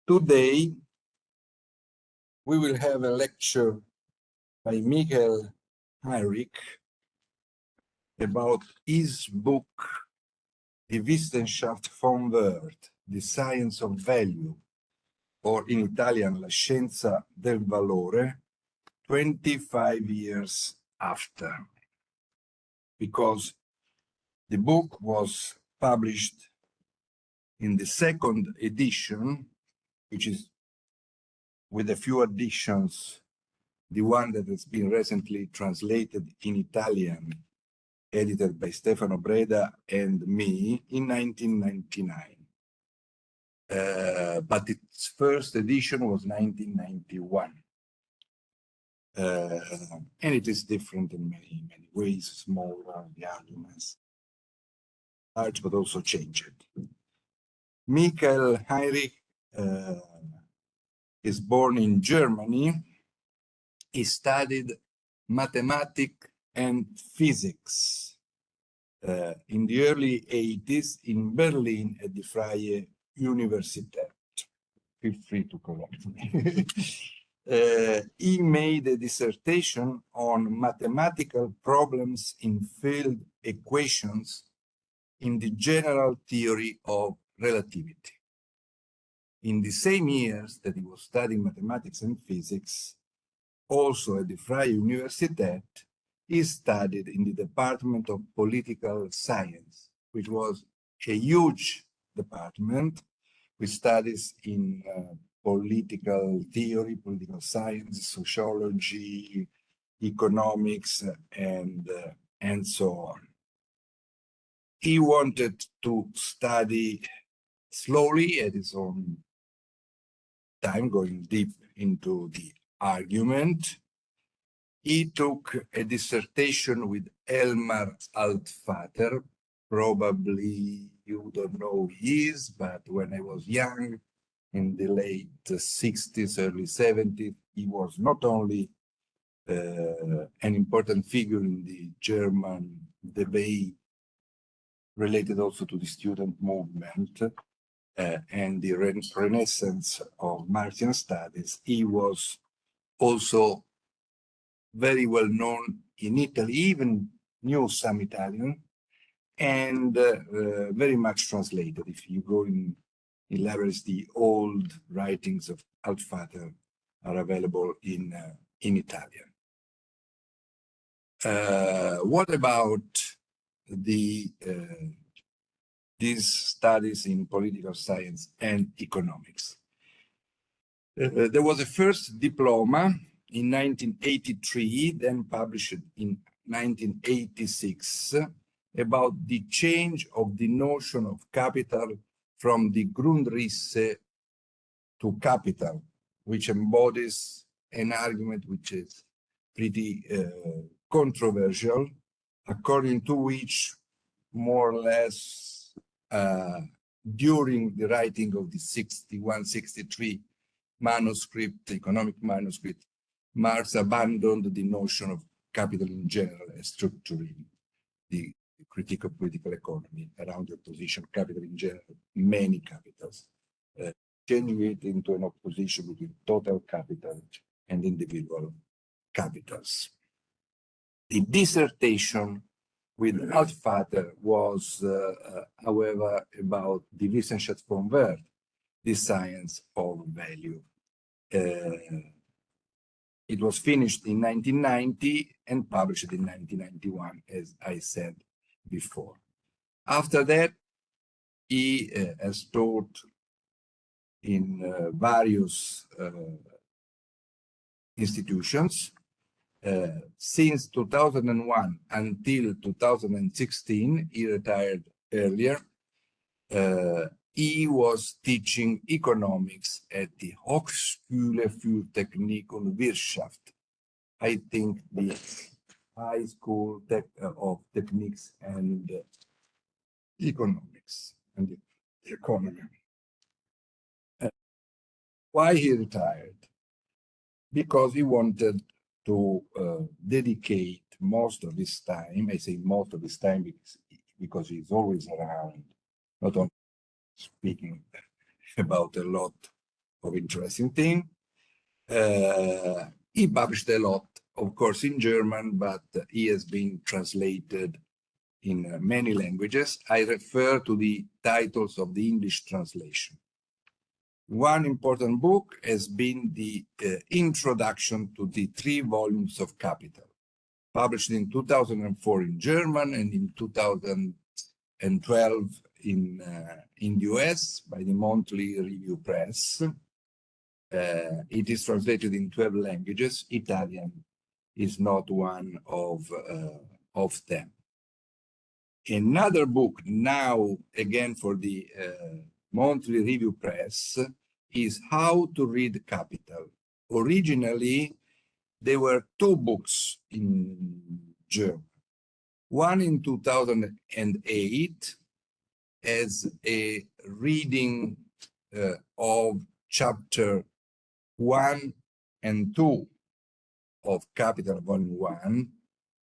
Today, we will have a lecture by Michael Heinrich about his book, Die Wissenschaft vom Wert, The Science of Value, or in Italian, La Scienza del Valore, 25 years after. Because the book was published in the second edition, which is with a few additions, the one that has been recently translated in Italian, edited by Stefano Breda and me in 1999. But its first edition was 1991. And it is different in many ways, smaller, the arguments, large, but also changed. Michael Heinrich is born in Germany. He studied mathematics and physics in the early 80s in Berlin at the Freie Universität. Feel free to correct me. He made a dissertation on mathematical problems in field equations in the general theory of relativity. In the same years that he was studying mathematics and physics, also at the Freie Universität, he studied in the Department of Political Science, which was a huge department with studies in political theory, political science, sociology, economics, and so on. He wanted to study slowly at his own time, going deep into the argument. He took a dissertation with Elmar Altvater. Probably you don't know who he is, but when I was young, in the late 60s, early 70s, he was not only an important figure in the German debate related also to the student movement and the renaissance of Marxian studies. He was also very well known in Italy, even knew some Italian, and very much translated. If you go in libraries, the old writings of Altvater are available in Italian. What about these studies in political science and economics? There was a first diploma in 1983, then published in 1986, about the change of the notion of capital from the Grundrisse to capital, which embodies an argument which is pretty controversial, according to which, more or less, during the writing of the 61-63 manuscript, economic manuscript, Marx abandoned the notion of capital in general as structuring the critique of political economy around the position of capital in general, many capitals, changing it into an opposition between total capital and individual capitals. The dissertation with Altvater was, however, about die Wissenschaft vom Wert, the science of value. It was finished in 1990 and published in 1991, as I said before. After that, he has taught in various institutions. Since 2001 until 2016, he retired earlier. He was teaching economics at the Hochschule für Technik und Wirtschaft. I think the High School of Techniques and Economics and the economy. Why he retired? Because he wanted to dedicate most of his time, I say most of his time because he's always around, not only speaking, about a lot of interesting things. He published a lot, of course, in German, but he has been translated in many languages. I refer to the titles of the English translation. One important book has been the introduction to the 3 volumes of Capital, published in 2004 in German and in 2012 in the US by the Monthly Review Press. It is translated in 12 languages. Italian is not one of them. Another book, now again for the Monthly Review Press, is How to Read Capital. Originally, there were 2 books in German. One in 2008 as a reading of chapter 1 and 2 of Capital Volume 1.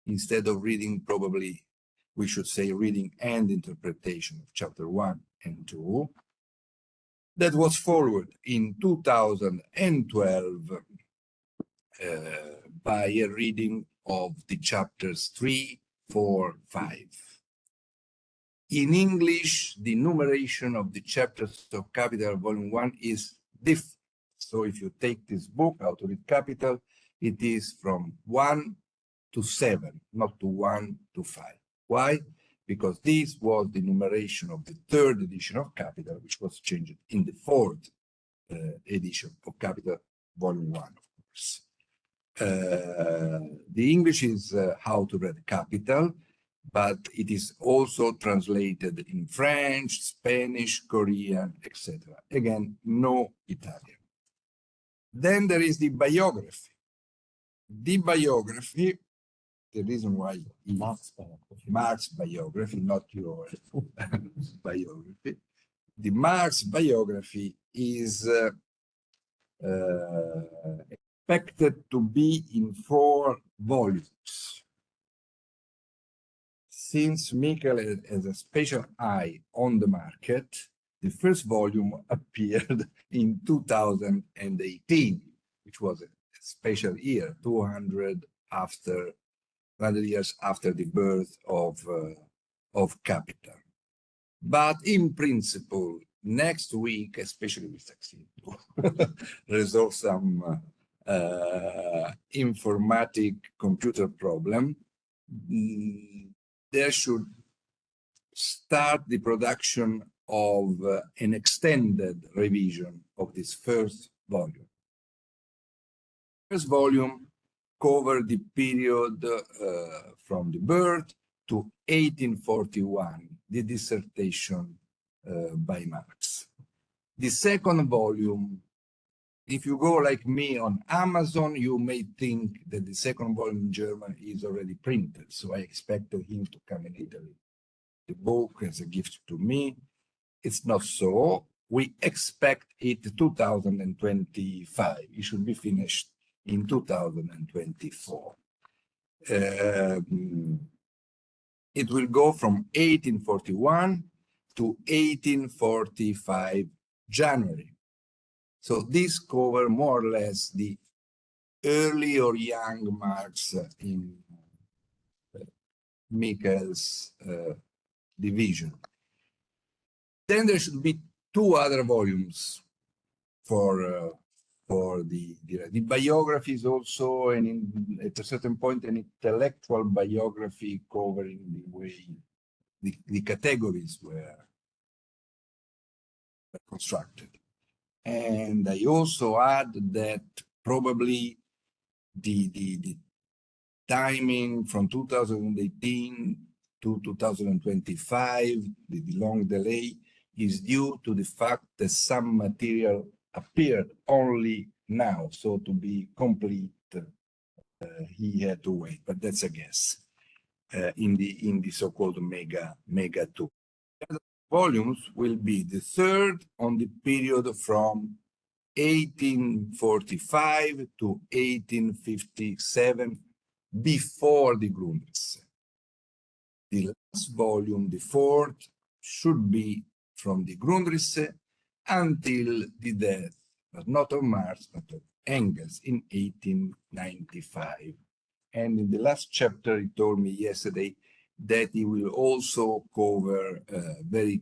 Instead of reading, probably we should say reading and interpretation of chapter 1 and 2. That was followed in 2012 by a reading of the chapters 3, 4, 5. In English, the numeration of the chapters of Capital Volume 1 is different. So if you take this book, How to Read Capital, it is from 1 to 7, not to 1 to 5. Why? Because this was the numeration of the 3rd edition of Capital, which was changed in the 4th edition of Capital Volume 1, of course. The English is How to Read Capital, but it is also translated in French, Spanish, Korean, etc. Again, no Italian. Then there is the biography. The biography, the reason why Marx's biography, not your biography. The Marx biography is expected to be in 4 volumes. Since Michael has a special eye on the market, the first volume appeared in 2018, which was a special year, 200 years after the birth of Capital. But in principle, next week, especially we succeed to resolve some informatic computer problem, there should start the production of an extended revision of this first volume. First volume covered the period from the birth to 1841, the dissertation by Marx. The second volume, if you go like me on Amazon, you may think that the second volume in German is already printed, so I expected him to come in Italy. The book as a gift to me. It's not so. We expect it 2025. It should be finished in 2024. It will go from 1841 to 1845 January. So this covers more or less the early or young Marx in Michael's division. Then there should be 2 other volumes for the biography is also at a certain point an intellectual biography covering the way the categories were constructed. And I also add that probably the timing from 2018 to 2025, the long delay, is due to the fact that some material appeared only now. So to be complete, he had to wait, but that's a guess in the so-called mega 2. The other volumes will be the third on the period from 1845 to 1857, before the Grundrisse. The last volume, the fourth, should be from the Grundrisse until the death, but not of Marx, but of Engels in 1895. And in the last chapter, he told me yesterday that he will also cover very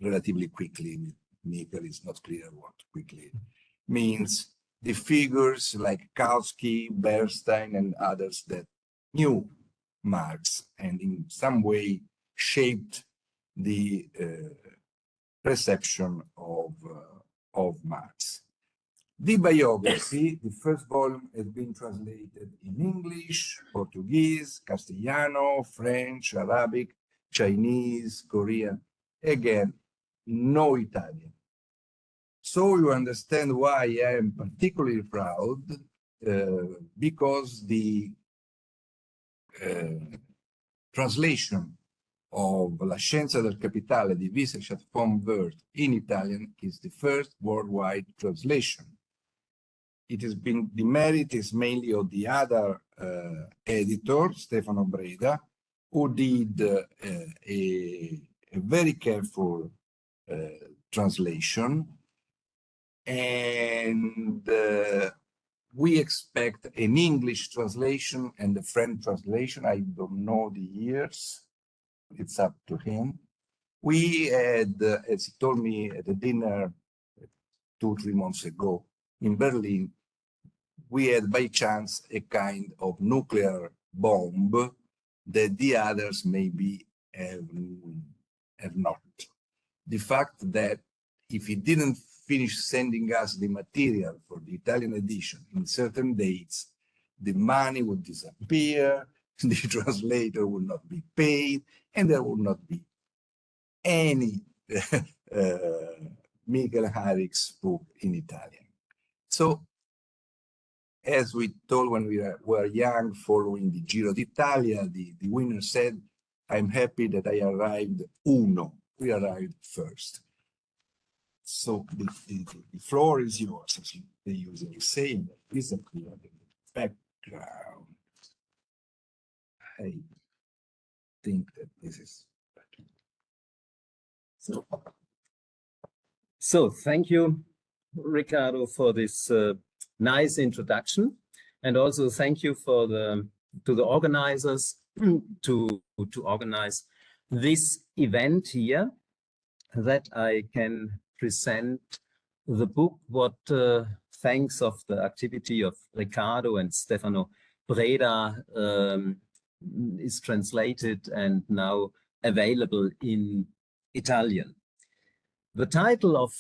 relatively quickly. Michael is not clear what quickly means. The figures like Kautsky, Bernstein, and others that knew Marx and in some way shaped the perception of Marx. The biography, the first volume, has been translated in English, Portuguese, Castellano, French, Arabic, Chinese, Korean. Again, no Italian. So you understand why I am particularly proud, because the translation of La scienza del capitale di Wissenschaft vom Wert in Italian is the first worldwide translation. It has been, the merit is mainly of the other editor, Stefano Breda, who did a very careful translation. And we expect an English translation and a French translation. I don't know the years. It's up to him. We had, as he told me at a dinner 2-3 months ago in Berlin, we had by chance a kind of nuclear bomb that the others maybe have not. The fact that if he didn't finish sending us the material for the Italian edition in certain dates, the money would disappear, the translator would not be paid, and there would not be any Michael Heinrich's book in Italian. So, as we told when we were young, following the Giro d'Italia, the winner said, "I'm happy that I arrived uno." We arrived first. So the floor is yours, as they usually say, and disappear in the background. I think that this is better. So thank you, Riccardo, for this nice introduction, and also thank you for to the organizers to organize this event here, that I can present the book, what thanks of the activity of Riccardo and Stefano Breda is translated and now available in Italian. The title of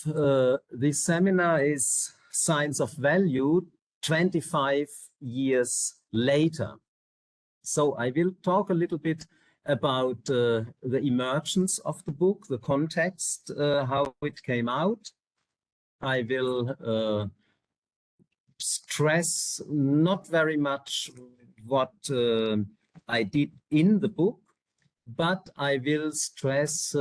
this seminar is Science of Value 25 years later. So I will talk a little bit about the emergence of the book, the context, how it came out. I will stress not very much what I did in the book, but I will stress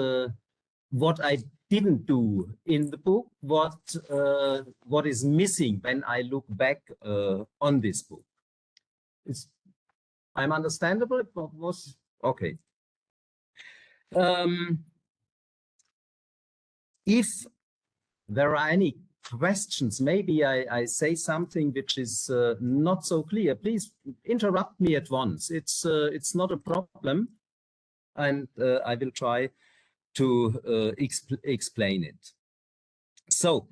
what I didn't do in the book, what is missing when I look back on this book. I'm understandable? It was okay. If there are any questions, maybe I say something which is not so clear, please interrupt me at once. It's not a problem, and I will try to explain it. So,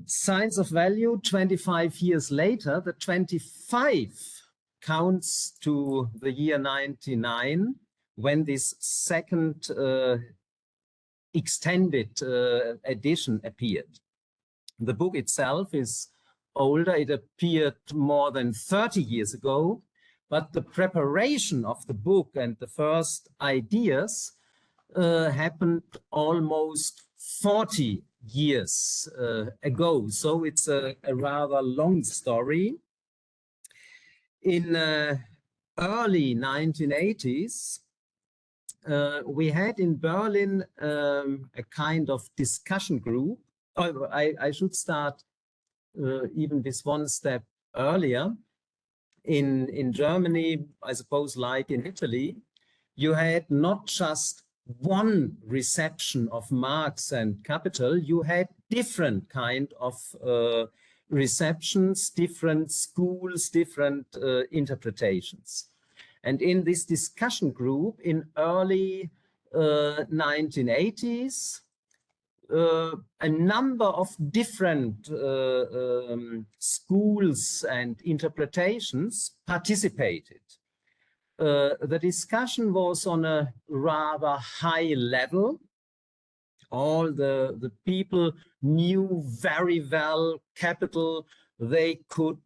Science of Value 25 years later, the 25 counts to the year 99, when this second extended edition appeared. The book itself is older. It appeared more than 30 years ago, but the preparation of the book and the first ideas happened almost 40 years ago. So it's a rather long story. In early 1980s, we had in Berlin a kind of discussion group. Oh, I should start even with one step earlier. In Germany, I suppose like in Italy, you had not just one reception of Marx and Capital, you had different kind of receptions, different schools, different interpretations. And in this discussion group in early 1980s, a number of different schools and interpretations participated. The discussion was on a rather high level. All the people knew very well Capital. They could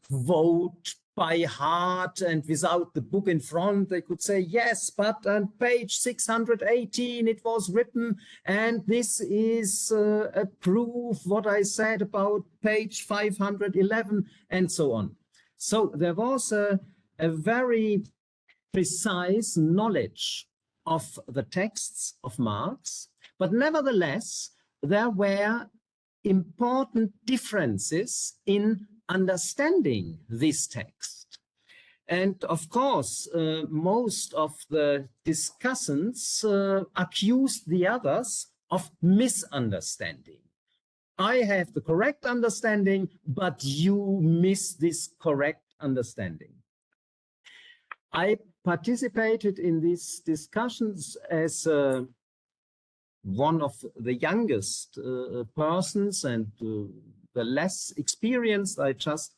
quote by heart, and without the book in front, they could say, yes, but on page 618 it was written, and this is a proof what I said about page 511, and so on. So there was a very precise knowledge of the texts of Marx, but nevertheless, there were important differences in understanding this text. And of course, most of the discussants accused the others of misunderstanding. I have the correct understanding, but you miss this correct understanding. I participated in these discussions as one of the youngest persons and the less experienced. I just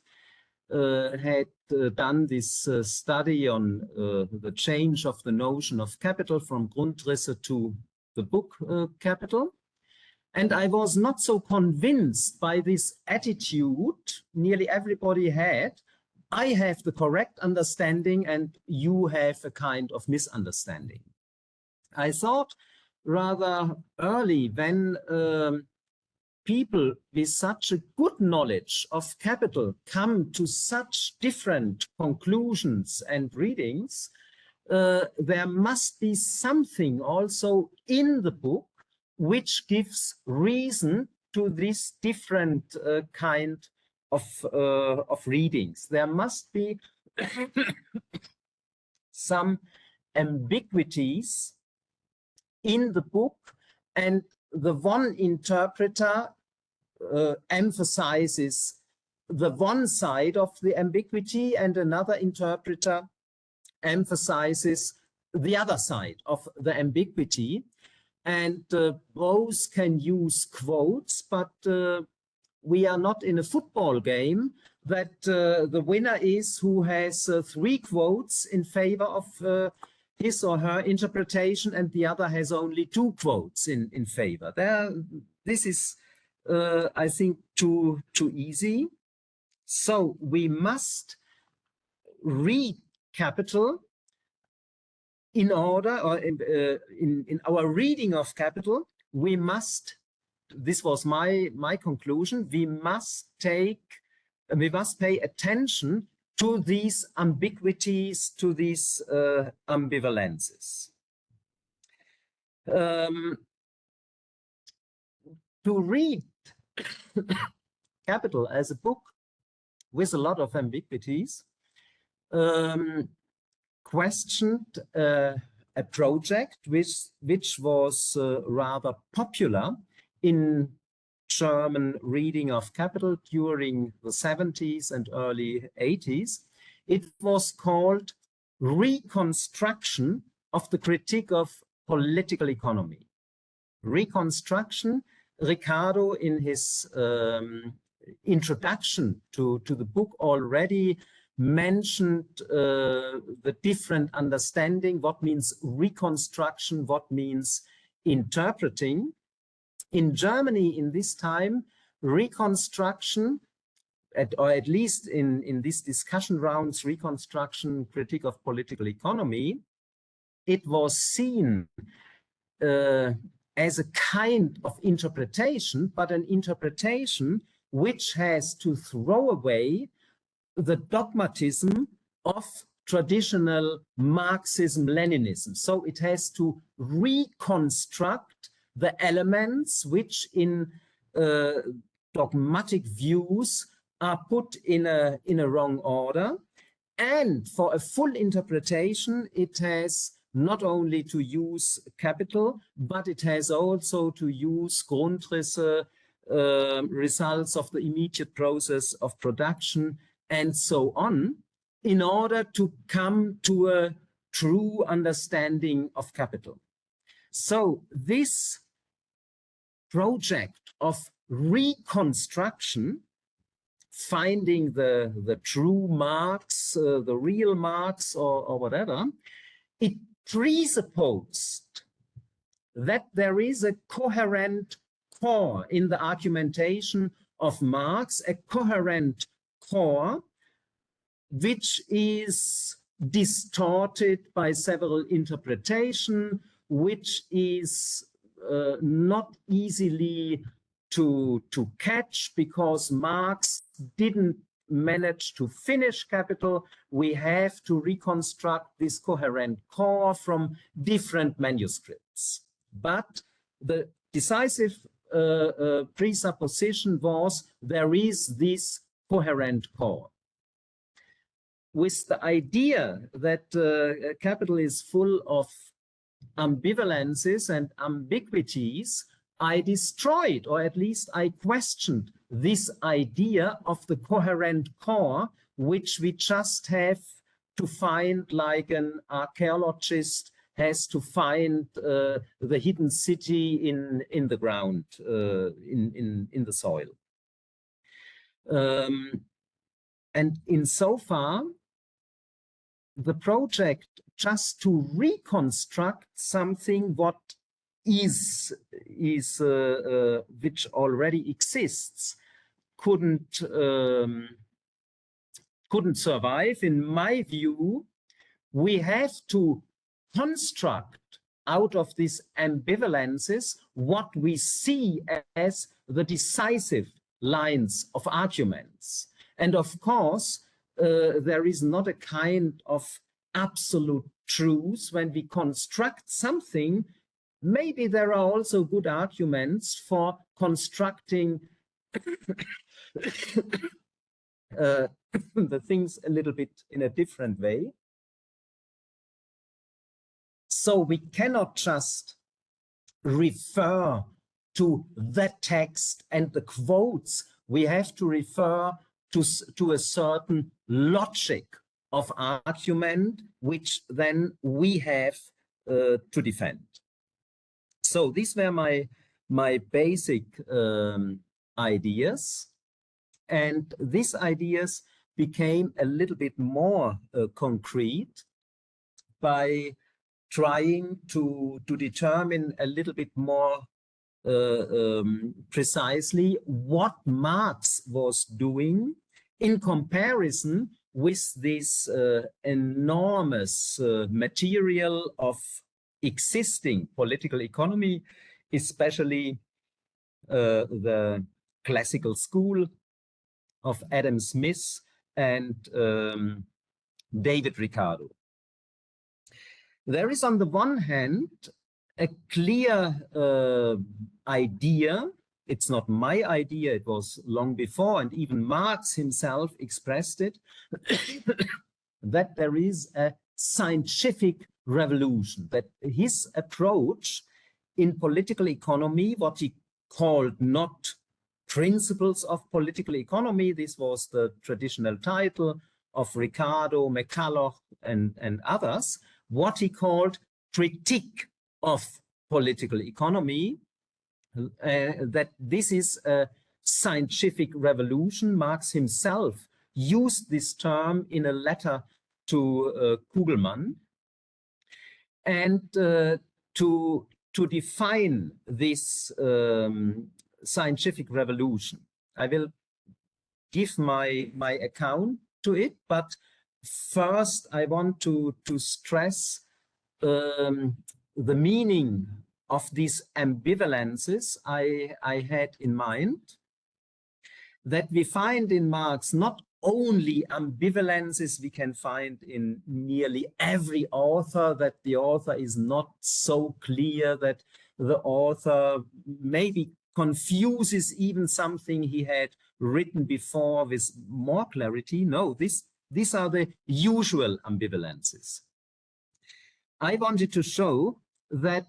had done this study on the change of the notion of capital from Grundrisse to the book Capital. And I was not so convinced by this attitude nearly everybody had. I have the correct understanding and you have a kind of misunderstanding. I thought rather early, when people with such a good knowledge of Capital come to such different conclusions and readings, there must be something also in the book which gives reason to this different kind of readings. There must be some ambiguities in the book, and the one interpreter emphasizes the one side of the ambiguity, and another interpreter emphasizes the other side of the ambiguity. And both can use quotes, but we are not in a football game that the winner is who has 3 quotes in favor of his or her interpretation, and the other has only 2 quotes in favor. This is, I think, too easy. So we must read Capital in order, or in our reading of Capital, we must, this was my conclusion, we must pay attention to these ambiguities, to these ambivalences. To read Capital as a book with a lot of ambiguities questioned a project which was rather popular in German reading of Capital during the 70s and early 80s. It was called Reconstruction of the Critique of Political Economy. Reconstruction, Riccardo in his introduction to the book already mentioned the different understanding, what means reconstruction, what means interpreting. In Germany in this time, reconstruction, or at least in these discussion rounds, reconstruction, critique of political economy, it was seen as a kind of interpretation, but an interpretation which has to throw away the dogmatism of traditional Marxism-Leninism. So it has to reconstruct the elements which in dogmatic views are put in a wrong order. And for a full interpretation, it has not only to use capital, but it has also to use Grundrisse, results of the immediate process of production, and so on, in order to come to a true understanding of capital. So this project of reconstruction, finding the true Marx, the real Marx, or whatever, it presupposed that there is a coherent core in the argumentation of Marx, a coherent core which is distorted by several interpretations, which is not easily to catch, because Marx didn't manage to finish Capital. We have to reconstruct this coherent core from different manuscripts. But the decisive presupposition was there is this coherent core. With the idea that Capital is full of ambivalences and ambiguities, I destroyed, or at least I questioned, this idea of the coherent core, which we just have to find, like an archaeologist has to find the hidden city in the ground, in the soil. And insofar, the project just to reconstruct something what is which already exists couldn't survive. In my view, we have to construct out of these ambivalences what we see as the decisive lines of arguments. And of course, there is not a kind of absolute truth when we construct something. Maybe there are also good arguments for constructing the things a little bit in a different way. So we cannot just refer to the text and the quotes. We have to refer to a certain logic of argument, which then we have to defend. So these were my basic ideas, and these ideas became a little bit more concrete by trying to determine a little bit more precisely what Marx was doing in comparison with this enormous material of existing political economy, especially the classical school of Adam Smith and David Ricardo. There is on the one hand a clear idea. It's not my idea, it was long before, and even Marx himself expressed it, that there is a scientific revolution, that his approach in political economy, what he called not principles of political economy, this was the traditional title of Ricardo, McCulloch, and others, what he called critique of political economy, that this is a scientific revolution. Marx himself used this term in a letter to Kugelmann. And to define this scientific revolution, I will give my account to it, but first I want to stress the meaning of these ambivalences I had in mind, that we find in Marx not only ambivalences we can find in nearly every author, that the author is not so clear, that the author maybe confuses even something he had written before with more clarity. No, these are the usual ambivalences. I wanted to show that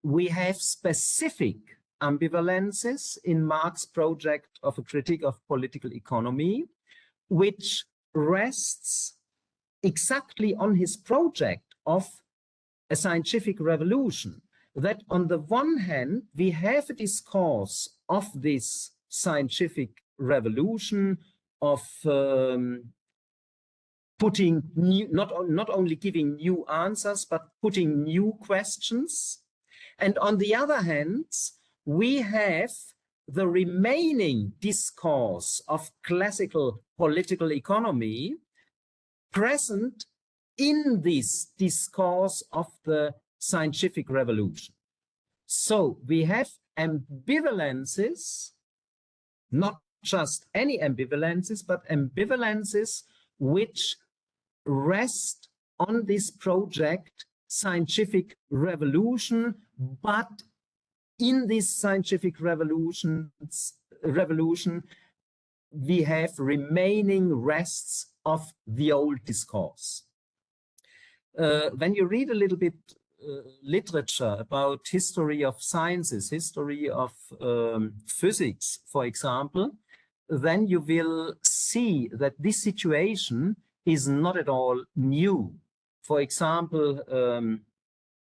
we have specific ambivalences in Marx's project of a critique of political economy, which rests exactly on his project of a scientific revolution. That on the one hand, we have a discourse of this scientific revolution, of putting new, not only giving new answers, but putting new questions. And on the other hand, we have the remaining discourse of classical political economy present in this discourse of the scientific revolution. So we have ambivalences, not just any ambivalences, but ambivalences which rest on this project scientific revolution, but in this scientific revolution we have remaining rests of the old discourse. When you read a little bit literature about history of sciences, history of physics, for example, then you will see that this situation is not at all new. For example,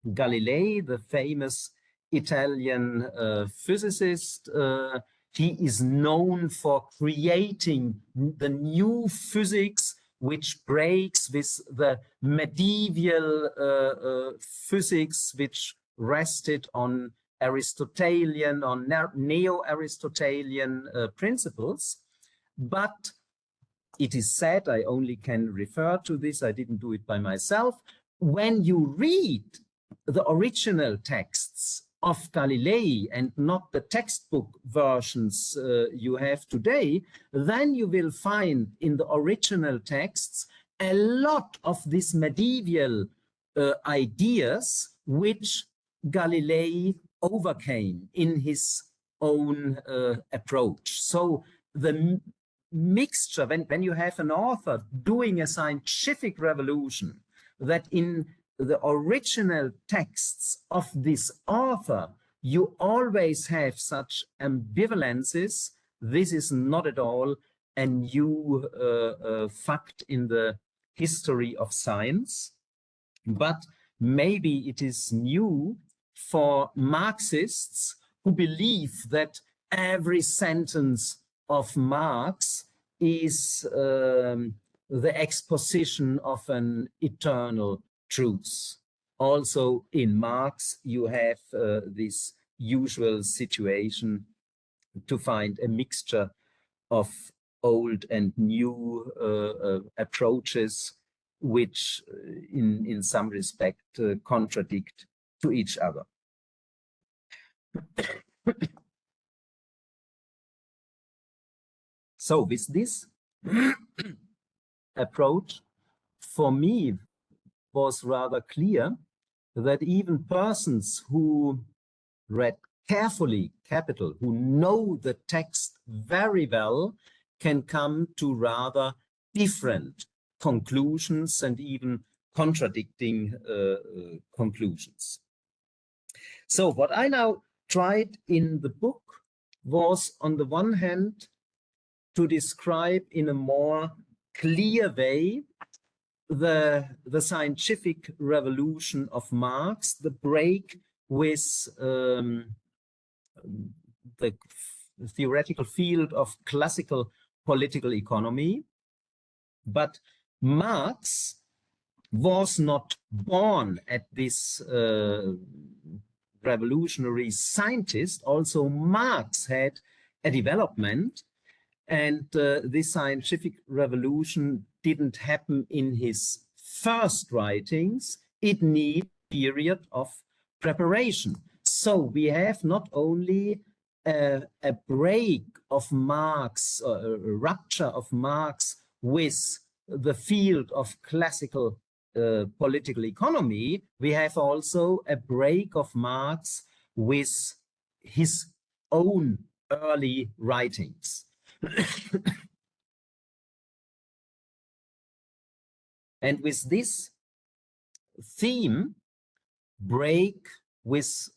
Galilei, the famous Italian physicist, he is known for creating the new physics which breaks with the medieval physics which rested on Aristotelian or neo-Aristotelian principles. But it is said, I only can refer to this, I didn't do it by myself, when you read the original texts of Galilei and not the textbook versions you have today, then you will find in the original texts a lot of these medieval ideas which Galilei overcame in his own approach. So the mixture, when you have an author doing a scientific revolution, that in the original texts of this author, you always have such ambivalences. This is not at all a new fact in the history of science, but maybe it is new for Marxists who believe that every sentence of Marx is the exposition of an eternal truth. Also in Marx, you have this usual situation to find a mixture of old and new approaches, which in some respect contradict to each other. So with this approach, for me, was rather clear that even persons who read carefully capital, who know the text very well, can come to rather different conclusions and even contradicting conclusions. So what I now tried in the book was, on the one hand, to describe in a more clear way the scientific revolution of Marx, the break with the theoretical field of classical political economy. But Marx was not born at this revolutionary scientist. Also, Marx had a development, and this scientific revolution didn't happen in his first writings. It needed a period of preparation. So we have not only a break of Marx, a rupture of Marx with the field of classical political economy, we have also a break of Marx with his own early writings. And with this, theme, break with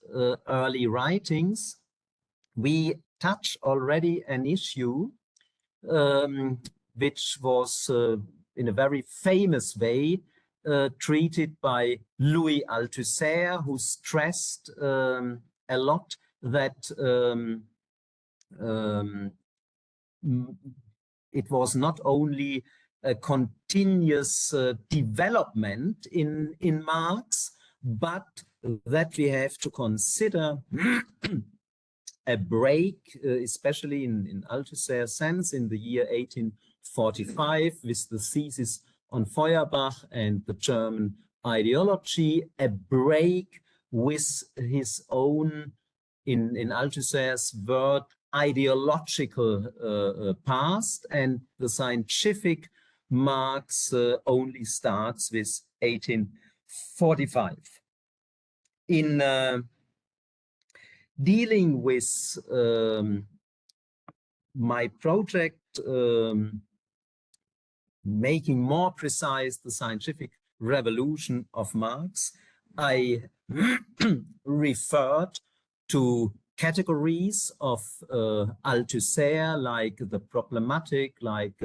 early writings, we touch already an issue which was in a very famous way treated by Louis Althusser, who stressed a lot that it was not only a continuous development in Marx, but that we have to consider a break, especially in Althusser's sense, in the year 1845, with the thesis on Feuerbach and the German ideology, a break with his own, in Althusser's word, ideological past, and the scientific Marx only starts with 1845. In dealing with my project, making more precise the scientific revolution of Marx, I referred to categories of Althusser, like the problematic, like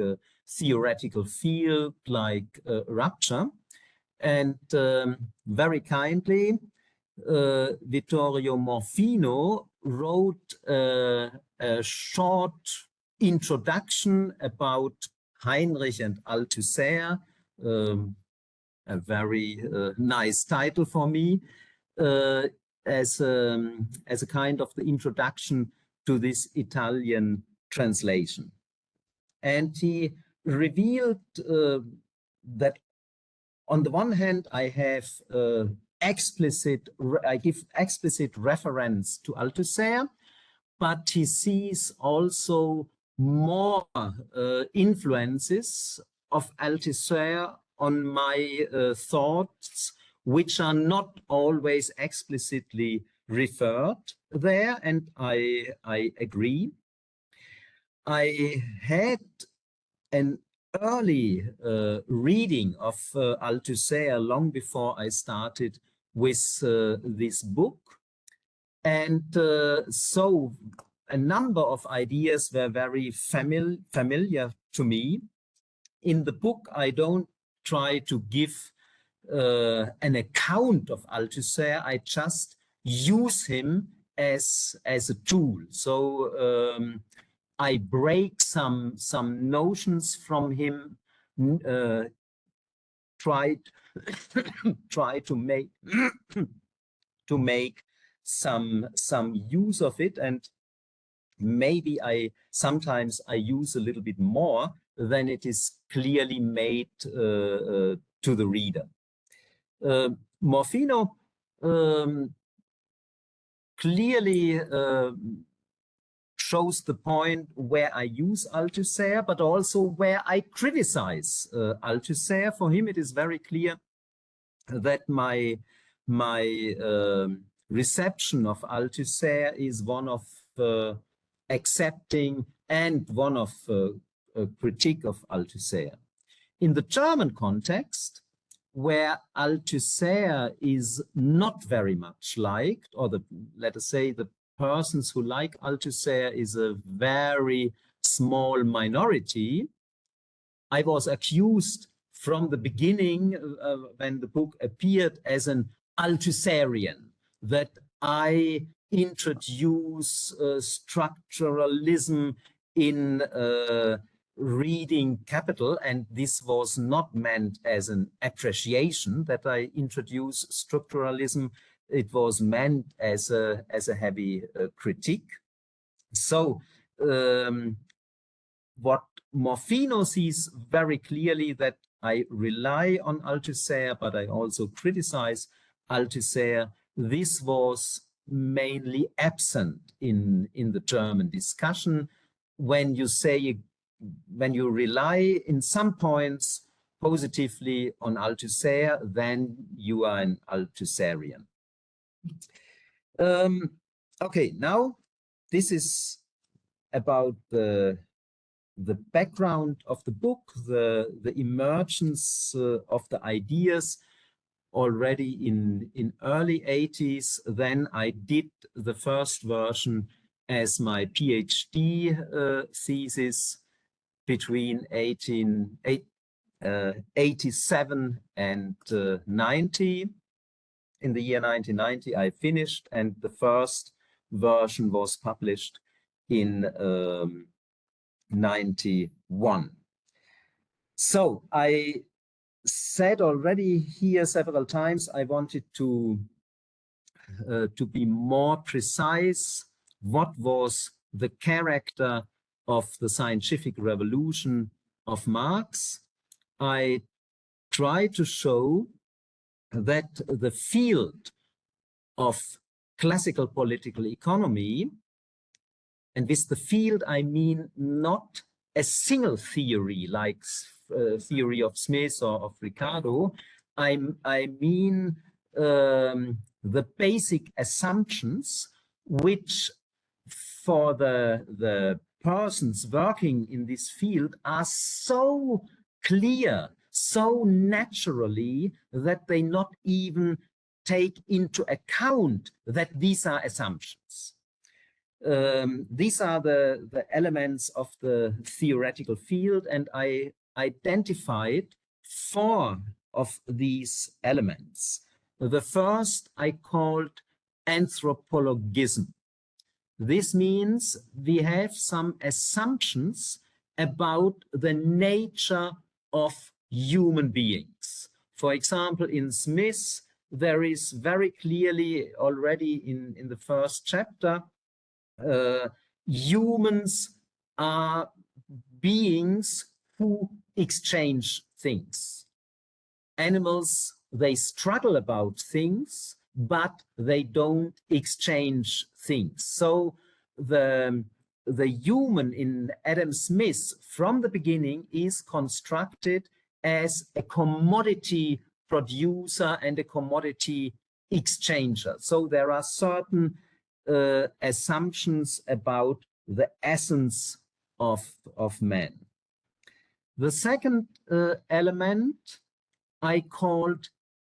theoretical field, like rupture. And very kindly, Vittorio Morfino wrote a short introduction about Heinrich and Althusser, a very nice title for me, as a kind of the introduction to this Italian translation. And he revealed that on the one hand, I have I give explicit reference to Althusser, but he sees also more influences of Althusser on my thoughts, which are not always explicitly referred there, and I agree. I had an early reading of Althusser long before I started with this book, and so a number of ideas were very familiar to me. In the book, I don't try to give an account of Althusser. I just use him as a tool. So I break some notions from him, try to make some use of it, and maybe sometimes I use a little bit more than it is clearly made to the reader. Morfino clearly shows the point where I use Althusser, but also where I criticize Althusser. For him, it is very clear that my reception of Althusser is one of accepting and one of a critique of Althusser. In the German context, where Althusser is not very much liked, or let us say the persons who like Althusser is a very small minority, I was accused from the beginning when the book appeared as an Althusserian, that I introduce structuralism in reading Capital, and this was not meant as an appreciation that I introduce structuralism. It was meant as a heavy critique. So what Morfino sees very clearly, that I rely on Althusser, but I also criticize Althusser. This was mainly absent in the German discussion. When you rely in some points positively on Althusser, then you are an Althusserian. Okay, now this is about the background of the book, the emergence of the ideas already in early 80s. Then I did the first version as my PhD thesis between 87 and 90. In the year 1990, I finished, and the first version was published in 91. So I said already here several times, I wanted to be more precise. What was the character of the scientific revolution of Marx? I try to show that the field of classical political economy, and with the field I mean not a single theory like theory of Smith or of Riccardo, I mean the basic assumptions which for the persons working in this field are so clear, so naturally, that they not even take into account that these are assumptions. These are the elements of the theoretical field, and I identified 4 of these elements. The first I called anthropologism. This means we have some assumptions about the nature of human beings. For example, in Smith, there is very clearly already in the first chapter, humans are beings who exchange things. Animals, they struggle about things, but they don't exchange things. So the human in Adam Smith from the beginning is constructed as a commodity producer and a commodity exchanger. So there are certain assumptions about the essence of man. The second element I called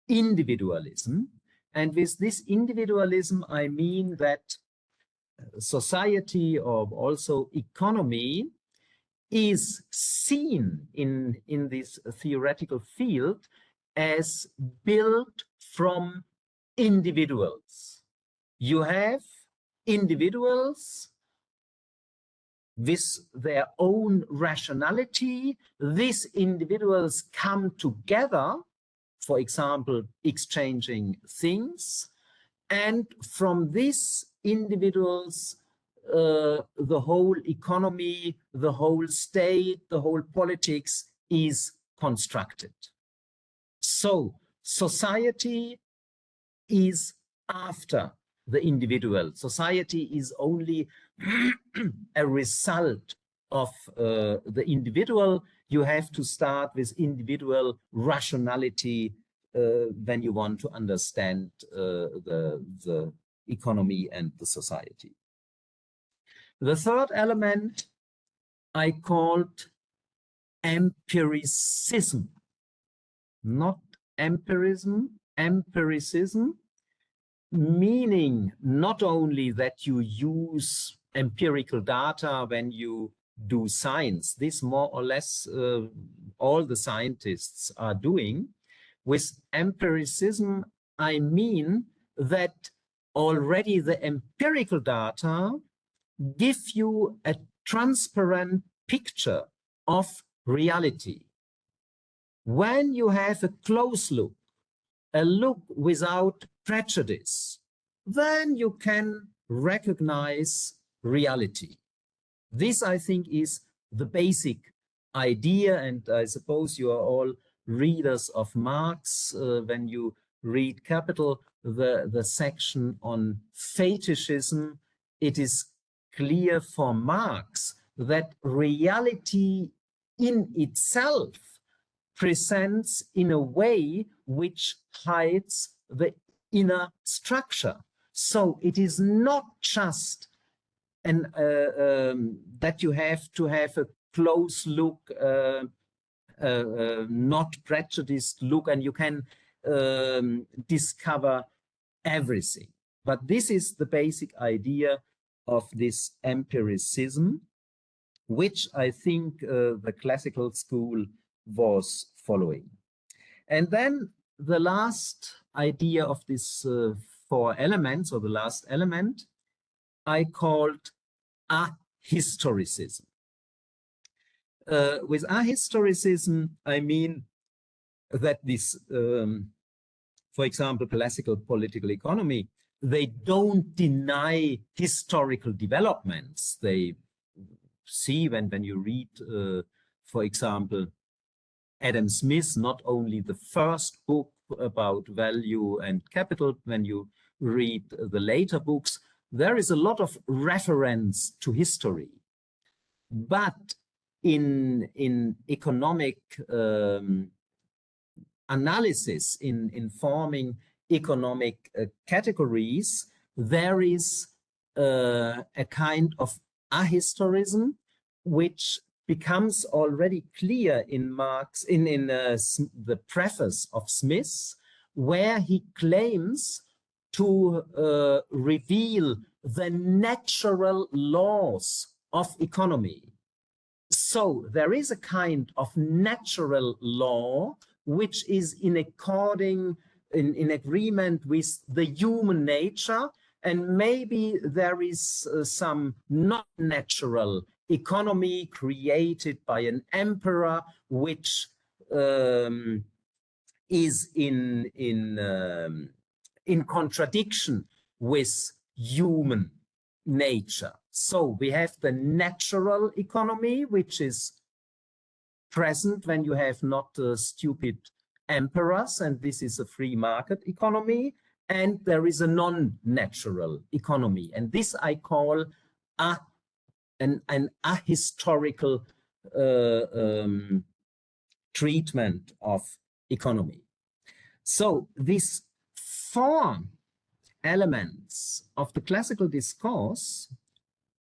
individualism. And with this individualism, I mean that society or also economy is seen in this theoretical field as built from individuals. You have individuals with their own rationality. These individuals come together, for example, exchanging things, and from these individuals, the whole economy, the whole state, the whole politics is constructed. So society is after the individual. Society is only a result of the individual. You have to start with individual rationality when you want to understand the economy and the society. The third element I called empiricism, not empirism, empiricism, meaning not only that you use empirical data when you do science. This more or less all the scientists are doing. With empiricism, I mean that already the empirical data give you a transparent picture of reality. When you have a close look, a look without prejudice, then you can recognize reality. This, I think, is the basic idea, and I suppose you are all readers of Marx. When you read Capital, the section on fetishism, it is clear for Marx that reality in itself presents in a way which hides the inner structure. So it is not just that you have to have a close look, not prejudiced look, and you can discover everything. But this is the basic idea of this empiricism, which I think the classical school was following. And then the last idea of this 4 elements, or the last element, I called ahistoricism. With ahistoricism, I mean that this, for example, classical political economy, they don't deny historical developments. They see when you read, for example, Adam Smith, not only the first book about value and capital, when you read the later books, there is a lot of reference to history. But in economic analysis, in forming economic categories, there is a kind of ahistorism which becomes already clear in Marx, in the preface of Smith, where he claims to reveal the natural laws of economy. So there is a kind of natural law which is in agreement with the human nature, and maybe there is some not natural economy created by an emperor, which is in contradiction with human nature. So we have the natural economy, which is present when you have not stupid emperors, and this is a free market economy, and there is a non-natural economy, and this I call an ahistorical treatment of economy. So these 4 elements of the classical discourse,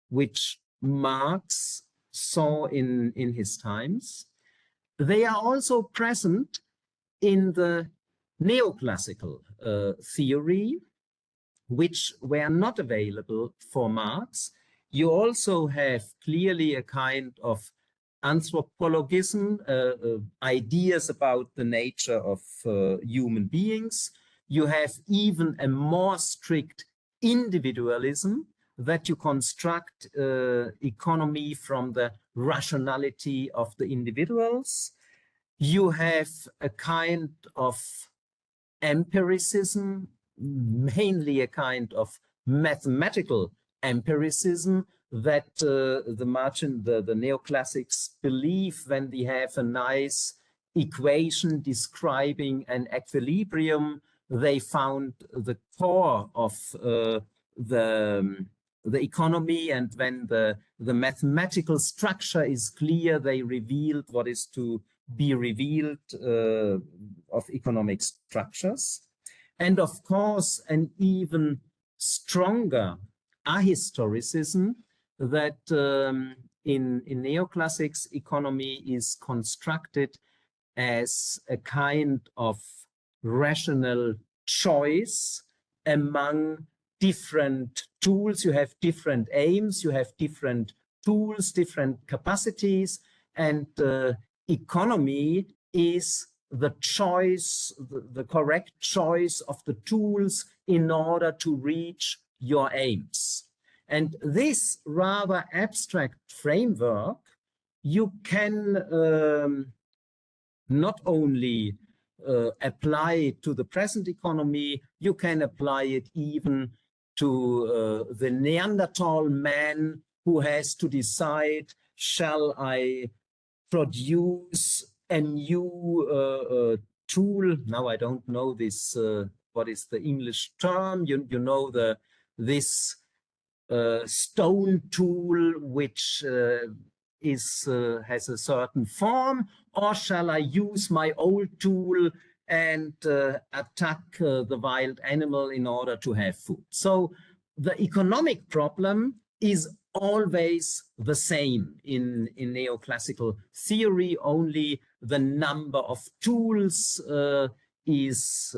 which Marx saw in his times, they are also present in the neoclassical theory, which were not available for Marx. You also have clearly a kind of anthropologism, ideas about the nature of human beings. You have even a more strict individualism, that you construct economy from the rationality of the individuals. You have a kind of empiricism, mainly a kind of mathematical empiricism, that the neoclassics believe when they have a nice equation describing an equilibrium, they found the core of the economy, and when the mathematical structure is clear, they revealed what is to be revealed of economic structures. And of course, an even stronger ahistoricism, that in neoclassics, economy is constructed as a kind of rational choice among different tools. You have different aims, you have different tools, different capacities, and economy is the choice, the correct choice of the tools in order to reach your aims. And this rather abstract framework, you can not only apply to the present economy, you can apply it even to the Neanderthal man who has to decide, shall I produce a new tool? Now I don't know this, what is the English term? You know, this stone tool which has a certain form, or shall I use my old tool and attack the wild animal in order to have food? So the economic problem is always the same in neoclassical theory, only the number of tools is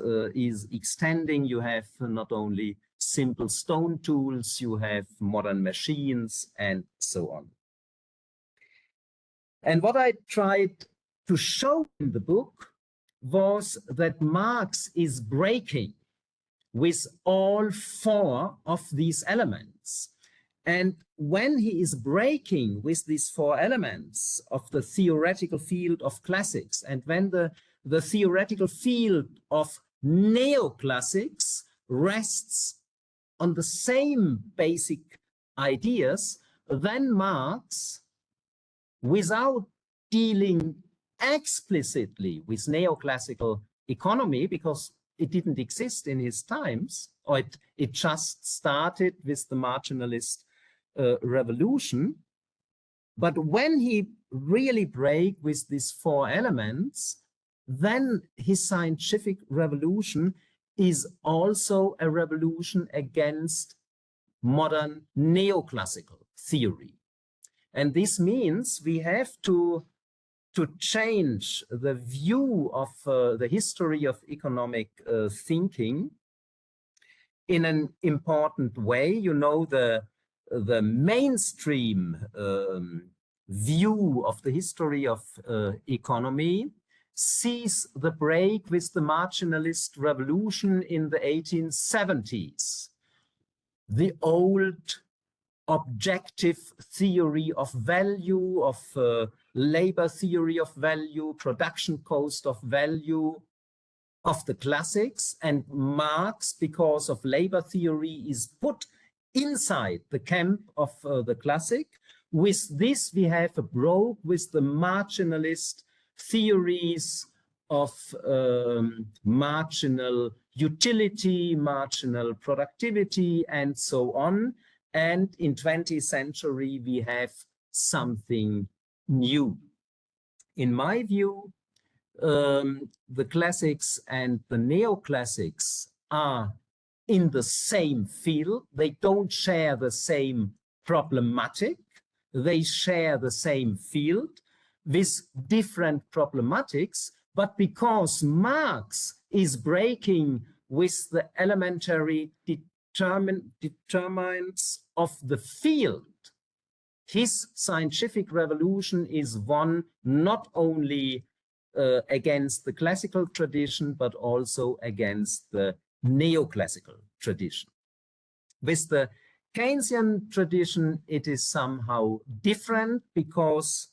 extending. You have not only simple stone tools, you have modern machines and so on. And what I tried to show in the book was that Marx is breaking with all four of these elements. And when he is breaking with these four elements of the theoretical field of classics, and when the theoretical field of neoclassics rests on the same basic ideas, then Marx, without dealing explicitly with neoclassical economy, because it didn't exist in his times, or it just started with the marginalist revolution. But when he really breaks with these four elements, then his scientific revolution is also a revolution against modern neoclassical theory. And this means we have to change the view of the history of economic thinking in an important way. You know, the mainstream view of the history of economy sees the break with the marginalist revolution in the 1870s. The old objective theory of value, of labor theory of value, production cost of value of the classics, and Marx, because of labor theory, is put inside the camp of the classic. With this, we have a broke with the marginalist theories of marginal utility, marginal productivity, and so on. And in 20th century, we have something new. In my view, the classics and the neoclassics are in the same field. They don't share the same problematic. They share the same field with different problematics, but because Marx is breaking with the elementary determinants of the field, his scientific revolution is one not only against the classical tradition, but also against the neoclassical tradition. With the Keynesian tradition, it is somehow different, because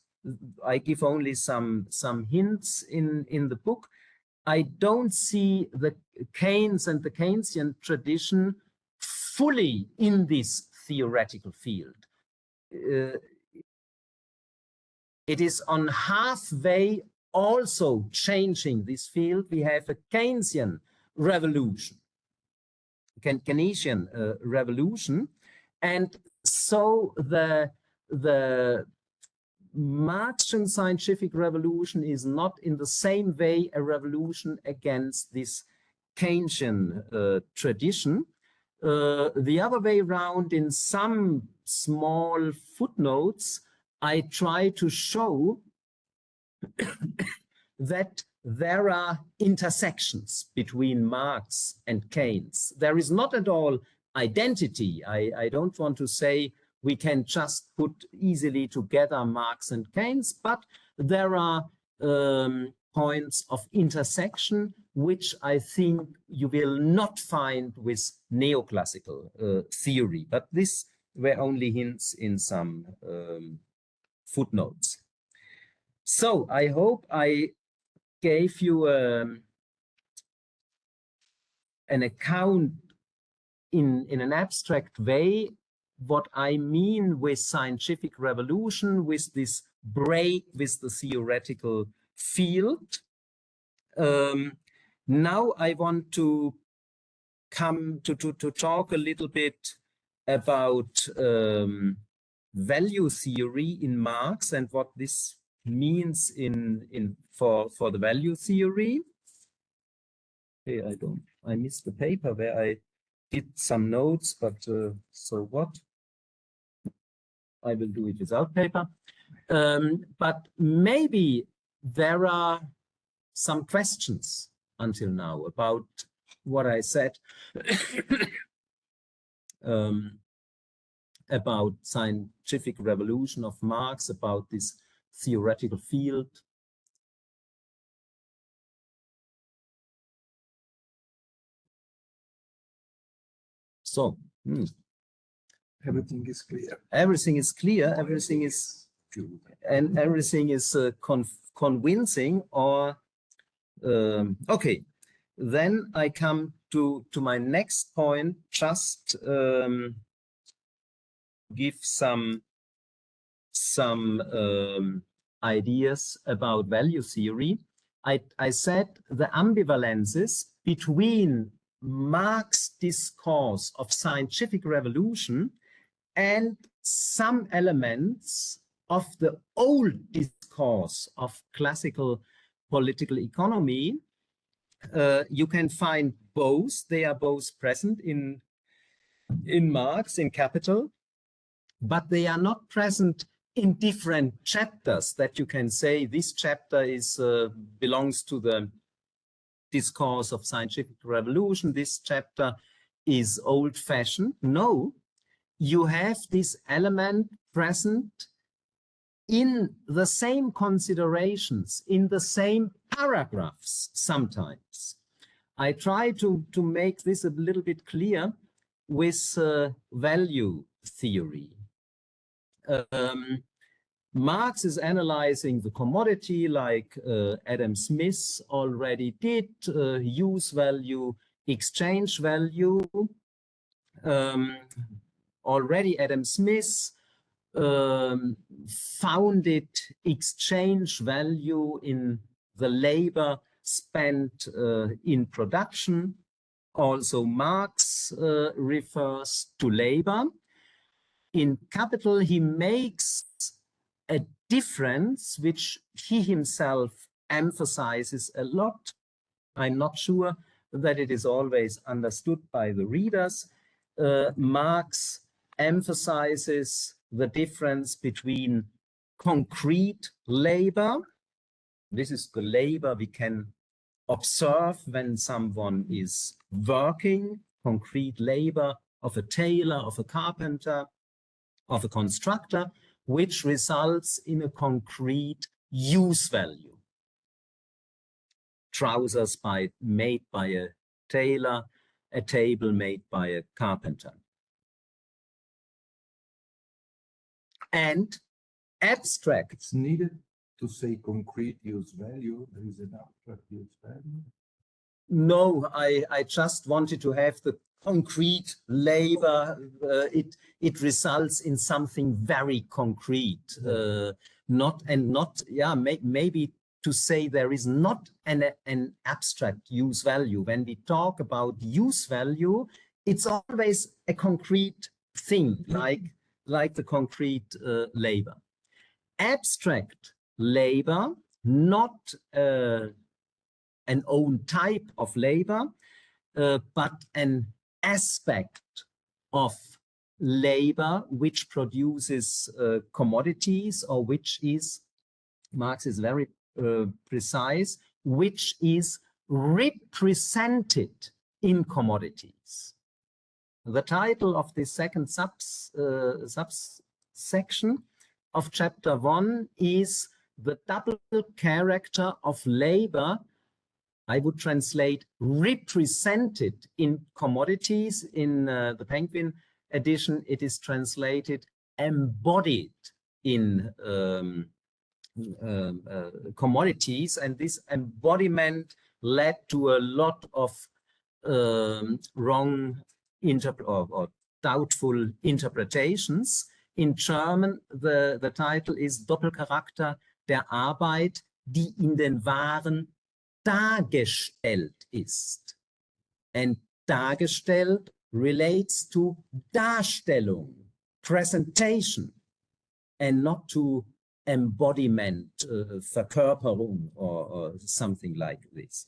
I give only some hints in the book. I don't see the Keynes and the Keynesian tradition fully in this theoretical field. It is on halfway also changing this field. We have a Keynesian revolution, Keynesian revolution, and so the Marxian scientific revolution is not in the same way a revolution against this Keynesian tradition. The other way around, in some small footnotes, I try to show that there are intersections between Marx and Keynes. There is not at all identity. I don't want to say we can just put easily together Marx and Keynes, but there are points of intersection which I think you will not find with neoclassical theory. But this were only hints in some footnotes. So I hope I gave you an account in an abstract way what I mean with scientific revolution, with this break with the theoretical field. Now I want to come to talk a little bit about value theory in Marx and what this means for the value theory. Hey, I missed the paper where I did some notes, but so what? I will do it without paper. But maybe there are some questions until now, about what I said about scientific revolution of Marx, about this theoretical field. So everything is clear. Everything is clear. Everything is, and everything is convincing. Or okay, then I come to my next point. Just give some ideas about value theory. I said the ambivalences between Marx's discourse of scientific revolution and some elements of the old discourse of classical political economy. You can find both. They are both present in Marx, in Capital, but they are not present in different chapters that you can say this chapter is belongs to the discourse of scientific revolution, this chapter is old-fashioned. No, you have this element present in the same considerations, in the same paragraphs sometimes. I try to make this a little bit clear with value theory. Marx is analyzing the commodity like Adam Smith already did, use value, exchange value. Already Adam Smith founded exchange value in the labor spent in production. Also Marx refers to labor. In Capital, he makes a difference which he himself emphasizes a lot. I'm not sure that it is always understood by the readers. Marx emphasizes the difference between concrete labor. This is the labor we can observe when someone is working, concrete labor of a tailor, of a carpenter, of a constructor, which results in a concrete use value. Trousers made by a tailor, a table made by a carpenter. And abstract. It's needed to say concrete use value. There is an abstract use value. No, I just wanted to have the concrete labor. It results in something very concrete. Maybe to say there is not an abstract use value. When we talk about use value, it's always a concrete thing, like the concrete labor. Abstract labor, not an own type of labor, but an aspect of labor which produces commodities, or which is, Marx is very precise, which is represented in commodities. The title of the second subsection of chapter 1 is the double character of labor. I would translate represented in commodities. In the Penguin edition, it is translated embodied in commodities, and this embodiment led to a lot of wrong or doubtful interpretations. In German, the title is Doppelcharakter der Arbeit, die in den Waren dargestellt ist. And dargestellt relates to Darstellung, presentation, and not to embodiment, Verkörperung, or something like this.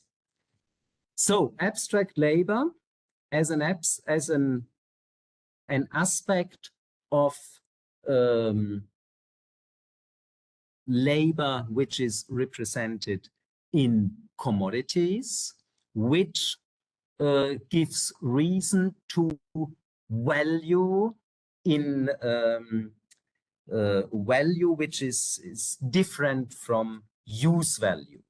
So abstract labor as an aspect of labor which is represented in commodities. which gives reason to value in value which is different from use value.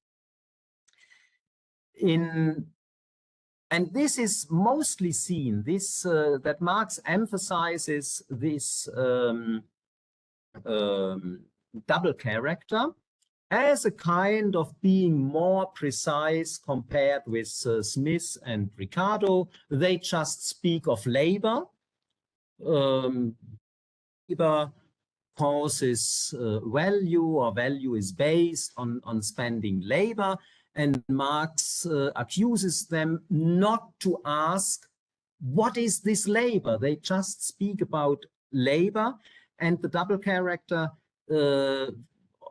And this is mostly seen, this that Marx emphasizes this double character as a kind of being more precise compared with Smith and Riccardo. They just speak of labor. Labor causes value, or value is based on spending labor. And Marx accuses them not to ask, what is this labor? They just speak about labor, and the double character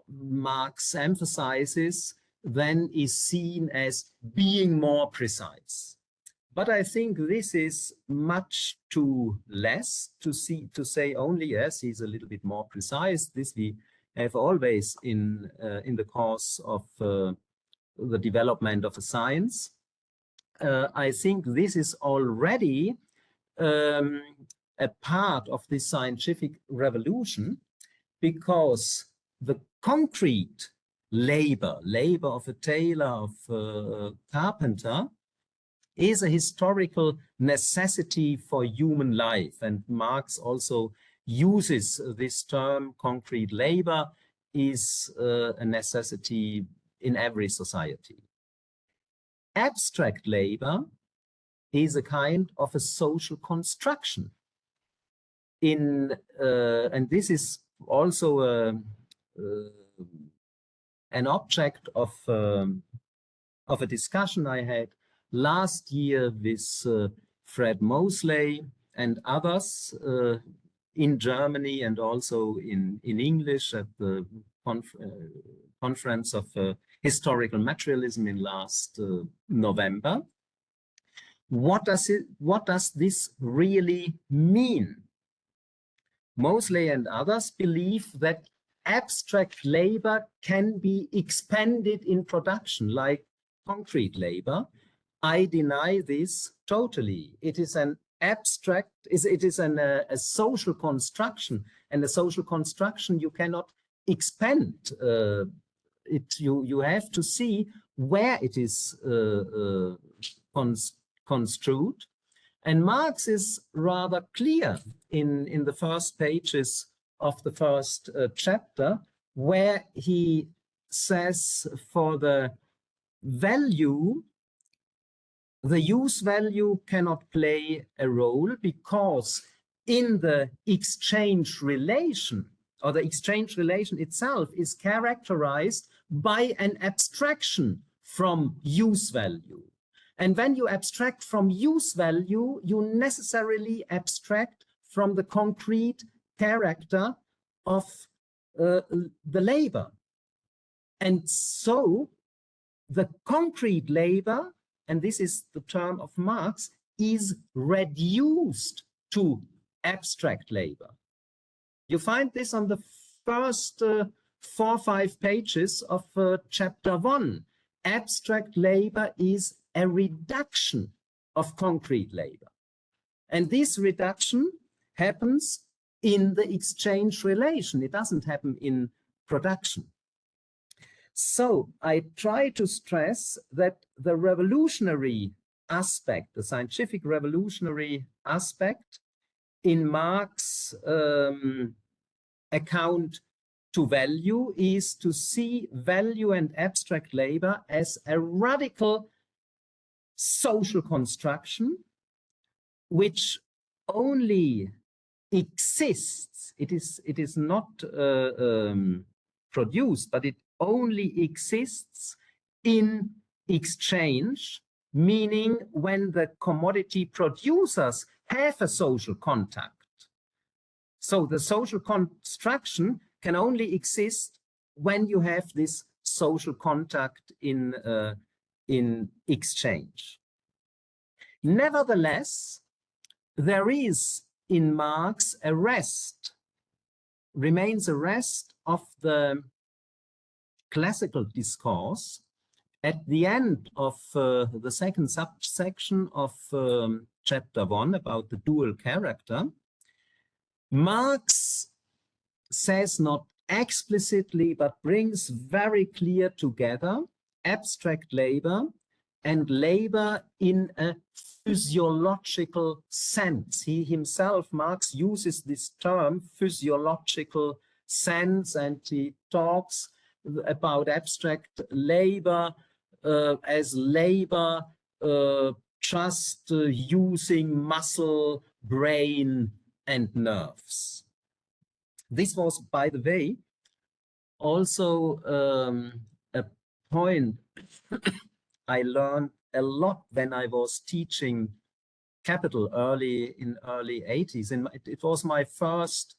Marx emphasizes then is seen as being more precise. But I think this is much too less to say only, yes, he's a little bit more precise. This we have always in the course of the development of a science. I think this is already a part of this scientific revolution, because the concrete labor of a tailor, of a carpenter, is a historical necessity for human life. And Marx also uses this term, concrete labor is a necessity in every society. Abstract labor is a kind of a social construction. And this is also an object of a discussion I had last year with Fred Mosley and others in Germany, and also in English at the conference of historical materialism in last November. What does this really mean? Mosley and others believe that abstract labor can be expanded in production like concrete labor. I deny this totally. It is an abstract, it is a social construction, and a social construction you cannot expand. You have to see where it is construed. And Marx is rather clear in the first pages of the first chapter, where he says for the value, the use value cannot play a role, because in the exchange relation, or the exchange relation itself, is characterized by an abstraction from use value. And when you abstract from use value, you necessarily abstract from the concrete character of the labor. And so the concrete labor, and this is the term of Marx, is reduced to abstract labor. You find this on the first 4 or 5 pages of chapter 1. Abstract labor is a reduction of concrete labor. And this reduction happens in the exchange relation. It doesn't happen in production. So I try to stress that the revolutionary aspect, the scientific revolutionary aspect in Marx's account to value is to see value and abstract labor as a radical social construction which only exists. It is not produced, but it only exists in exchange, meaning when the commodity producers have a social contact. So the social construction can only exist when you have this social contact in exchange. Nevertheless, there is in Marx remains a rest of the classical discourse At the end of the second subsection of chapter 1 about the dual character, Marx says not explicitly, but brings very clear together abstract labor and labor in a physiological sense. He himself, Marx, uses this term physiological sense, and he talks about abstract labor as labor just using muscle, brain, and nerves. This was, by the way, also a point I learned a lot when I was teaching Capital in early 80s. It was my first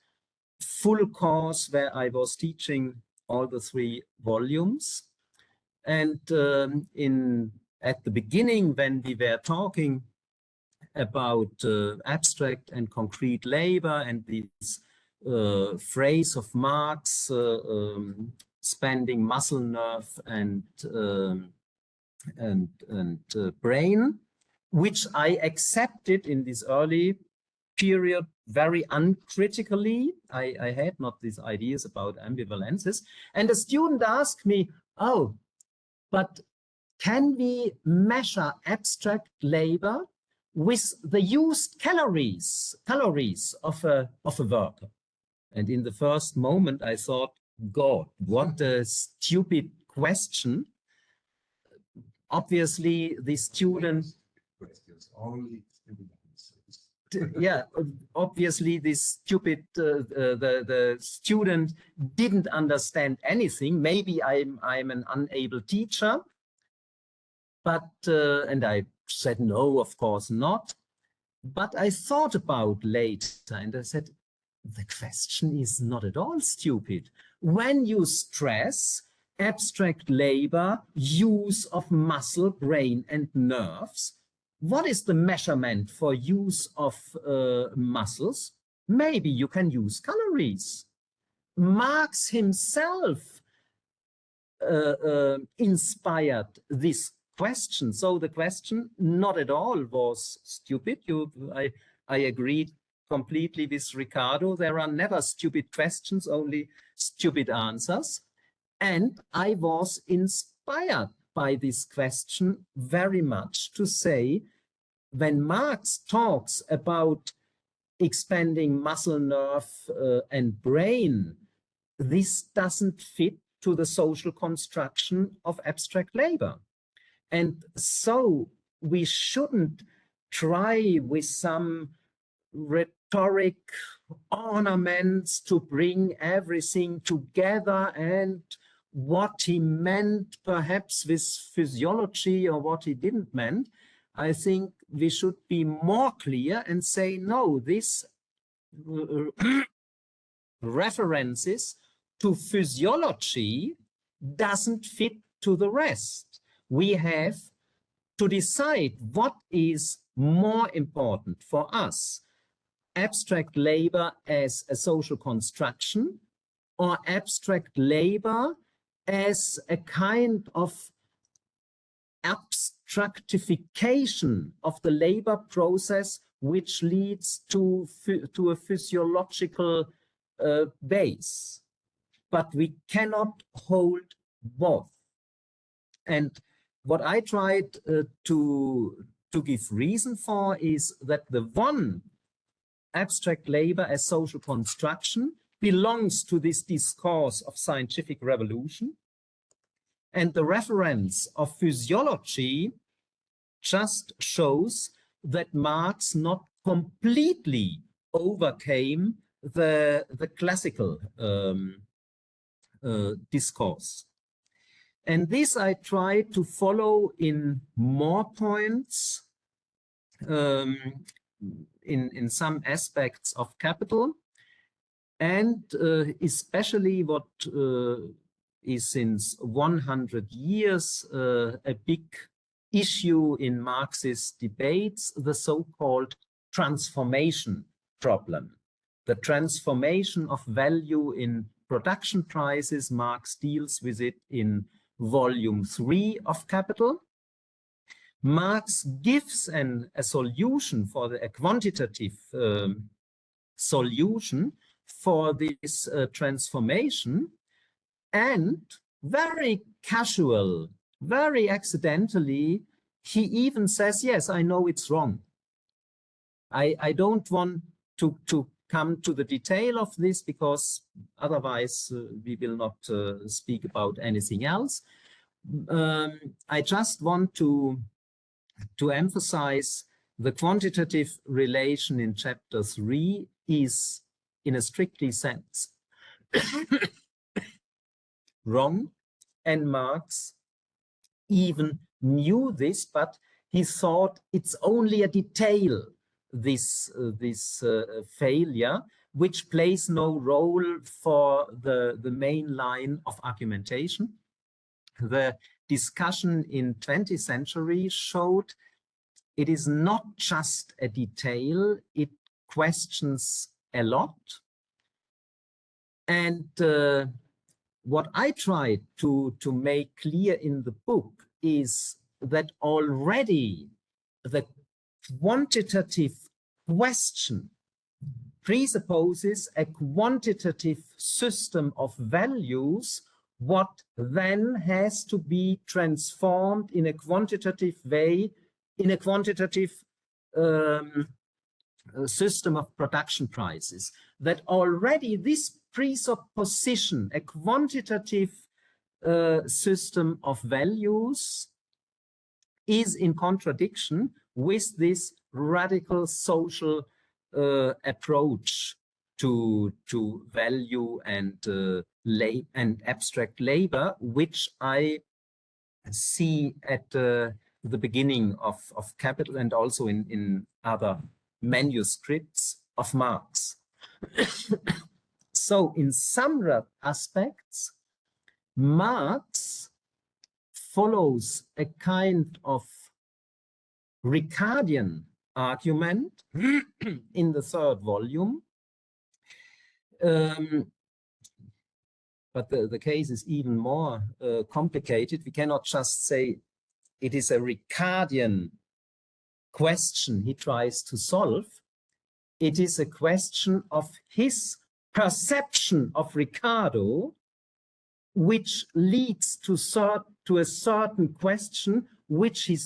full course where I was teaching all the 3 volumes. And at the beginning, when we were talking about abstract and concrete labor and this phrase of Marx, spending muscle, nerve, and brain, which I accepted in this early period very uncritically. I had not these ideas about ambivalences. And a student asked me, oh, but can we measure abstract labor with the used calories of a worker? And in the first moment, I thought, God, what a stupid question. Obviously, the student, yeah, obviously this stupid, the student didn't understand anything. Maybe I'm an unable teacher, but, and I said, no, of course not. But I thought about later and I said, the question is not at all stupid. When you stress abstract labor, use of muscle, brain, and nerves, what is the measurement for use of muscles? Maybe you can use calories. Marx himself inspired this question. So the question not at all was stupid. I agreed completely with Riccardo. There are never stupid questions, only stupid answers. And I was inspired by this question very much to say, when Marx talks about expanding muscle, nerve, and brain, this doesn't fit to the social construction of abstract labor. And so we shouldn't try with some rhetoric ornaments to bring everything together and what he meant perhaps with physiology or what he didn't meant. I think we should be more clear and say, no, this references to physiology doesn't fit to the rest. We have to decide what is more important for us: abstract labor as a social construction, or abstract labor as a kind of abstractification of the labor process, which leads to a physiological base. But we cannot hold both. And what I tried to give reason for is that the one, abstract labor as social construction, belongs to this discourse of scientific revolution. And the reference of physiology just shows that Marx not completely overcame the classical discourse. And this I try to follow in more points, in some aspects of Capital, and especially what is since 100 years a big issue in Marxist debates, the so-called transformation problem. The transformation of value in production prices. Marx deals with it in volume 3 of Capital. Marx gives a solution for a quantitative solution for this transformation, and very casual, very accidentally, he even says, yes, I know it's wrong. I don't want to come to the detail of this, because otherwise we will not speak about anything else. I just want to emphasize the quantitative relation in chapter 3 is, in a strictly sense, wrong, and Marx even knew this, but he thought it's only a detail, this failure, which plays no role for the main line of argumentation. The discussion in 20th century showed it is not just a detail, it questions a lot. And what I tried to make clear in the book is that already the quantitative question presupposes a quantitative system of values, what then has to be transformed in a quantitative way, in a quantitative system of production prices. That already this presupposition, a quantitative system of values, is in contradiction with this radical social approach to value and abstract labor, which I see at the beginning of Capital and also in other manuscripts of Marx. So in some aspects, Marx follows a kind of Ricardian argument in the 3rd volume. But the case is even more complicated. We cannot just say it is a Ricardian question he tries to solve. It is a question of his perception of Ricardo, which leads to a certain question which he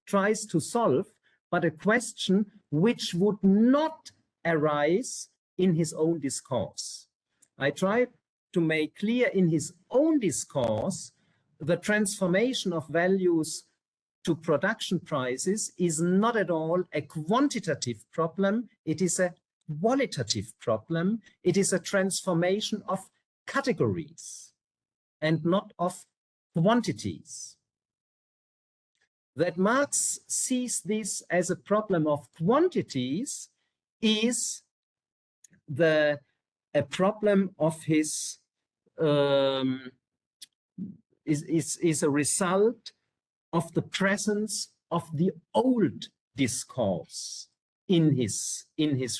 tries to solve, but a question which would not arise in his own discourse. I tried to make clear in his own discourse the transformation of values to production prices is not at all a quantitative problem, it is a qualitative problem. It is a transformation of categories and not of quantities. That Marx sees this as a problem of quantities is a problem of his is a result of the presence of the old discourse in his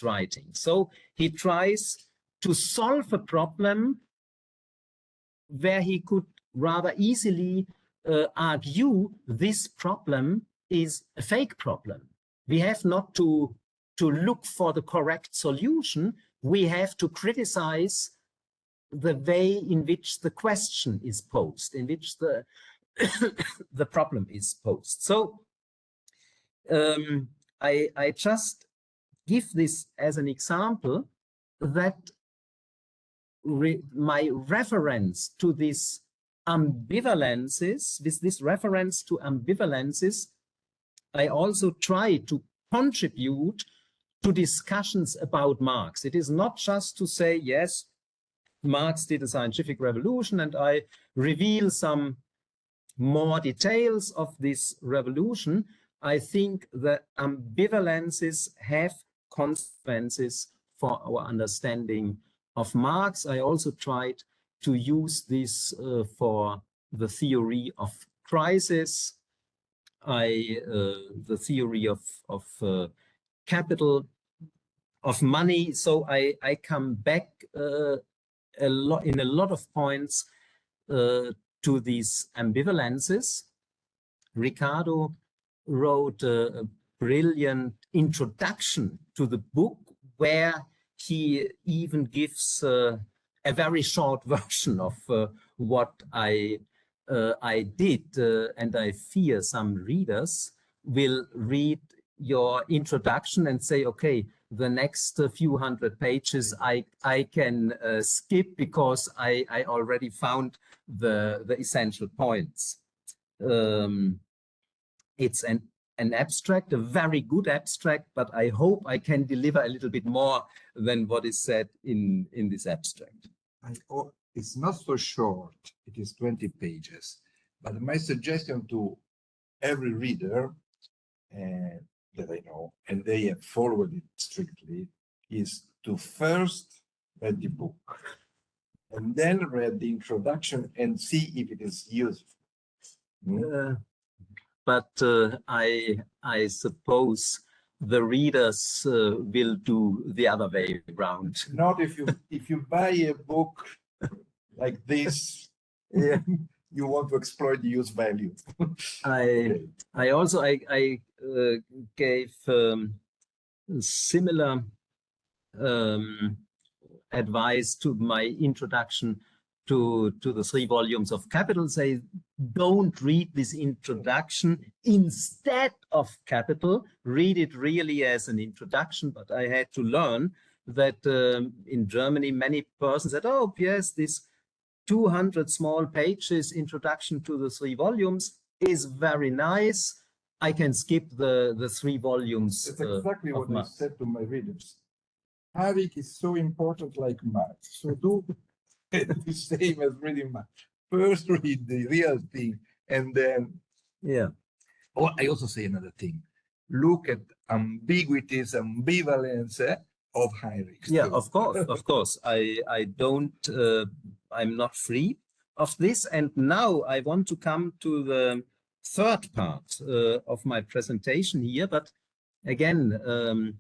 writing. So he tries to solve a problem where he could rather easily argue this problem is a fake problem. We have not to look for the correct solution. We have to criticize the way in which the question is posed, in which the the problem is posed. So I just give this as an example that my reference to this ambivalences, with this reference to ambivalences, I also try to contribute to discussions about Marx. It is not just to say, yes, Marx did a scientific revolution and I reveal some more details of this revolution. I think the ambivalences have consequences for our understanding of Marx. I also tried to use this for the theory of crisis, the theory of capital, of money. So I come back in a lot of points to these ambivalences. Riccardo wrote a brilliant introduction to the book where he even gives a very short version of what I did, and I fear some readers will read your introduction and say, okay, the next few hundred pages I can skip because I already found the essential points. It's an abstract, a very good abstract, but I hope I can deliver a little bit more than what is said in this abstract. It's not so short, it is 20 pages, but my suggestion to every reader that I know, and they have followed it strictly, is to first read the book and then read the introduction and see if it is useful. But I suppose the readers will do the other way around. Not if you buy a book like this, Yeah. you want to exploit the use value. I also gave similar advice to my introduction to the 3 volumes of Capital. Say, don't read this introduction instead of Capital. Read it really as an introduction. But I had to learn that in Germany, many persons said, oh, yes, this 200 small pages introduction to the 3 volumes is very nice. I can skip the 3 volumes. That's exactly what I said to my readers. Heinrich is so important like Marx. So do the same as reading Marx. First read the real thing and then... Yeah. Oh, I also say another thing. Look at ambiguities, ambivalence of Heinrich. Yeah, of course. I don't, I'm not free of this. And now I want to come to the third part of my presentation here. But again,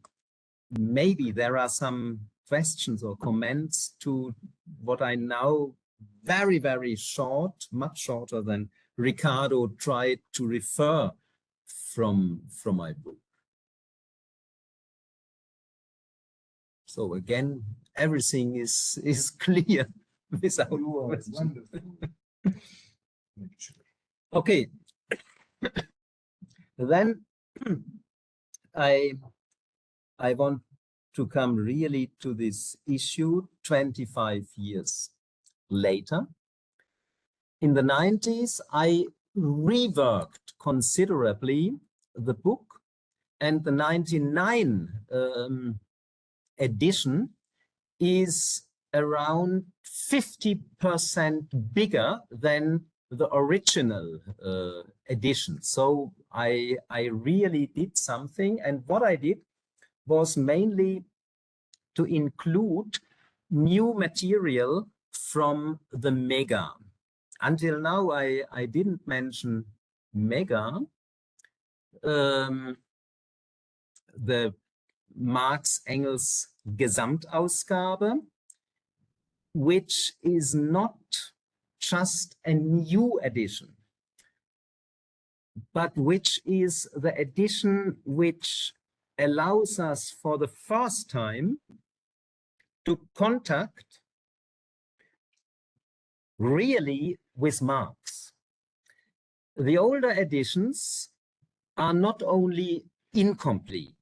maybe there are some questions or comments to what I now very, very short, much shorter than Riccardo tried to refer from my book. So again, everything is clear without question. Okay. Then I want to come really to this issue 25 years later. In the 90s, I reworked considerably the book, and the 99 edition is around 50% bigger than the original edition. So I really did something, and what I did was mainly to include new material from the Mega. Until now, I didn't mention Mega, the Marx-Engels Gesamtausgabe, which is not just a new edition, but which is the edition which allows us for the first time to contact really with Marx. The older editions are not only incomplete,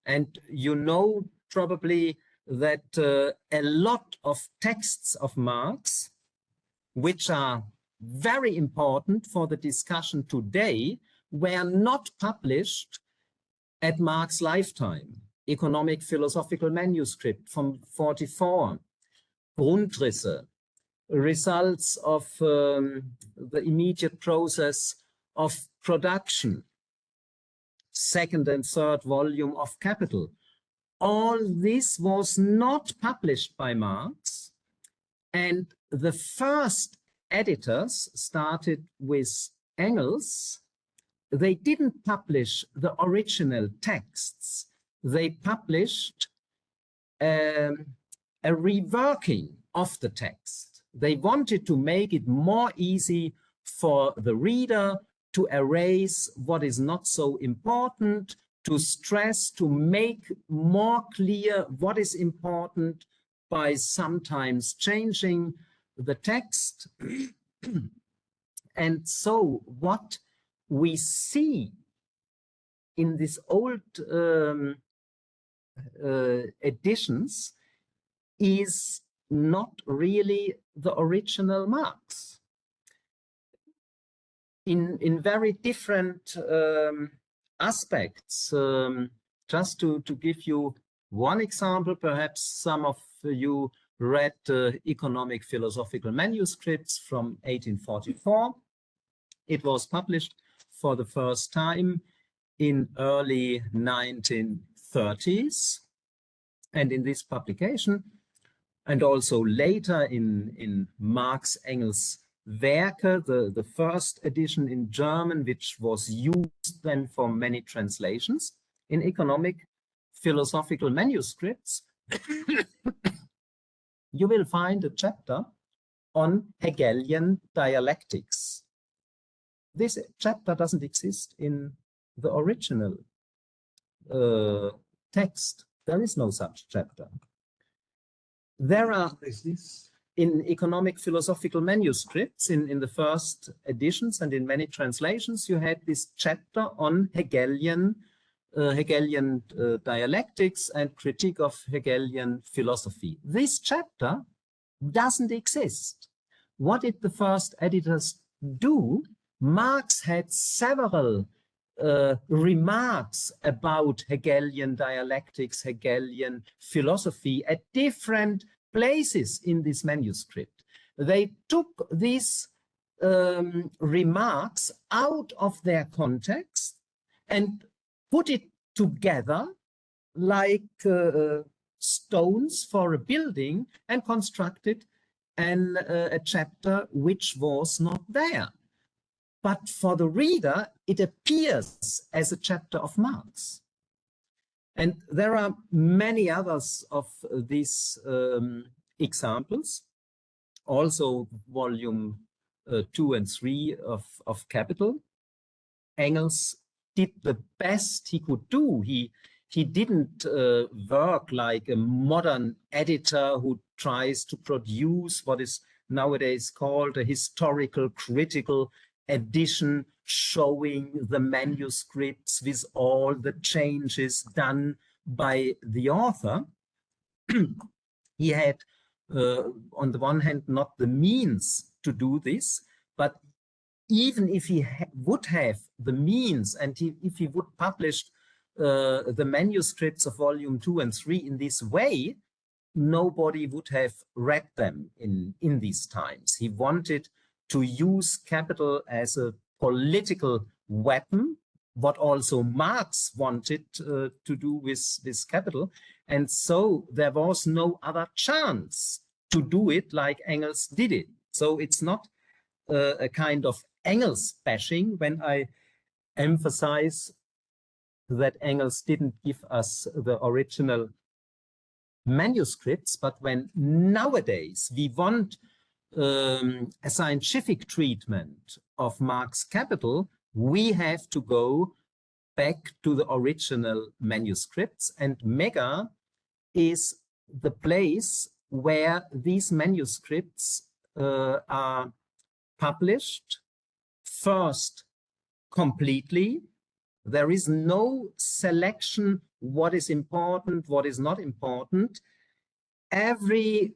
and you know probably that a lot of texts of Marx, which are very important for the discussion today, were not published at Marx's lifetime. Economic Philosophical Manuscript from 44, Grundrisse, results of the immediate process of production, second and third volume of Capital. All this was not published by Marx, and the first editors started with Engels. They didn't publish the original texts. They published a reworking of the text. They wanted to make it more easy for the reader to erase what is not so important, to stress, to make more clear what is important by sometimes changing the text. And so what we see in these old editions is not really the original Marx. In very different aspects. Just to give you one example, perhaps some of you read economic philosophical manuscripts from 1844. It was published for the first time in early 1930s. And in this publication, and also later in Marx Engels' Werke, the first edition in German, which was used then for many translations in economic philosophical manuscripts, you will find a chapter on Hegelian dialectics. This chapter doesn't exist in the original text. There is no such chapter. There are, in economic philosophical manuscripts, in the first editions and in many translations, you had this chapter on Hegelian dialectics and critique of Hegelian philosophy. This chapter doesn't exist. What did the first editors do? Marx had several remarks about Hegelian dialectics, Hegelian philosophy at different places in this manuscript. They took these remarks out of their context and put it together like stones for a building and constructed a chapter which was not there. But for the reader, it appears as a chapter of Marx. And there are many others of these examples. Also, volume 2 and 3 of Capital. Engels did the best he could do. He didn't work like a modern editor who tries to produce what is nowadays called a historical critical edition, showing the manuscripts with all the changes done by the author. He had, on the one hand, not the means to do this, but even if he would have the means, and if he would publish the manuscripts of volume 2 and 3 in this way, nobody would have read them in these times. He wanted to use Capital as a political weapon, what also Marx wanted to do with Capital. And so there was no other chance to do it like Engels did it. So it's not a kind of Engels bashing when I emphasize that Engels didn't give us the original manuscripts, but when nowadays we want a scientific treatment of Marx Capital, we have to go back to the original manuscripts, and Mega is the place where these manuscripts are published first completely. There is no selection, what is important, what is not important. Every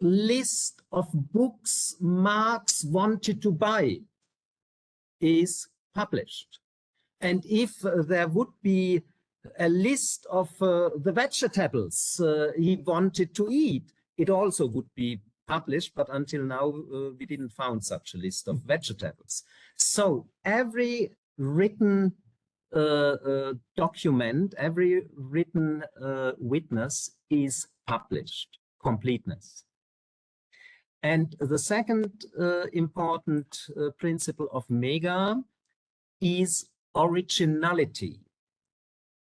list of books Marx wanted to buy is published. And if there would be a list of the vegetables he wanted to eat, it also would be published, but until now we didn't found such a list of vegetables. So every written document, every written witness is published, completeness. And the second important principle of Mega is originality.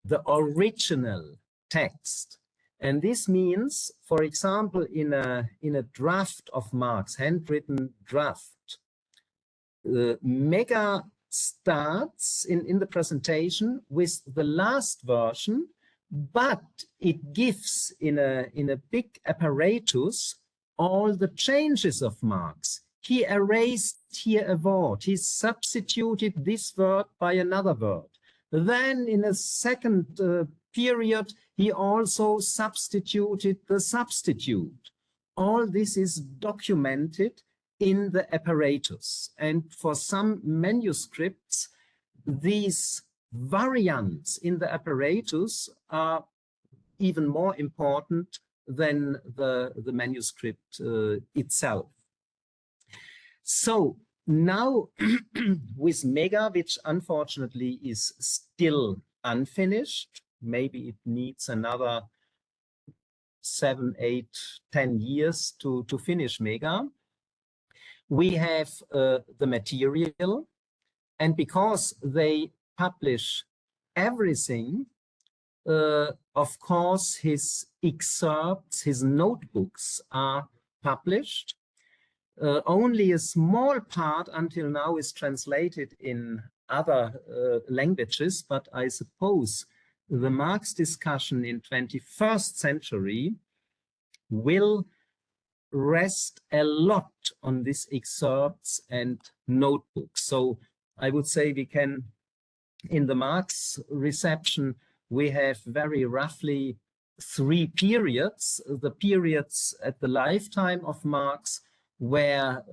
The original text And this means, for example, in a draft of Marx, handwritten draft, Mega starts in the presentation with the last version, but it gives in a big apparatus all the changes of Marx. He erased here a word, he substituted this word by another word. Then in a second period, he also substituted the substitute. All this is documented in the apparatus. And for some manuscripts, these variants in the apparatus are even more important than the manuscript itself. So now with Mega, which unfortunately is still unfinished, maybe it needs another 7, 8, 10 years to finish Mega, we have the material, and because they publish everything, of course his excerpts, his notebooks are published. Only a small part until now is translated in other languages, but I suppose the Marx discussion in 21st century will rest a lot on these excerpts and notebooks. So I would say we can, in the Marx reception, we have very roughly 3 periods. The periods at the lifetime of Marx, where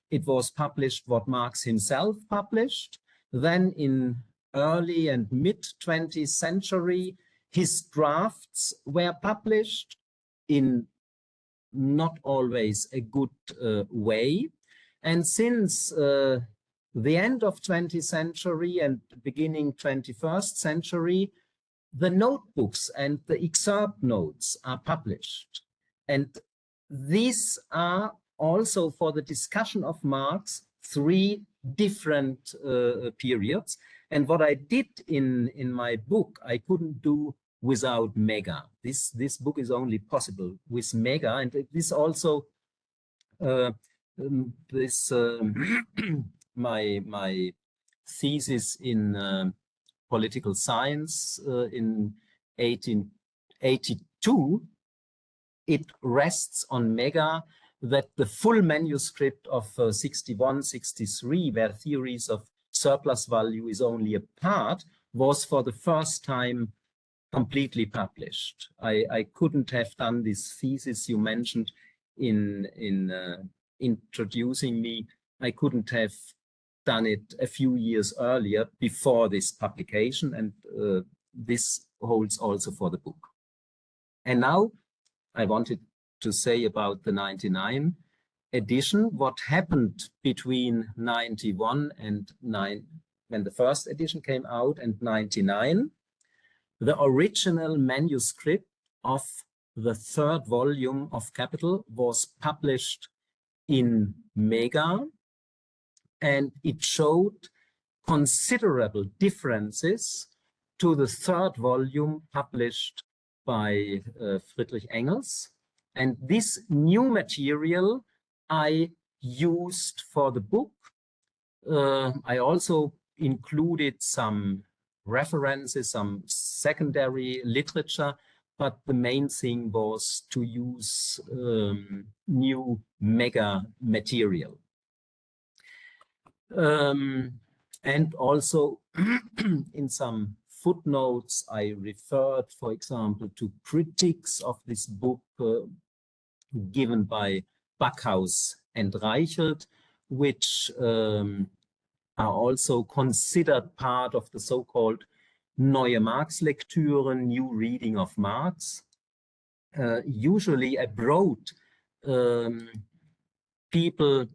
it was published what Marx himself published. Then in early and mid-20th century, his drafts were published in not always a good way. And since the end of 20th century and beginning 21st century, the notebooks and the excerpt notes are published. And these are also, for the discussion of Marx, 3 different periods. And what I did in my book, I couldn't do without Mega. This book is only possible with Mega, and this also my thesis in political science in 1882, it rests on Mega, that the full manuscript of 61, 63, where theories of surplus value is only a part, was for the first time completely published. I couldn't have done this thesis you mentioned in introducing me. I couldn't have done it a few years earlier before this publication, and this holds also for the book. And now I wanted to say about the 99 edition, what happened between 91 and when the first edition came out, and 99. The original manuscript of the 3rd volume of Capital was published in Mega, and it showed considerable differences to the 3rd volume published by Friedrich Engels. And this new material I used for the book. I also included some references, some secondary literature, but the main thing was to use new Mega material. And also in some footnotes, I referred, for example, to critiques of this book given by Backhaus and Reichelt, which are also considered part of the so-called Neue Marx-Lektüre, new reading of Marx. Usually abroad, people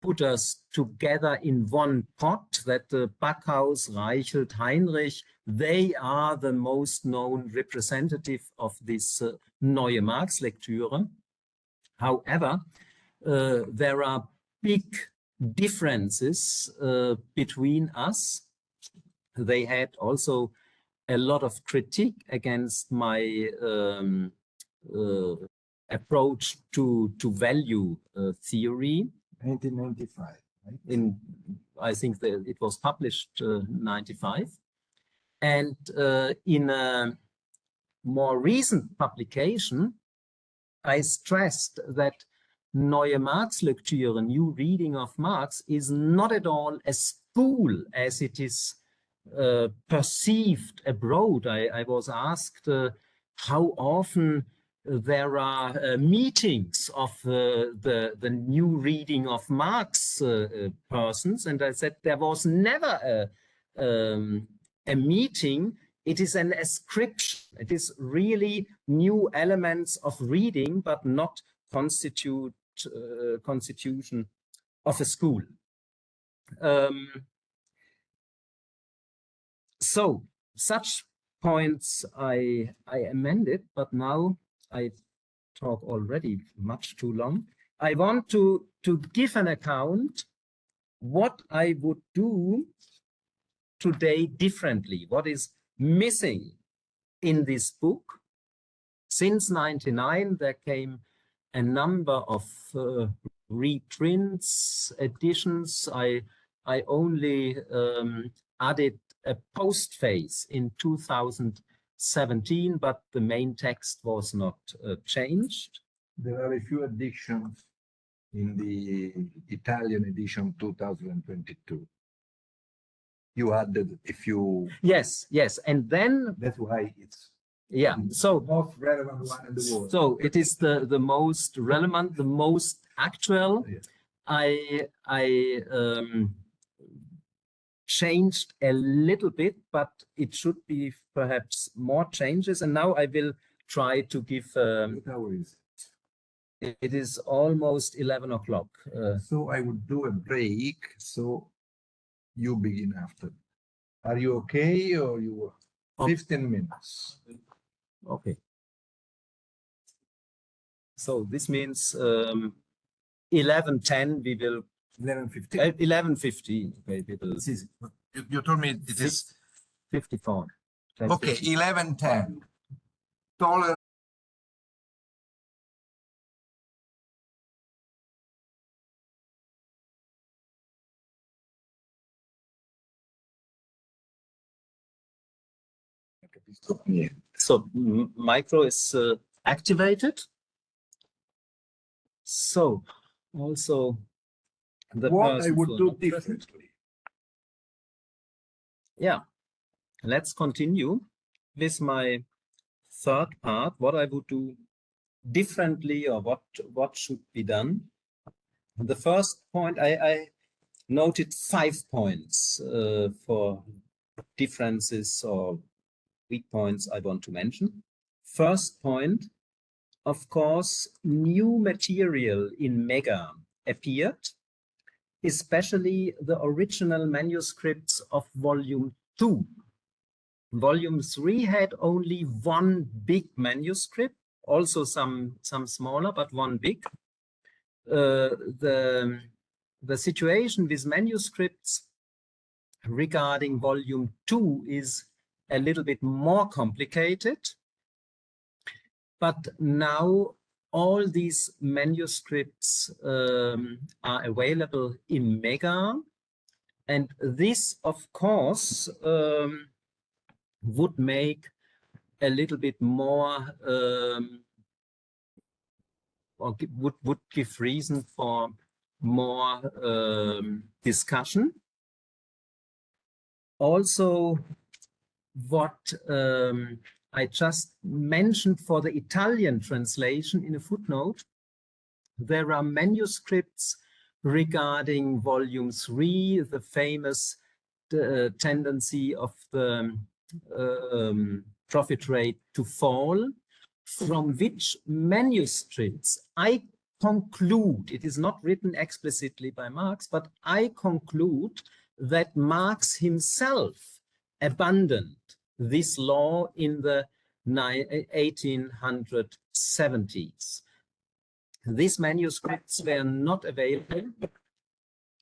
put us together in one pot, that Backhaus, Reichelt, Heinrich, they are the most known representative of this Neue Marx-Lektüre. However, there are big differences between us. They had also a lot of critique against my approach to value theory. 1995, right? I think that it was published 95. And in a more recent publication, I stressed that Neue Marx-Lektüre, new reading of Marx, is not at all a school as it is perceived abroad. I was asked how often there are meetings of the new reading of Marx persons, and I said there was never a meeting. It is an ascription. It is really new elements of reading, but not constitution of a school. So such points I amended, but now I talk already much too long. I want to give an account what I would do today differently, what is missing in this book. Since 99, there came a number of reprints, editions. I only added a postface in 2017, but the main text was not changed. There are a few editions in the Italian edition 2022. You added a few. Yes, and then that's why it's so the most relevant one in the world. So it is the most relevant, the most actual. Yeah. I changed a little bit, but it should be perhaps more changes. And now I will try to give. What hour is it? It is almost 11 o'clock. So I would do a break. So you begin after. Are you okay, or you 15 minutes? Okay. So this means 11:10 we will. 11:15. 11:15. Okay, we will. You told me it is 54. Okay, 11:10. Tolerance. So micro is activated. So also what I would do differently. Yeah, let's continue with my third part. What I would do differently, or what should be done. The first point, I noted 5 points for differences or weak points I want to mention. First point, of course, new material in Mega appeared, especially the original manuscripts of volume 2. Volume 3 had only one big manuscript, also some smaller, but one big. The situation with manuscripts regarding volume 2 is a little bit more complicated, but now all these manuscripts are available in Mega, and this, of course, would make a little bit more, or would give reason for more discussion. Also, what I just mentioned for the Italian translation in a footnote, there are manuscripts regarding volume 3, the famous tendency of the profit rate to fall, from which manuscripts I conclude, it is not written explicitly by Marx, but I conclude that Marx himself abandoned this law in the 1870s. These manuscripts were not available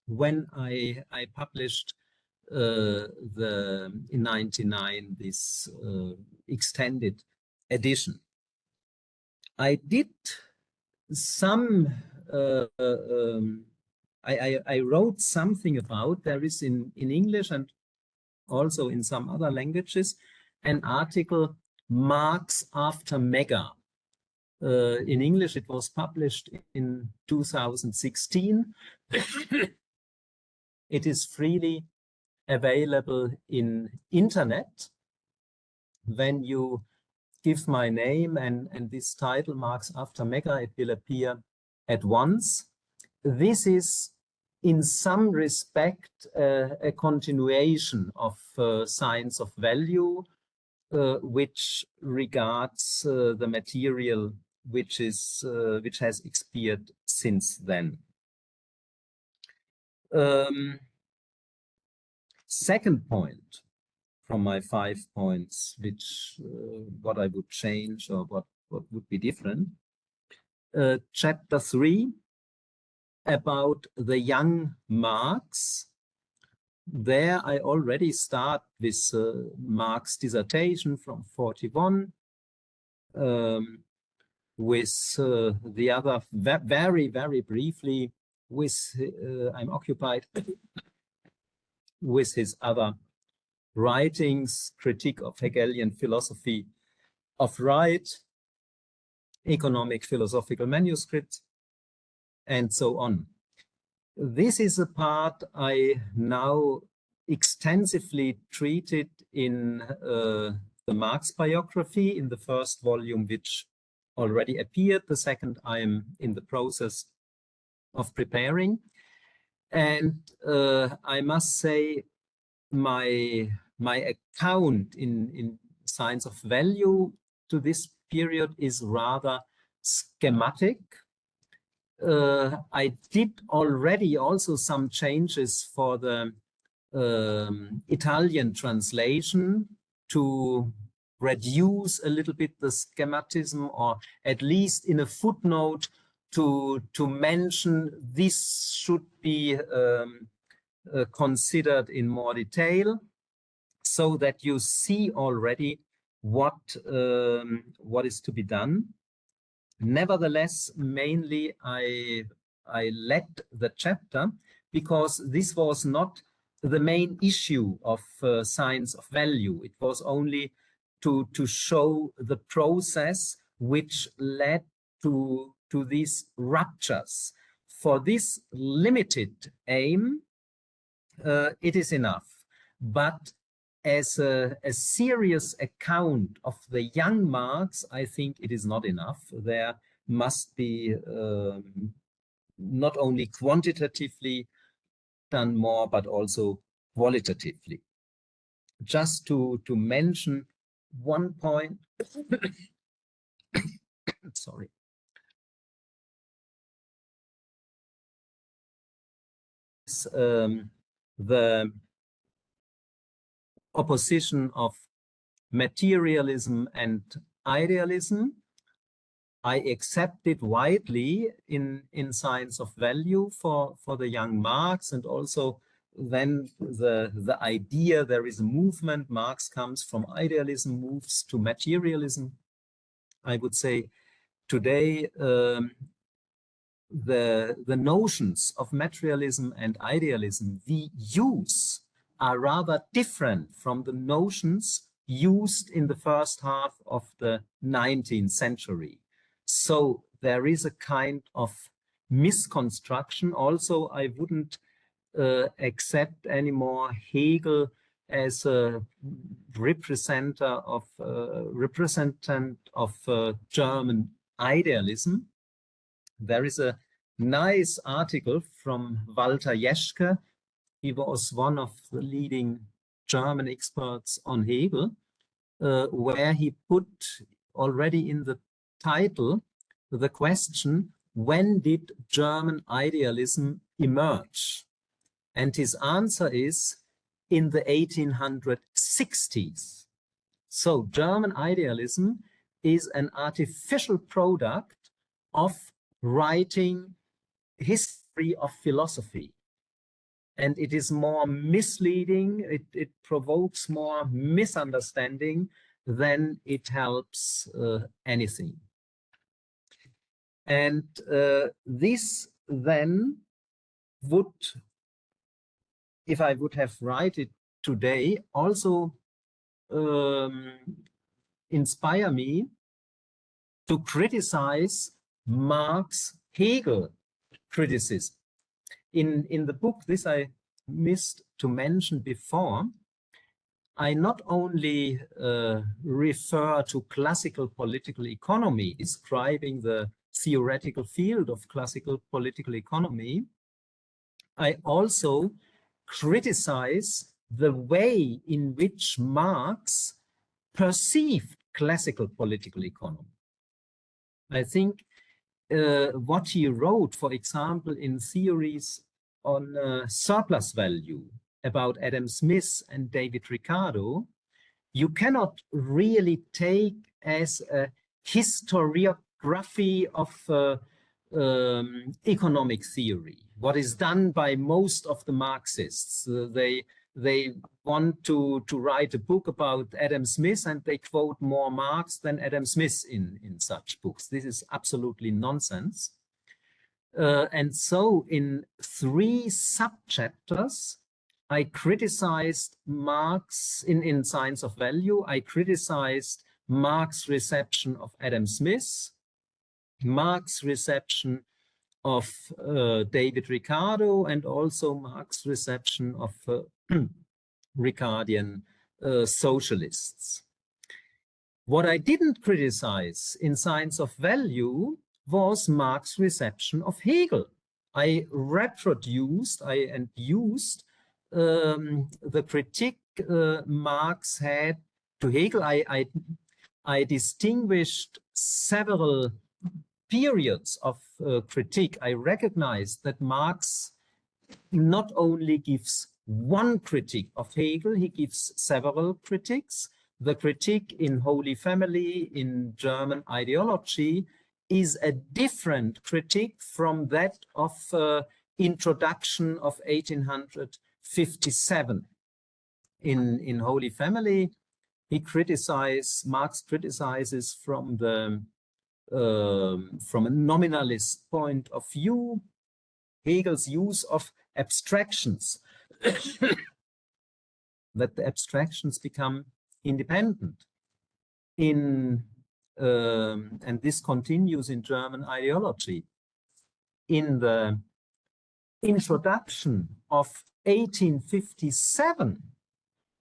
when I published in 99 this extended edition. I did some I wrote something about, there is in English and also in some other languages, an article, Marx After Mega. In English, it was published in 2016. It is freely available in internet. When you give my name and this title, Marx After Mega, it will appear at once. This is in some respect a continuation of science of value, which regards the material which has expired since then. Second point from my 5 points, which what I would change or what would be different. Chapter 3 about the young Marx. There I already start with Marx dissertation from 41, with the other very briefly with I'm occupied with his other writings, critique of Hegelian philosophy of right, economic philosophical manuscripts, and so on. This is a part I now extensively treated in the Marx biography in the first volume, which already appeared. The second I am in the process of preparing. And I must say my account in science of value to this period is rather schematic. I did already also some changes for the Italian translation to reduce a little bit the schematism, or at least in a footnote to mention this should be considered in more detail, so that you see already what is to be done. Nevertheless, mainly I led the chapter because this was not the main issue of science of value. It was only to show the process which led to these ruptures. For this limited aim, it is enough. But as a serious account of the young Marx, I think it is not enough. There must be not only quantitatively done more, but also qualitatively. Just to mention one point, sorry. The opposition of materialism and idealism. I accept it widely in science of value for the young Marx, and also then the idea there is a movement. Marx comes from idealism, moves to materialism. I would say today the notions of materialism and idealism we use are rather different from the notions used in the first half of the 19th century. So there is a kind of misconstruction. Also, I wouldn't accept anymore Hegel as a representant of German idealism. There is a nice article from Walter Jeschke. He was one of the leading German experts on Hegel, where he put already in the title the question, when did German idealism emerge? And his answer is in the 1860s. So German idealism is an artificial product of writing history of philosophy. and it is more misleading, it provokes more misunderstanding than it helps anything. And this then would, if I would have write it today, also inspire me to criticize Marx-Hegel criticism. In the book, this I missed to mention before, I not only refer to classical political economy, describing the theoretical field of classical political economy, I also criticize the way in which Marx perceived classical political economy. I think what he wrote, for example, in theories on surplus value about Adam Smith and David Ricardo, you cannot really take as a historiography of economic theory. What is done by most of the Marxists, they want to write a book about Adam Smith and they quote more Marx than Adam Smith in such books. This is absolutely nonsense. And so in 3 subchapters, I criticized Marx in Science of Value. I criticized Marx's reception of Adam Smith, Marx's reception of David Ricardo, and also Marx's reception of Ricardian socialists. What I didn't criticize in Science of Value was Marx's reception of Hegel. I reproduced and used the critique Marx had to Hegel. I distinguished several periods of critique. I recognized that Marx not only gives one critique of Hegel, he gives several critiques. The critique in Holy Family, in German ideology, is a different critique from that of introduction of 1857. In Holy Family, Marx criticizes from a nominalist point of view Hegel's use of abstractions, that the abstractions become independent. And this continues in German ideology. In the introduction of 1857,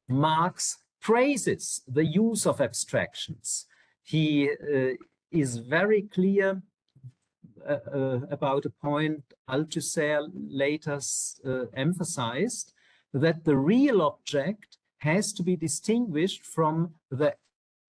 Marx praises the use of abstractions. He is very clear about a point Althusser later emphasized, that the real object has to be distinguished from the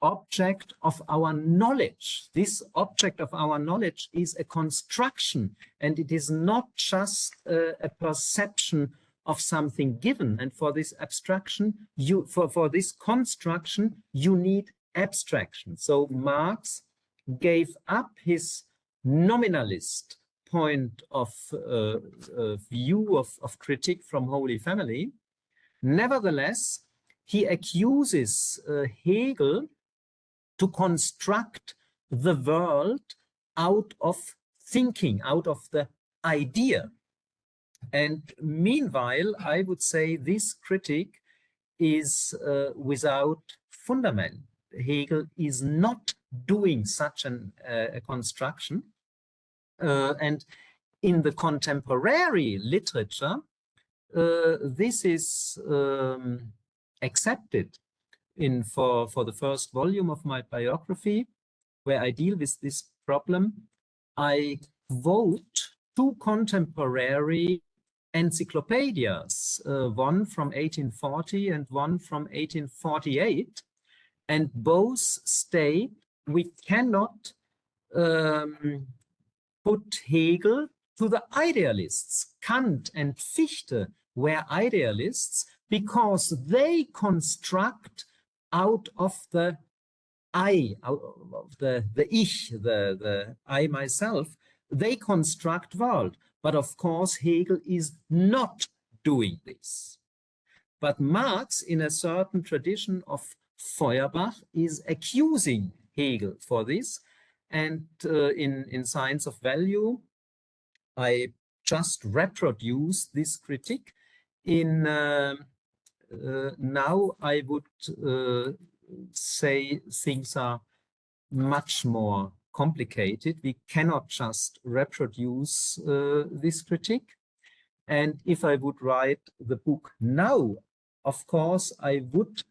object of our knowledge. This object of our knowledge is a construction, and it is not just a perception of something given. And for this abstraction, for this construction, you need abstraction. So Marx gave up his nominalist point of view of critique from Holy Family. Nevertheless, he accuses Hegel to construct the world out of thinking, out of the idea. And meanwhile, I would say this critique is without fundament. Hegel is not doing such a construction. And in the contemporary literature, this is accepted for the first volume of my biography, where I deal with this problem. I quote 2 contemporary encyclopedias, one from 1840 and one from 1848, and both state we cannot put Hegel to the idealists. Kant and Fichte were idealists because they construct out of the I, out of the ich, the I myself, they construct world. But of course, Hegel is not doing this. But Marx, in a certain tradition of Feuerbach, is accusing Hegel for this. And in Science of Value, I just reproduce this critique. In now I would say things are much more complicated. We cannot just reproduce this critique. And if I would write the book now, of course, I would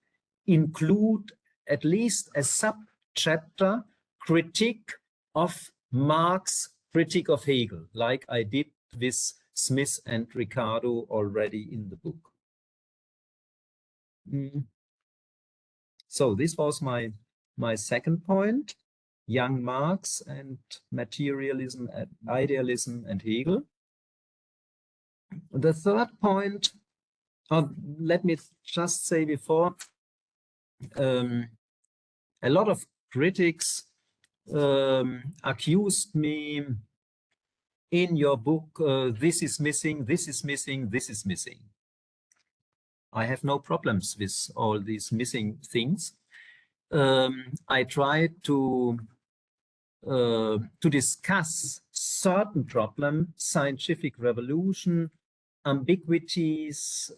include at least a sub-chapter critique of Marx, critique of Hegel, like I did with Smith and Riccardo already in the book. So this was my second point, young Marx and materialism and idealism and Hegel. The third point, let me just say before, a lot of critics accused me in your book, this is missing, this is missing, this is missing. I have no problems with all these missing things. I tried to discuss certain problems, scientific revolution, ambiguities,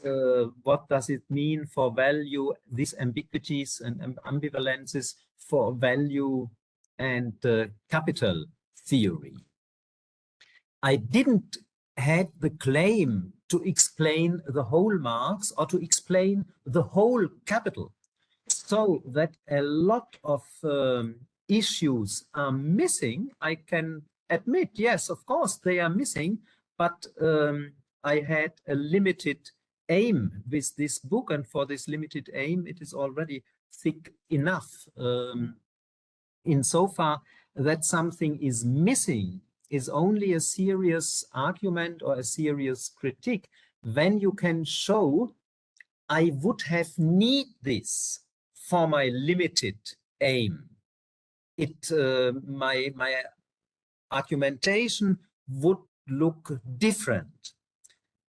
what does it mean for value, these ambiguities and ambivalences for value and capital theory. I didn't have the claim to explain the whole Marx or to explain the whole capital, so that a lot of issues are missing. I can admit, yes, of course they are missing, but I had a limited aim with this book, and for this limited aim it is already thick enough. Insofar that something is missing is only a serious argument or a serious critique when you can show I would have need this for my limited aim. My argumentation would look different.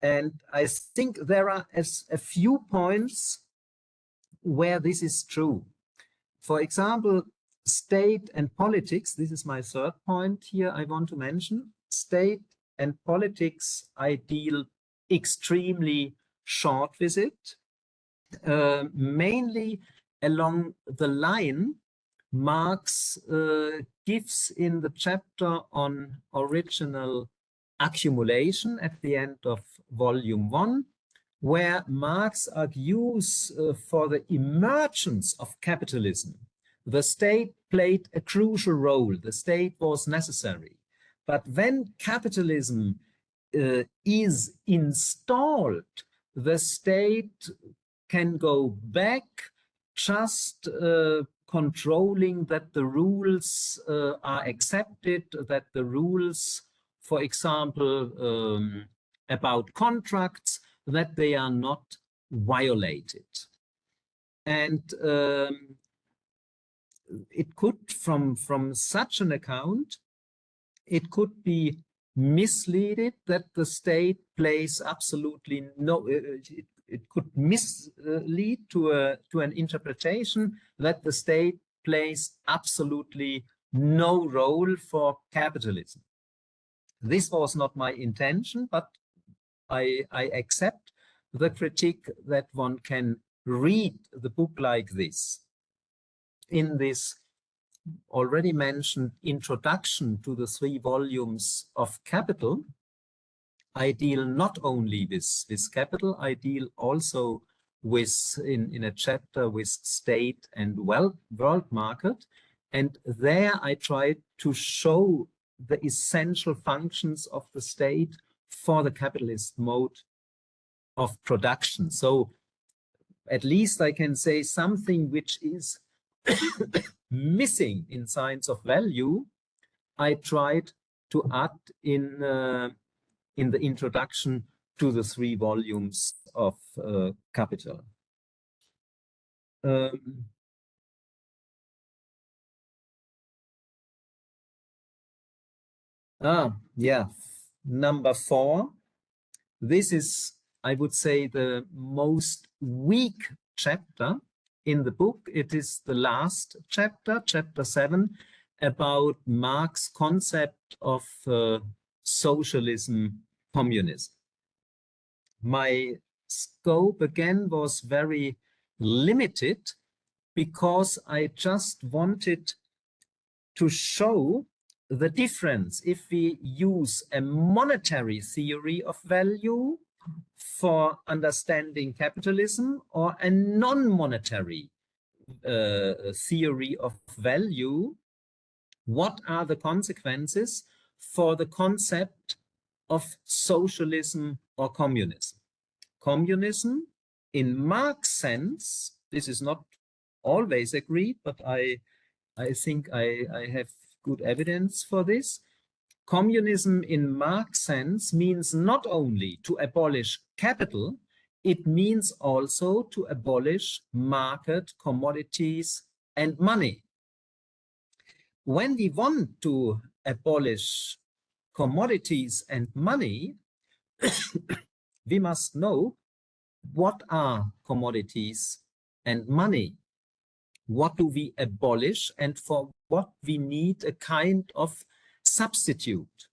And I think there are a few points where this is true. For example, state and politics, this is my third point here I want to mention. State and politics, I deal extremely short with it, mainly along the line Marx gives in the chapter on original accumulation at the end of volume 1, where Marx argues for the emergence of capitalism. The state played a crucial role. The state was necessary. But when capitalism is installed, the state can go back just controlling that the rules are accepted, that the rules, for example, about contracts, that they are not violated. And it could, from such an account, it could be misleaded that the state plays absolutely no, it could mislead to an interpretation that the state plays absolutely no role for capitalism. This was not my intention, but I accept the critique that one can read the book like this. In this already mentioned introduction to the 3 volumes of Capital, I deal not only with capital, I deal also with, in a chapter with state and world market. And there I try to show the essential functions of the state for the capitalist mode of production. So at least I can say something which is missing in Science of Value, I tried to add in the introduction to the 3 volumes of Capital. Yeah, number 4. This is I would say, the most weak chapter in the book. It is the last chapter, chapter 7, about Marx's concept of socialism, communism. My scope again was very limited because I just wanted to show the difference if we use a monetary theory of value for understanding capitalism or a non-monetary theory of value. What are the consequences for the concept of socialism or communism? Communism, in Marx's sense, this is not always agreed, but I think I have good evidence for this. Communism in Marx's sense means not only to abolish capital, it means also to abolish market, commodities, and money. When we want to abolish commodities and money, we must know what are commodities and money. What do we abolish, and for what we need a kind of substitute.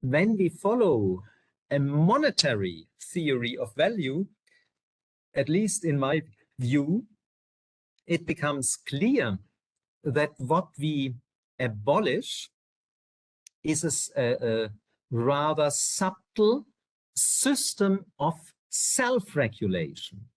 When we follow a monetary theory of value, at least in my view, it becomes clear that what we abolish is a rather subtle system of self-regulation.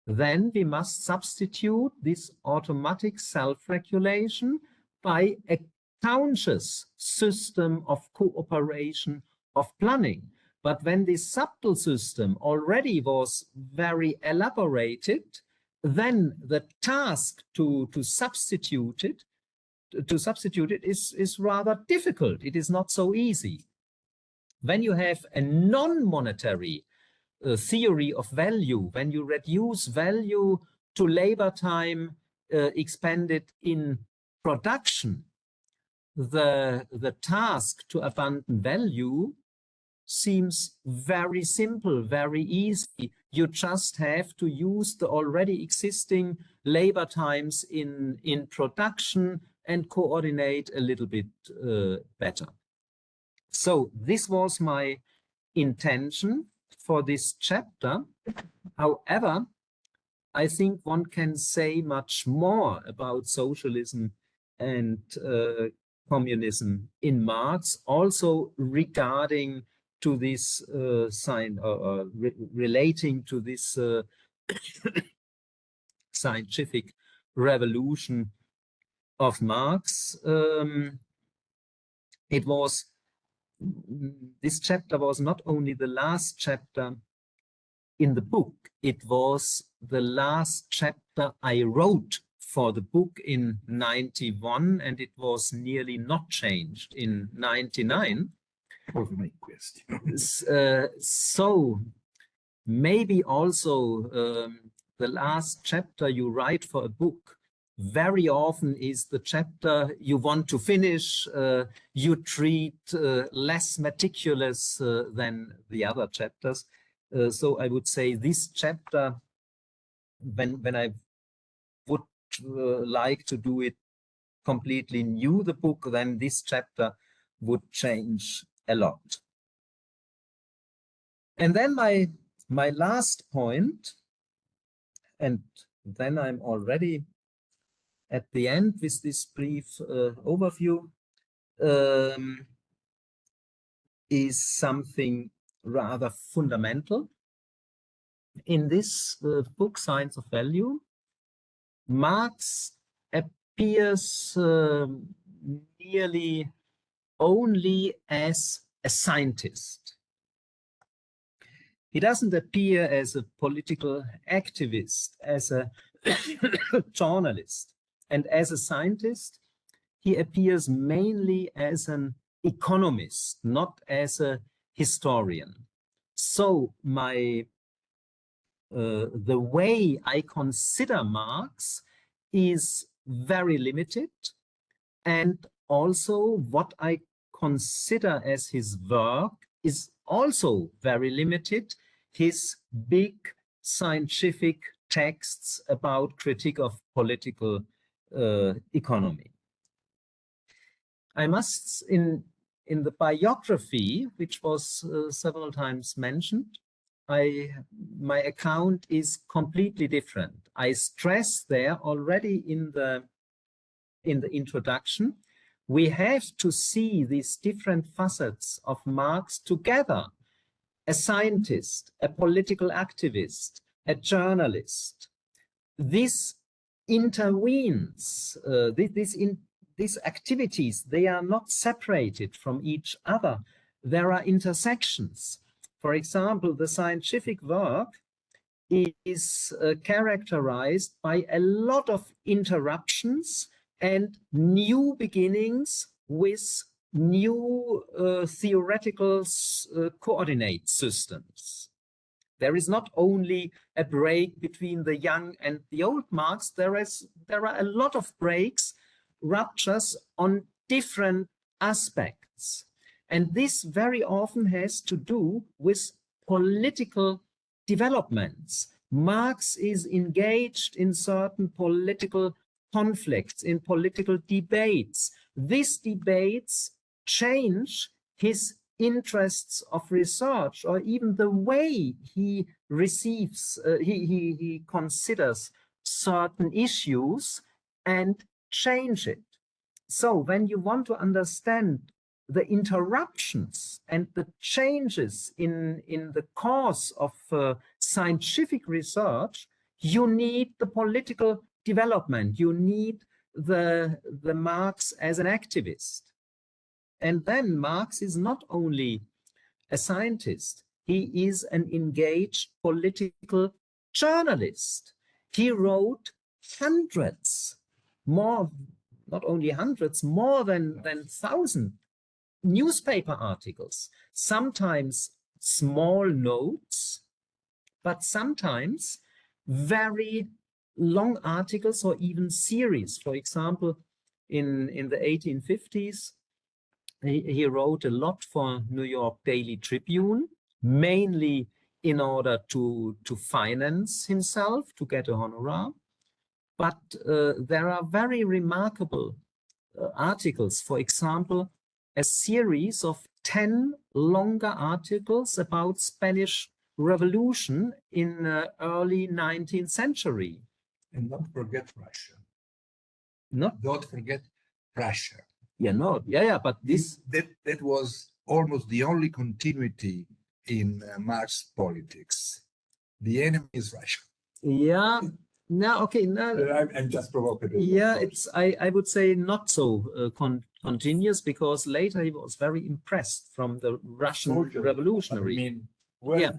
Then we must substitute this automatic self-regulation by a conscious system of cooperation, of planning. But when this subtle system already was very elaborated, then the task to substitute it is rather difficult. It is not so easy. When you have a non-monetary theory of value, when you reduce value to labor time expended in production, the task to abandon value seems very simple, very easy. You just have to use the already existing labor times in production and coordinate a little bit better. So this was my intention for this chapter. However, I think one can say much more about socialism and communism in Marx, also regarding to this relating to this scientific revolution of Marx. This chapter was not only the last chapter in the book, it was the last chapter I wrote for the book in 91, and it was nearly not changed in 99. So maybe also the last chapter you write for a book very often is the chapter you want to finish. You treat less meticulous than the other chapters. So I would say this chapter, when I would like to do it completely new, the book, then this chapter would change a lot. And then my last point, and then I'm already at the end with this brief overview, is something rather fundamental. In this book, Science of Value, Marx appears nearly only as a scientist. He doesn't appear as a political activist, as a journalist. And as a scientist, he appears mainly as an economist, not as a historian. So the way I consider Marx is very limited, and also what I consider as his work is also very limited, his big scientific texts about critique of political economy. I must, in the biography, which was several times mentioned, my account is completely different. I stress there already in the introduction, we have to see these different facets of Marx together. A scientist, a political activist, a journalist. This intervenes, these activities, they are not separated from each other. There are intersections. For example, the scientific work is characterized by a lot of interruptions and new beginnings with new theoretical coordinate systems. There is not only a break between the young and the old Marx, there are a lot of breaks, ruptures on different aspects. And this very often has to do with political developments. Marx is engaged in certain political conflicts, in political debates. These debates change his interests of research, or even the way he receives, he considers certain issues and change it. So when you want to understand the interruptions and the changes in the course of scientific research, you need the political development, you need the Marx as an activist. And then Marx is not only a scientist, he is an engaged political journalist. He wrote hundreds, more, not only hundreds, more than 1,000 newspaper articles, sometimes small notes, but sometimes very long articles or even series. For example, in the 1850s, he wrote a lot for New York Daily Tribune, mainly in order to finance himself, to get a honorar. But there are very remarkable articles. For example, a series of 10 longer articles about Spanish Revolution in early 19th century. And not forget Russia. Don't forget Russia. Yeah, no, yeah, but this... That was almost the only continuity in Marx politics. The enemy is Russia. Yeah, no, okay, no. I'm just provocative. Yeah, it's, I would say not so continuous, because later he was very impressed from the Russian revolutionary. I mean, well, yeah,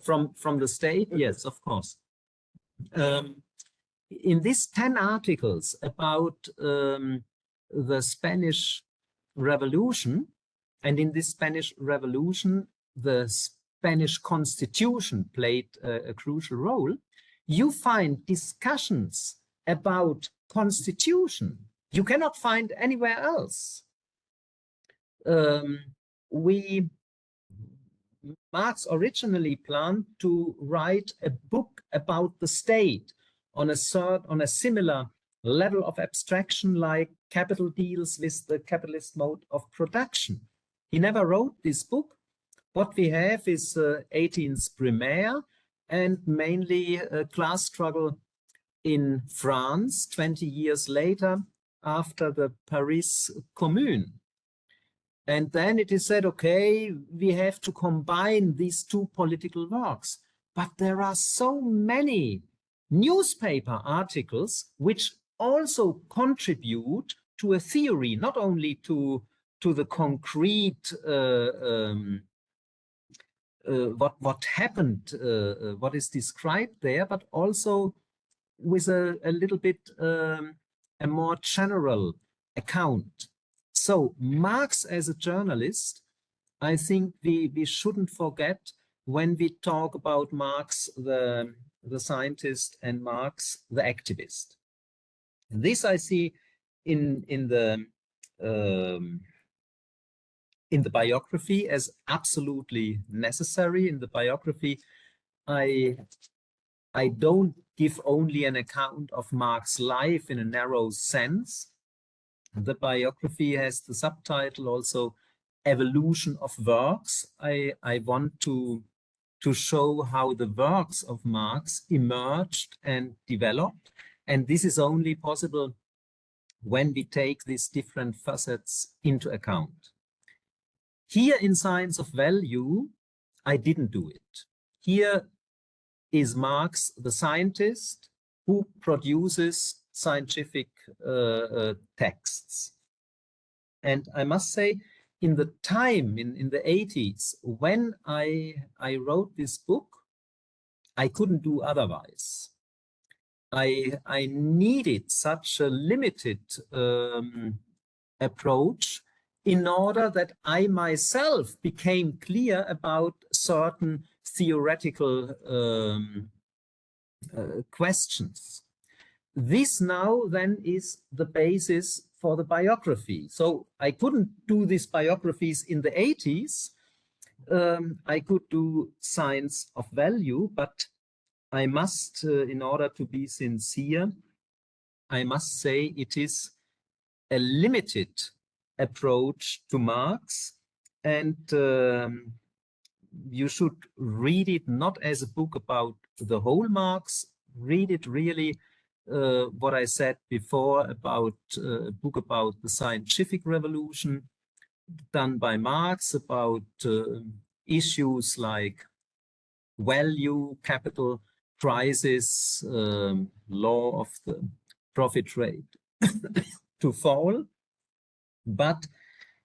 from the state, yes, of course. In these 10 articles about the Spanish Revolution, and in this Spanish Revolution, the Spanish Constitution played a crucial role, you find discussions about constitution you cannot find anywhere else. Marx originally planned to write a book about the state on a similar level of abstraction like Capital deals with the capitalist mode of production. He never wrote this book. What we have is 18th Brumaire and mainly a class struggle in France 20 years later after the Paris Commune. And then it is said, okay, we have to combine these two political works. But there are so many newspaper articles which also contribute to a theory, not only to the concrete what happened, what is described there, but also with a little bit a more general account. So Marx as a journalist, I think we shouldn't forget when we talk about Marx the scientist and Marx the activist. And this I see in in the biography as absolutely necessary. In the biography, I don't give only an account of Marx's life in a narrow sense. The biography has the subtitle also Evolution of Works. I want to show how the works of Marx emerged and developed. And this is only possible when we take these different facets into account. Here in Science of Value, I didn't do it. Here is Marx, the scientist who produces scientific texts. And I must say, in the time, in the 80s, when I wrote this book, I couldn't do otherwise. I needed such a limited approach in order that I myself became clear about certain theoretical questions. This now then is the basis for the biography. So I couldn't do these biographies in the 80s. I could do Science of Value, but I must, in order to be sincere, I must say it is a limited approach to Marx, and you should read it not as a book about the whole Marx, read it really what I said before about a book about the scientific revolution done by Marx, about issues like value, capital, crisis, law of the profit rate to fall. But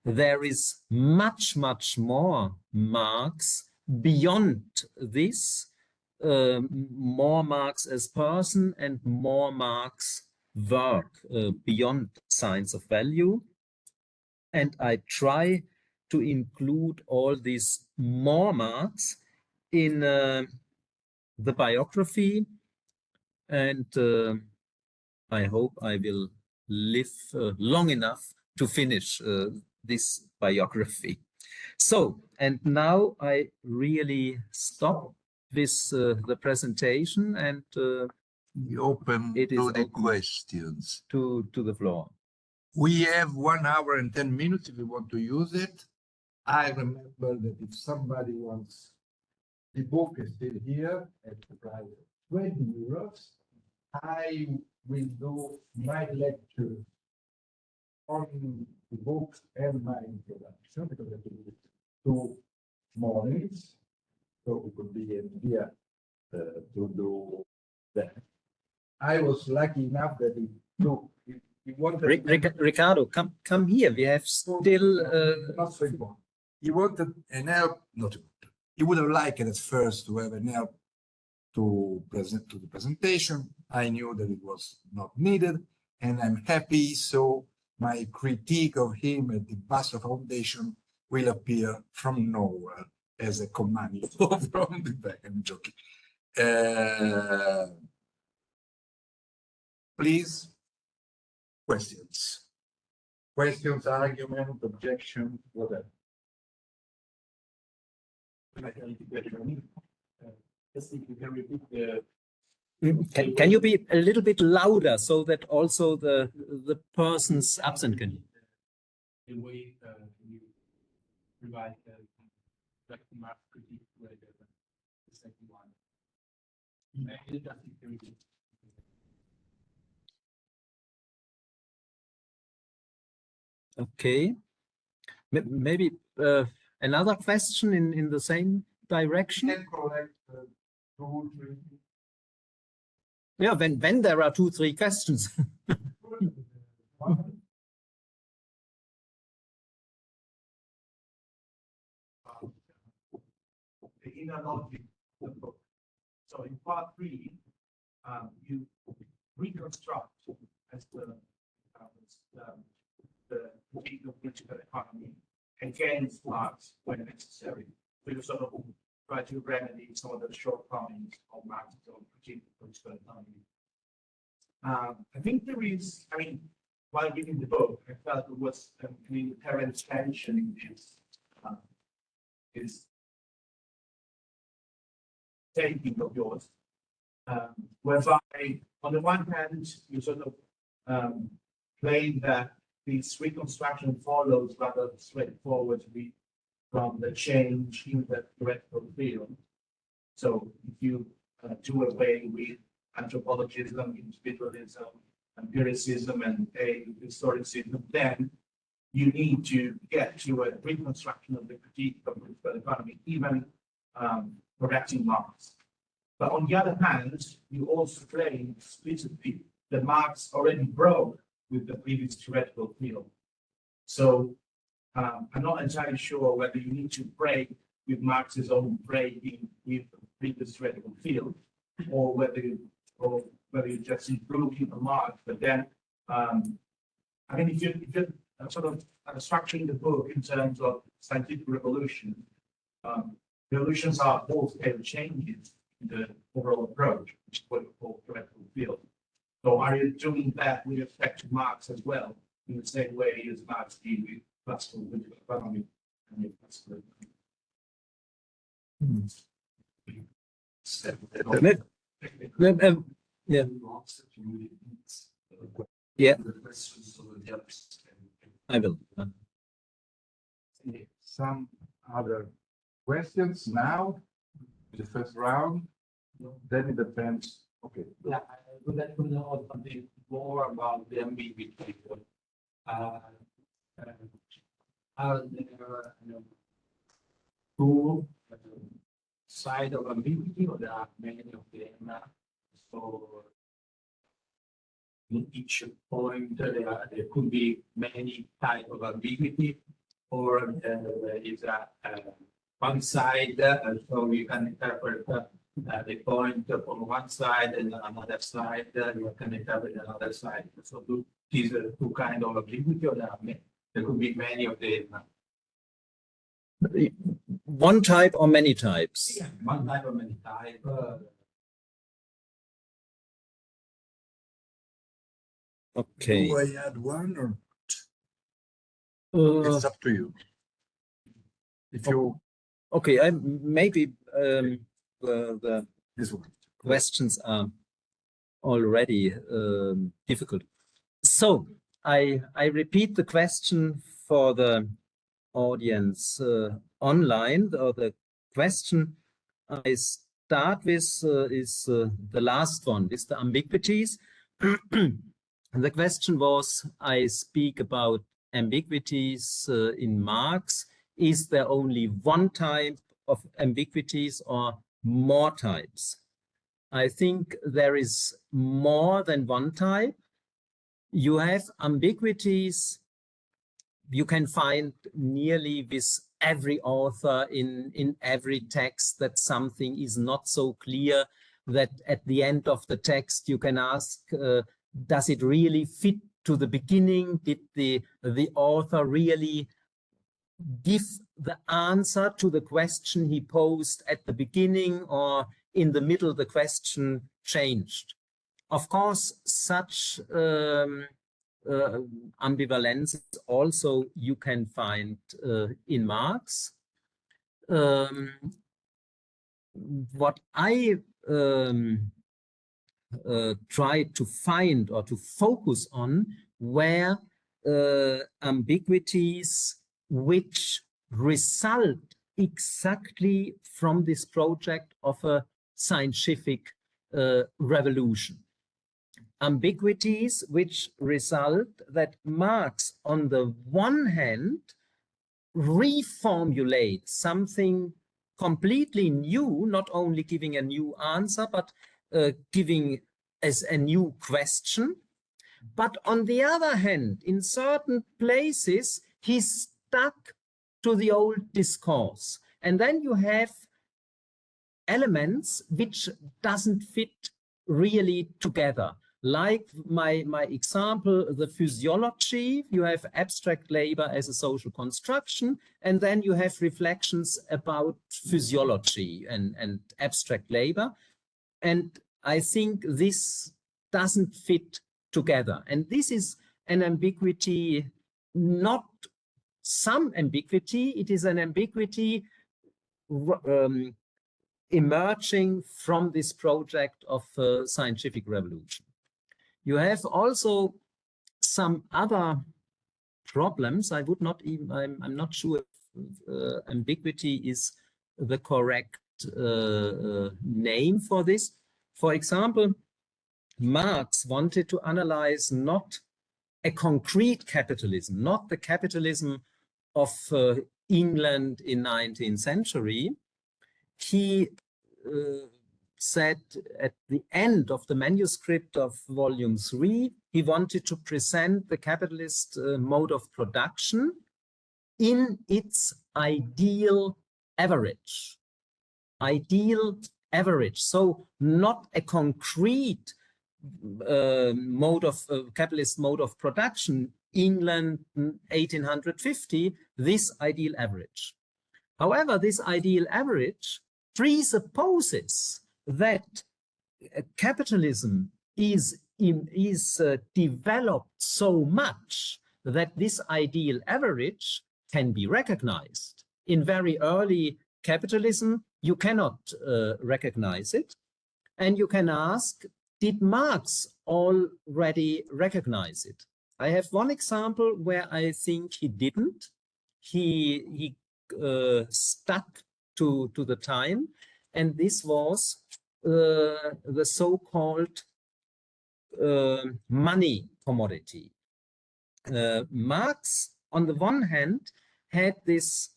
there is much, much more Marx beyond this, more Marx as person and more Marx work beyond Science of Value. And I try to include all these more Marx in the biography, and I hope I will live long enough to finish this biography. So, and now I really stop with the presentation, and we open to the questions. To the floor. We have 1 hour and 10 minutes if you want to use it. I remember that if somebody wants, the book is still here at the price of 20 euros. I will do my lecture on the book and my introduction, because I do it 2 mornings, so it could be an idea to do that. I was lucky enough that he wanted Riccardo, come here. We have still not so important. He wanted an help, not important. He would have liked at first to have an help to present to the presentation. I knew that it was not needed, and I'm happy. So my critique of him at the Basso Foundation will appear from nowhere as a command from the back. I'm joking. Please, questions, argument, objection, whatever. Can you be a little bit louder so that also the persons absent can hear? The way you provide the Marx critique with the second one. Okay, maybe another question in the same direction. Yeah, when there are 2, 3 questions. The inner logic of the book. So in part 3, you reconstruct as the critique of political economy against Marx when necessary. So you sort of try to remedy some of the shortcomings of Marx's own critique of political economy. I think there is, while reading the book, I felt there was an inherent tension in this, this taking of yours, whereby on the one hand, you sort of claim that this reconstruction follows rather straightforwardly from the change in the theoretical field. So if you do away with anthropologism, individualism, empiricism, and historicism, then you need to get to a reconstruction of the critique of the political economy, even correcting Marx. But on the other hand, you also claim explicitly that Marx already broke with the previous theoretical field. So I'm not entirely sure whether you need to break with Marx's own breaking with the previous theoretical field, or whether you're just improving on Marx. But then, I mean, if you're sort of structuring the book in terms of scientific revolution, revolutions are wholesale changes in the overall approach, which is what we call theoretical field. So are you doing that with respect to Marx as well, in the same way as Marx did with classical political economy and with classical Yeah, I will. Some other questions now? The first round? Then it depends. Okay. Yeah, I would like to know something more about the ambiguity. Are there two sides of ambiguity, or there are many of them? So in each point, there could be many types of ambiguity, or there is one side, so we can interpret the point from one side, and another side, you can interpret another side. So these are two kinds of ambiguity, or there could be many of them. One type or many types? Yeah, one type or many types. Okay. Do I add one or it's up to you? If you Okay, maybe the this one. questions are already difficult. So I repeat the question for the audience online, or the question I start with is the last one, is the ambiguities. The question was, I speak about ambiguities in Marx. Is there only one type of ambiguities or more types? I think there is more than one type. You have ambiguities you can find nearly with every author in every text, that something is not so clear, that at the end of the text you can ask, does it really fit to the beginning? Did the author really give the answer to the question he posed at the beginning, or in the middle the question changed? Of course, such ambivalence also you can find in Marx. What I tried to find or to focus on were ambiguities which result exactly from this project of a scientific revolution. Ambiguities which result that Marx, on the one hand, reformulates something completely new, not only giving a new answer, but giving as a new question. But on the other hand, in certain places, he's stuck to the old discourse. And then you have elements which doesn't fit really together. Like my example, the physiology, you have abstract labor as a social construction, and then you have reflections about physiology and abstract labor. And I think this doesn't fit together. And this is an ambiguity, not some ambiguity, it is an ambiguity emerging from this project of scientific revolution. You have also some other problems. I would not even, I'm not sure if ambiguity is the correct name for this. For example, Marx wanted to analyze not a concrete capitalism, not the capitalism of England in 19th century. He said at the end of the manuscript of volume 3, he wanted to present the capitalist mode of production in its ideal average. Ideal average. So not a concrete capitalist mode of production, England 1850, this ideal average. However, this ideal average presupposes that capitalism is developed so much that this ideal average can be recognized. In very early capitalism, you cannot recognize it. And you can ask, did Marx already recognize it? I have one example where I think he didn't. He stuck to the time, and this was the so-called money commodity. Marx, on the one hand, had this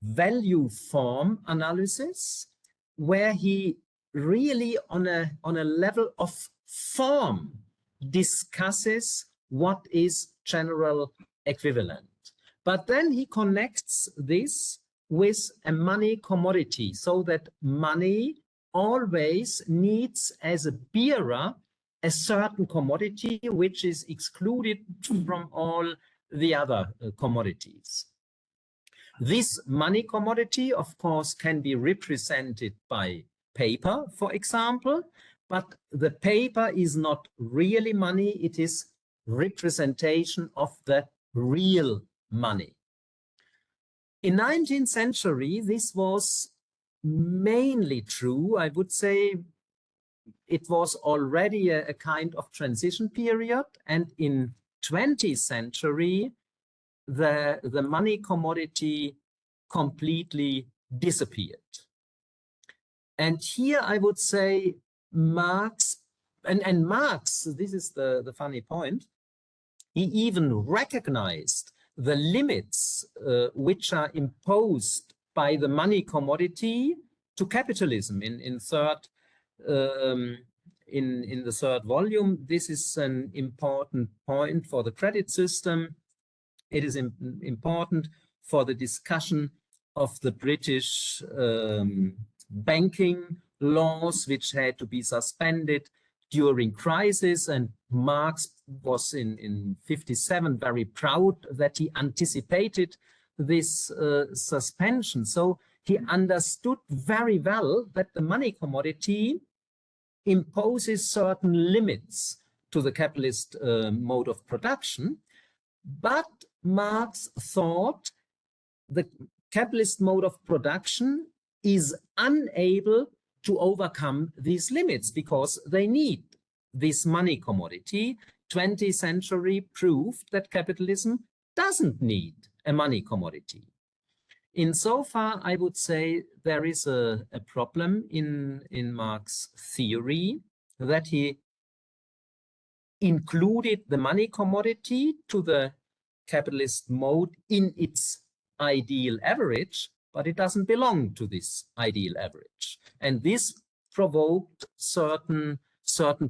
value form analysis where he really on a level of form discusses what is general equivalent. But then he connects this with a money commodity, so that money always needs as a bearer a certain commodity which is excluded from all the other commodities. This money commodity, of course, can be represented by paper, for example, but the paper is not really money, it is representation of the real money. In 19th century, this was mainly true. I would say it was already a kind of transition period, and in 20th century, the money commodity completely disappeared. And here I would say Marx, and Marx, this is the funny point, he even recognized the limits which are imposed by the money commodity to capitalism. In the third volume, this is an important point for the credit system. It is important for the discussion of the British banking laws, which had to be suspended during crisis, and Marx was in 57 very proud that he anticipated this suspension. So he understood very well that the money commodity imposes certain limits to the capitalist mode of production, but Marx thought the capitalist mode of production is unable to overcome these limits because they need this money commodity. 20th century proved that capitalism doesn't need a money commodity. Insofar, I would say there is a problem in Marx's theory that he included the money commodity to the capitalist mode in its ideal average, but it doesn't belong to this ideal average. And this provoked certain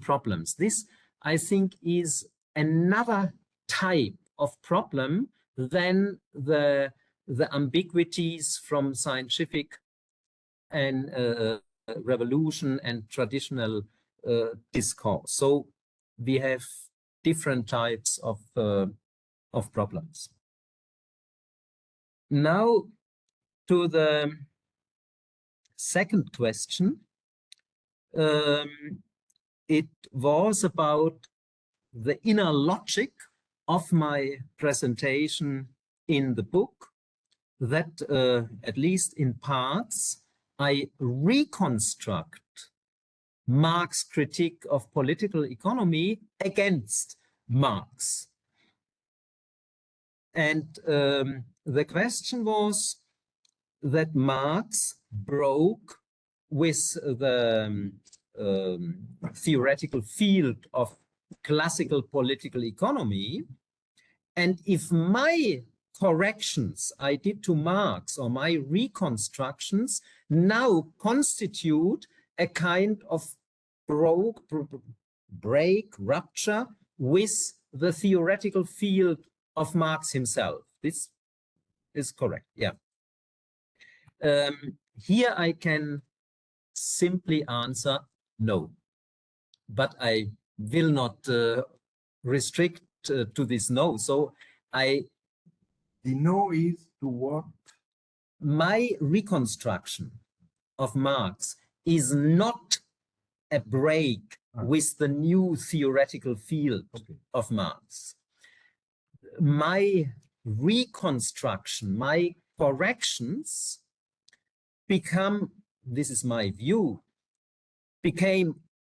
problems. This, I think, is another type of problem than the ambiguities from scientific and revolution and traditional discourse. So we have different types of problems. Now to the second question. It was about the inner logic of my presentation in the book, that at least in parts I reconstruct Marx's critique of political economy against Marx. And the question was that Marx broke with the theoretical field of classical political economy. And if my corrections I did to Marx or my reconstructions now constitute a kind of rupture with the theoretical field of Marx himself. This is correct, yeah. Here I can simply answer no, but I will not restrict to this no. So the no is to what? My reconstruction of Marx is not a break with the new theoretical field of Marx. My reconstruction, my corrections became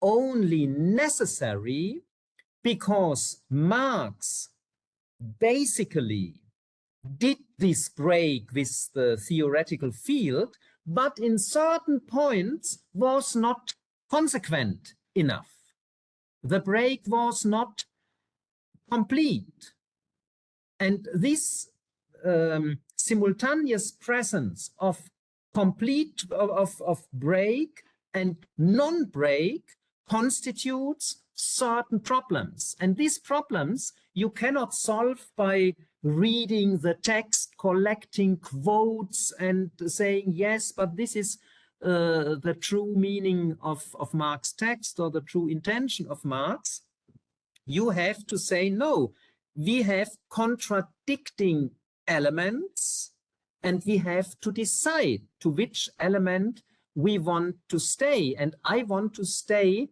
only necessary because Marx basically did this break with the theoretical field, but in certain points was not consequent enough. The break was not complete. And this simultaneous presence of break and non-break constitutes certain problems. And these problems you cannot solve by reading the text, collecting quotes and saying, yes, but this is the true meaning of Marx's text or the true intention of Marx. You have to say, no, we have contradicting elements and we have to decide to which element we want to stay. And I want to stay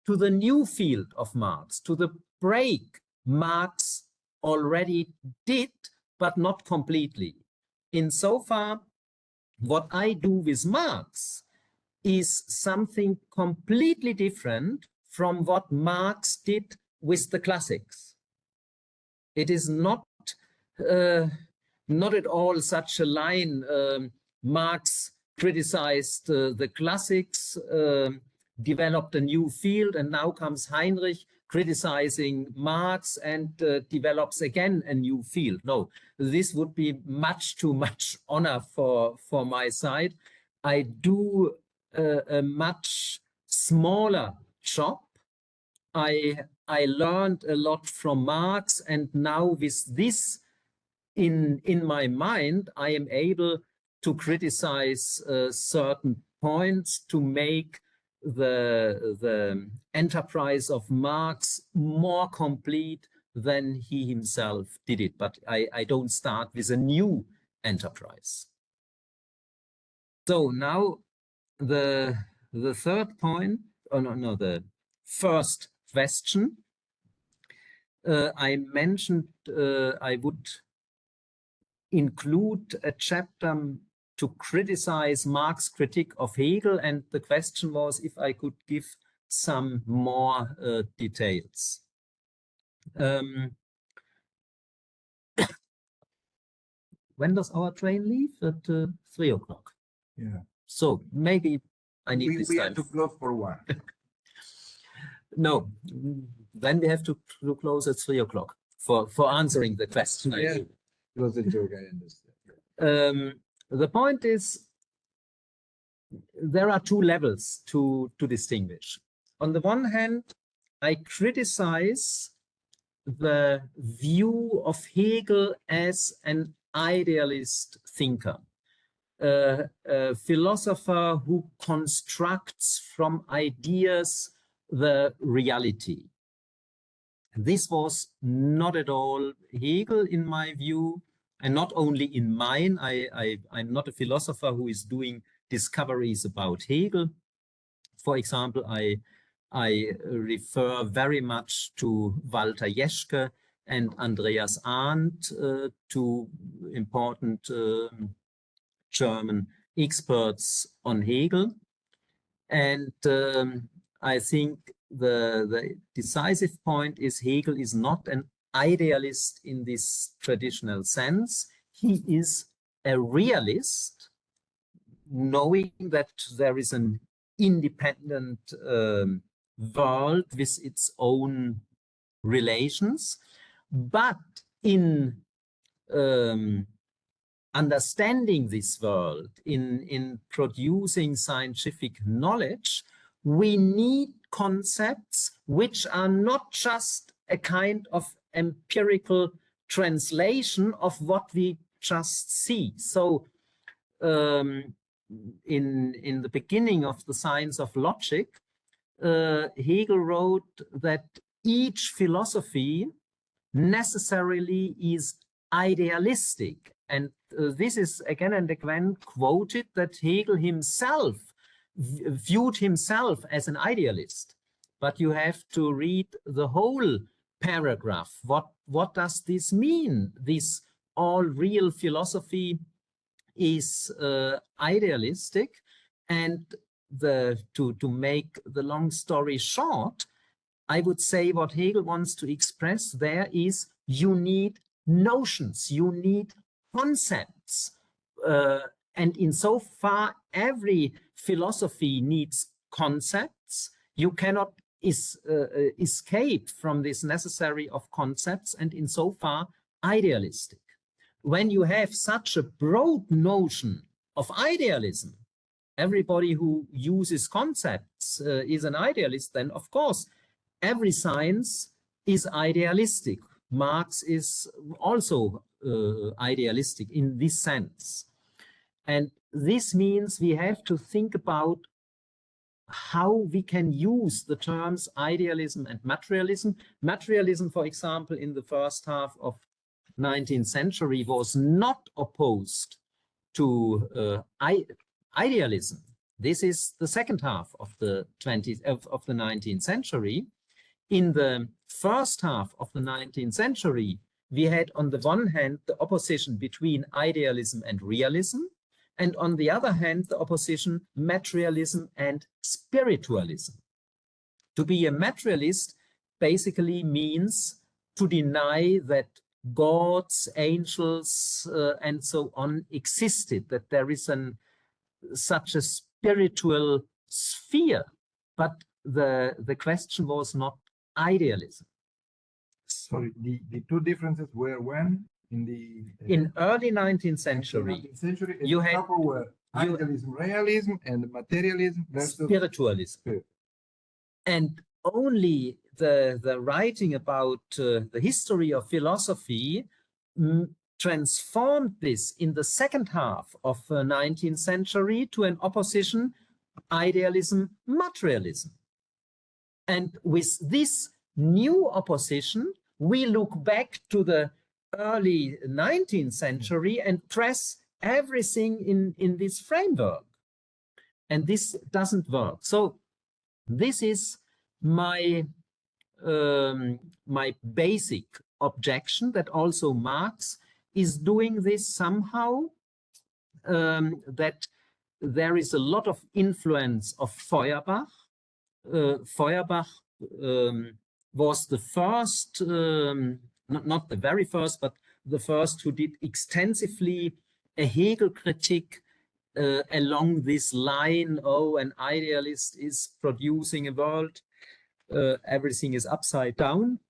to the new field of Marx, to the break Marx already did, but not completely. Insofar, what I do with Marx is something completely different from what Marx did with the classics. It is not at all such a line. Marx criticized the classics, developed a new field, and now comes Heinrich criticizing Marx and develops again a new field. No, this would be much too much honor for my side. I do a much smaller job. I learned a lot from Marx, and now with this in my mind, I am able to criticize certain points to make the enterprise of Marx more complete than he himself did it. But I don't start with a new enterprise. So now the third point, the first question, I mentioned I would include a chapter to criticize Marx's critique of Hegel, and the question was if I could give some more details. When does our train leave? At 3 o'clock. Yeah. So maybe I need this time. We have to close for 1. No, then we have to close at 3 o'clock for answering the question. Yeah, it was a joke, I understand. The point is, there are 2 levels to distinguish. On the one hand, I criticize the view of Hegel as an idealist thinker, a philosopher who constructs from ideas the reality. This was not at all Hegel in my view, and not only in mine. I'm not a philosopher who is doing discoveries about Hegel. For example, I refer very much to Walter Jeschke and Andreas Arndt, 2 important German experts on Hegel. And I think the decisive point is Hegel is not an idealist in this traditional sense. He is a realist, knowing that there is an independent world with its own relations, but in understanding this world, in producing scientific knowledge, we need concepts which are not just a kind of empirical translation of what we just see. So in the beginning of the science of logic, Hegel wrote that each philosophy necessarily is idealistic. And this is again and again quoted, that Hegel himself viewed himself as an idealist. But you have to read the whole paragraph. What does this mean? This all real philosophy is idealistic. And to make the long story short, I would say what Hegel wants to express there is you need notions, you need concepts. And insofar every philosophy needs concepts, you cannot escape from this necessary of concepts, and insofar idealistic. When you have such a broad notion of idealism, everybody who uses concepts is an idealist, then of course every science is idealistic. Marx is also idealistic in this sense. And this means we have to think about how we can use the terms idealism and materialism. Materialism, for example, in the first half of 19th century was not opposed to idealism. This is the second half of the 19th century. In the first half of the 19th century, we had on the one hand the opposition between idealism and realism, and on the other hand the opposition materialism and spiritualism. To be a materialist basically means to deny that gods, angels, and so on existed, that there is such a spiritual sphere. But the question was not idealism. Sorry, the two differences were when? In early 19th century, you had idealism, realism, and materialism versus spiritualism. And only the writing about the history of philosophy transformed this in the second half of 19th century to an opposition idealism, materialism. And with this new opposition, we look back to the early 19th century and press everything in this framework. And this doesn't work. So this is my basic objection, that also Marx is doing this somehow, that there is a lot of influence of Feuerbach. Feuerbach was the first, not the very first, but the first who did extensively a Hegel critique along this line. Oh, an idealist is producing a world, everything is upside down.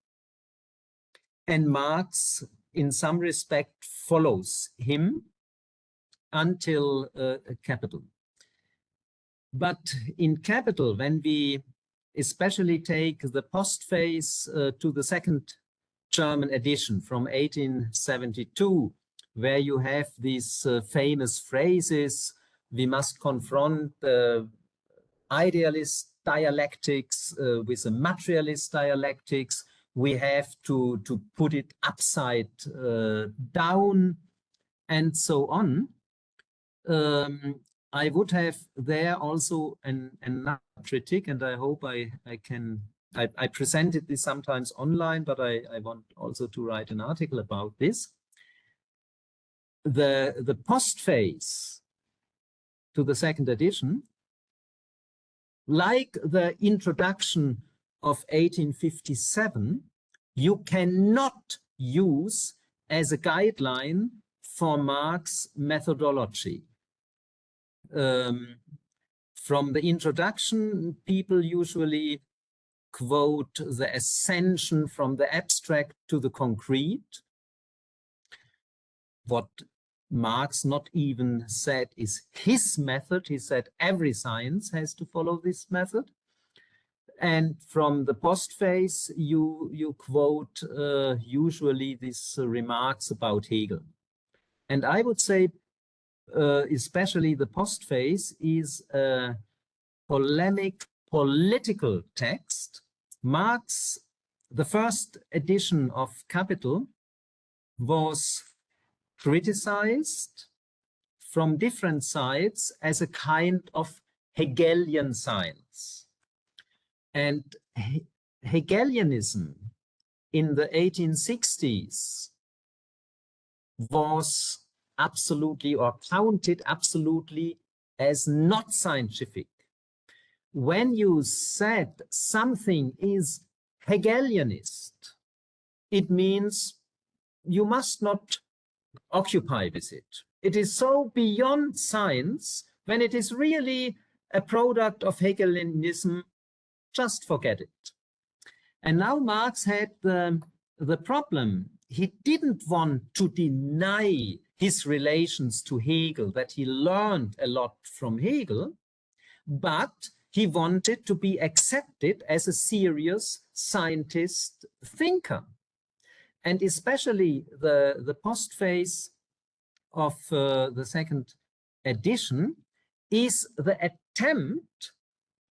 And Marx, in some respect, follows him until Capital. But in Capital, when we especially take the postface to the second German edition from 1872, where you have these famous phrases, we must confront idealist dialectics with a materialist dialectics, we have to put it upside down, and so on. I would have there also another critique, and I hope I presented this sometimes online, but I want also to write an article about this. The postface to the second edition, like the introduction of 1857, you cannot use as a guideline for Marx methodology. From the introduction, people usually quote the ascension from the abstract to the concrete. What Marx not even said is his method. He said every science has to follow this method. And from the postface, you quote usually these remarks about Hegel. And I would say, especially the postface is a polemic political text. Marx, the first edition of Capital, was criticized from different sides as a kind of Hegelian science. And Hegelianism in the 1860s was absolutely, or counted absolutely, as not scientific. When you said something is Hegelianist, it means you must not occupy with it. It is so beyond science. When it is really a product of Hegelianism, just forget it. And now Marx had the problem. He didn't want to deny his relations to Hegel, that he learned a lot from Hegel, but he wanted to be accepted as a serious scientist thinker. And especially the postface of the second edition is the attempt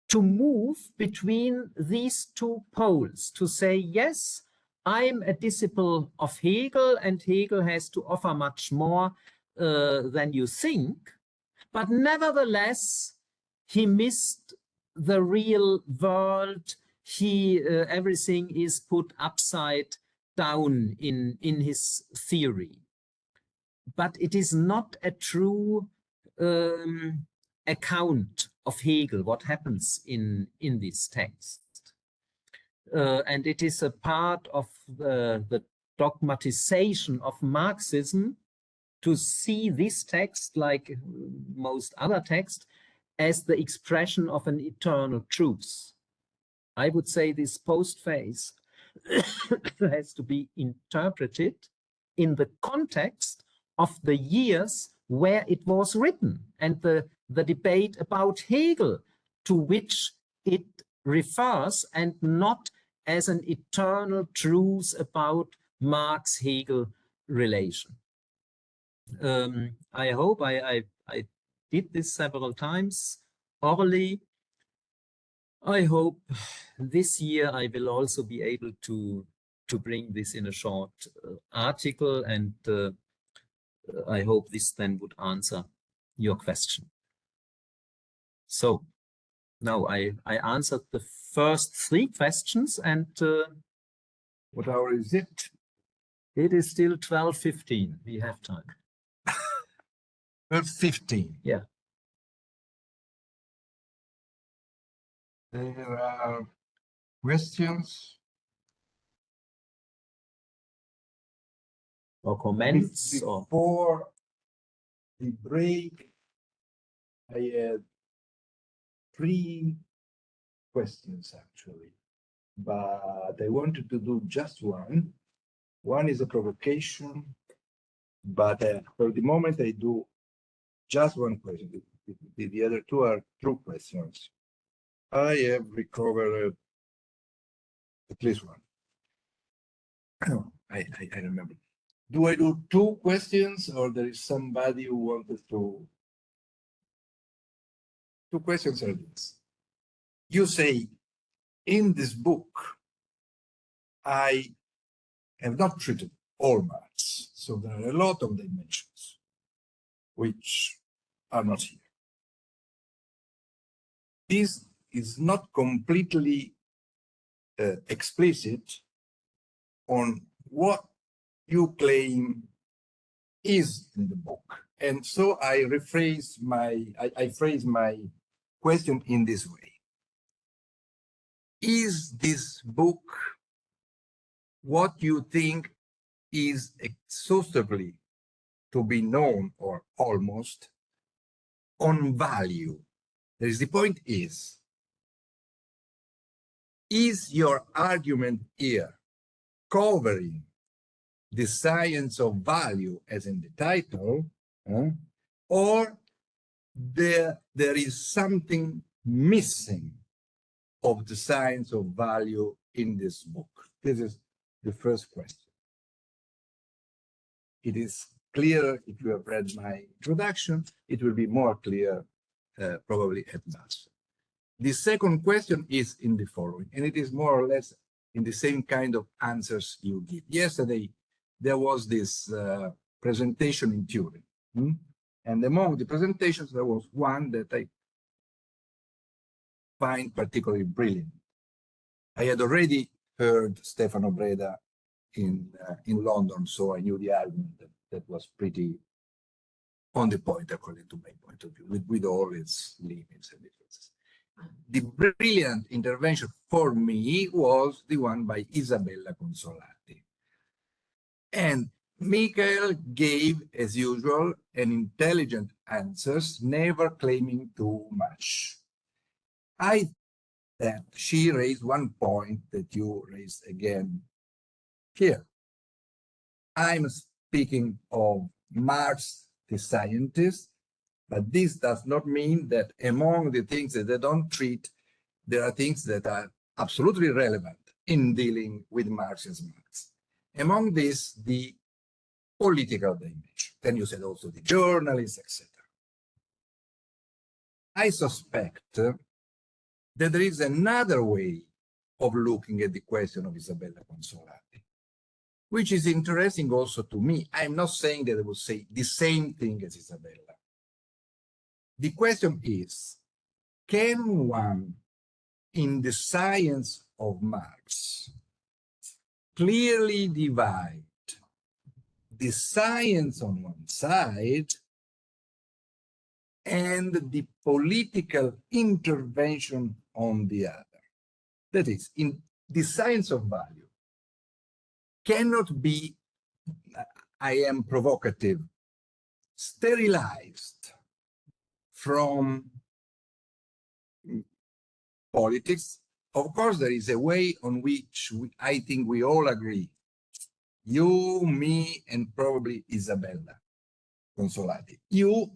to move between these two poles, to say, yes, I'm a disciple of Hegel, and Hegel has to offer much more than you think, but nevertheless, he missed the real world. Everything is put upside down in his theory. But it is not a true account of Hegel, what happens in this text. And it is a part of the dogmatization of Marxism to see this text, like most other texts, as the expression of an eternal truth. I would say this postface has to be interpreted in the context of the years where it was written, and the debate about Hegel to which it refers, and not as an eternal truth about Marx-Hegel relation. I hope I did this several times orally. I hope this year I will also be able to bring this in a short article, and I hope this then would answer your question. So now I answered the first 3 questions, and what hour is it? It is still 12:15. We have time. 12:15. Yeah. There are questions or comments. Before the break, I had 3 questions actually, but I wanted to do just one. One is a provocation, but for the moment I do just one question. The other 2 are true questions. I have recovered at least one. I remember. Do I do 2 questions, or there is somebody who wanted to? 2 questions are this. You say, in this book, I have not treated all Marx, so there are a lot of dimensions which are not here. This is not completely explicit on what you claim is in the book And so I phrase my question in this way. Is this book what you think is exhaustively to be known, or almost, on value? There is the point is your argument here covering the science of value as in the title, or there is something missing of the science of value in this book? This is the first question. It is clear if you have read my introduction, it will be more clear probably at last. The second question is in the following, and it is more or less in the same kind of answers you give. Yesterday, there was this presentation in Turin, and among the presentations, there was one that I find particularly brilliant. I had already heard Stefano Breda in London, so I knew the argument that was pretty on the point, according to my point of view, with all its limits and differences. The brilliant intervention for me was the one by Isabella Consolati. And Michael gave, as usual, an intelligent answers, never claiming too much. I that she raised one point that you raised again here. I'm speaking of Marx, the scientist, but this does not mean that among the things that they don't treat, there are things that are absolutely relevant in dealing with Marx as Marx. Among these, the political dimension. Then you said also the journalists, etc. I suspect that there is another way of looking at the question of Isabella Consolati, which is interesting also to me. I'm not saying that I will say the same thing as Isabella. The question is, can one, in the science of Marx, clearly divide the science on one side and the political intervention on the other? That is, in the science of value cannot be, I am provocative, sterilized from politics. Of course, there is a way on which I think we all agree, you, me, and probably Isabella Consolati. You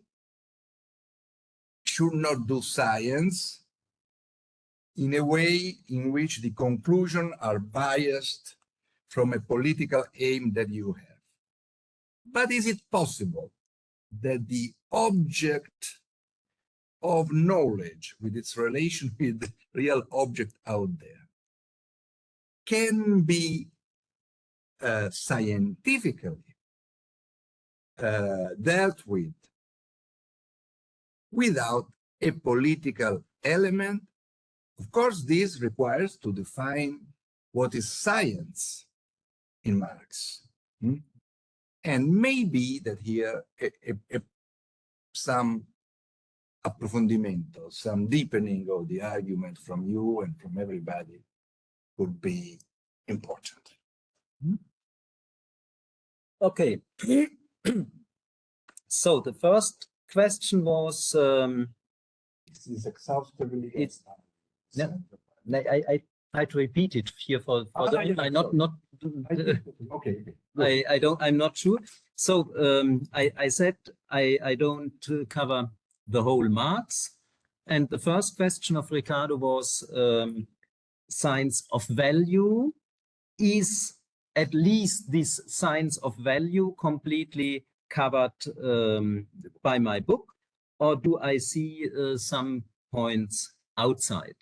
should not do science in a way in which the conclusions are biased from a political aim that you have. But is it possible that the object of knowledge, with its relation with the real object out there, can be scientifically dealt with without a political element? Of course, this requires to define what is science in Marx. And maybe that here some approfondimento, some deepening of the argument from you and from everybody would be important. Okay. So the first question was, This is exhaustively. I try to repeat it here for Okay. I'm not sure. So I said I don't cover the whole Marx, and the first question of Riccardo was science of value. Is at least this science of value completely covered by my book, or do I see some points outside?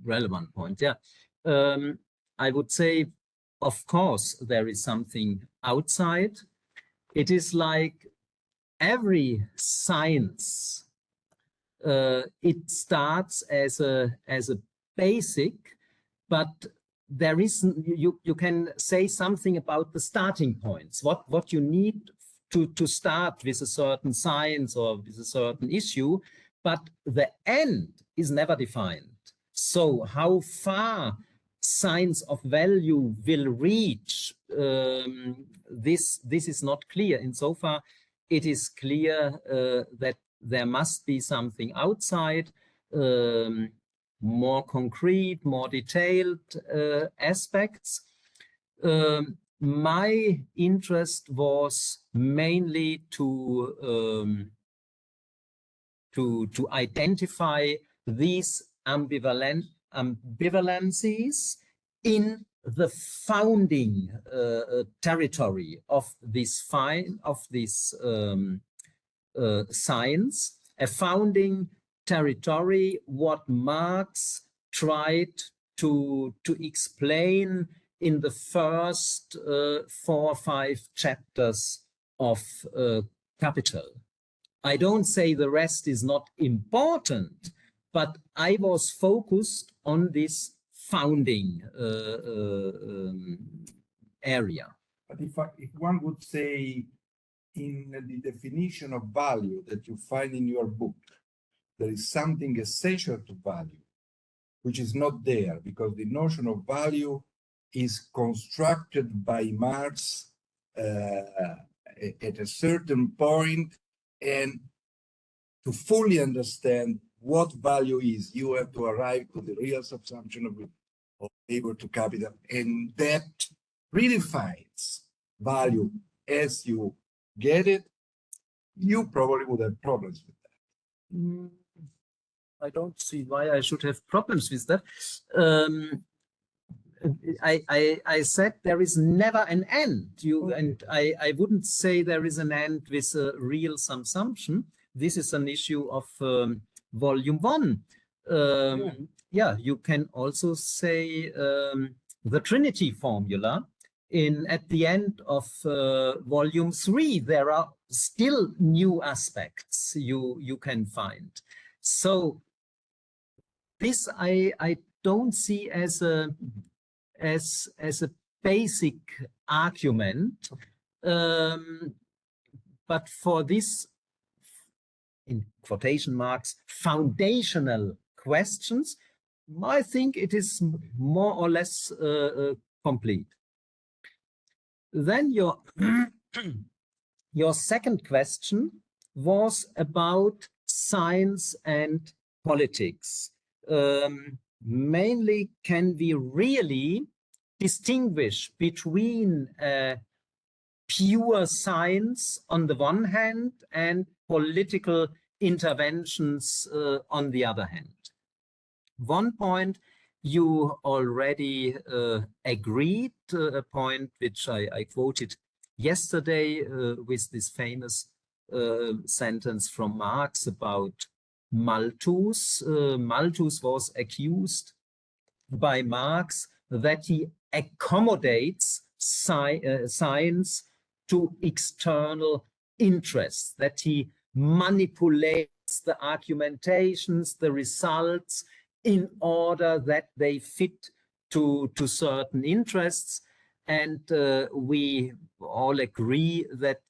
Relevant point, yeah. I would say, of course, there is something outside. It is like every science. It starts as a basic, but there is you can say something about the starting points. What you need to start with a certain science or with a certain issue, but the end is never defined. So how far science of value will reach, this is not clear. Insofar, it is clear that there must be something outside, more concrete, more detailed aspects. My interest was mainly to identify these ambivalencies in the founding territory of this science, a founding territory, what Marx tried to explain in the first 4 or 5 chapters of Capital. I don't say the rest is not important, but I was focused on this founding area. But if one would say, in the definition of value that you find in your book, there is something essential to value, which is not there, because the notion of value is constructed by Marx at a certain point, and to fully understand what value is, you have to arrive to the real subsumption of labor to capital, and that redefines value as you get it. You probably would have problems with that. I don't see why I should have problems with that. I said there is never an end. And I wouldn't say there is an end with a real subsumption. This is an issue of volume 1. Yeah, you can also say the Trinity formula. At the end of volume 3, there are still new aspects you can find. So this I don't see as a basic argument, but for this, in quotation marks, foundational questions, I think it is more or less complete. Then your second question was about science and politics. Mainly, can we really distinguish between pure science on the one hand and political interventions on the other hand? One point you already agreed, a point which I quoted yesterday with this famous sentence from Marx about Malthus. Malthus was accused by Marx that he accommodates science to external interests, that he manipulates the argumentations, the results, in order that they fit to certain interests. And we all agree that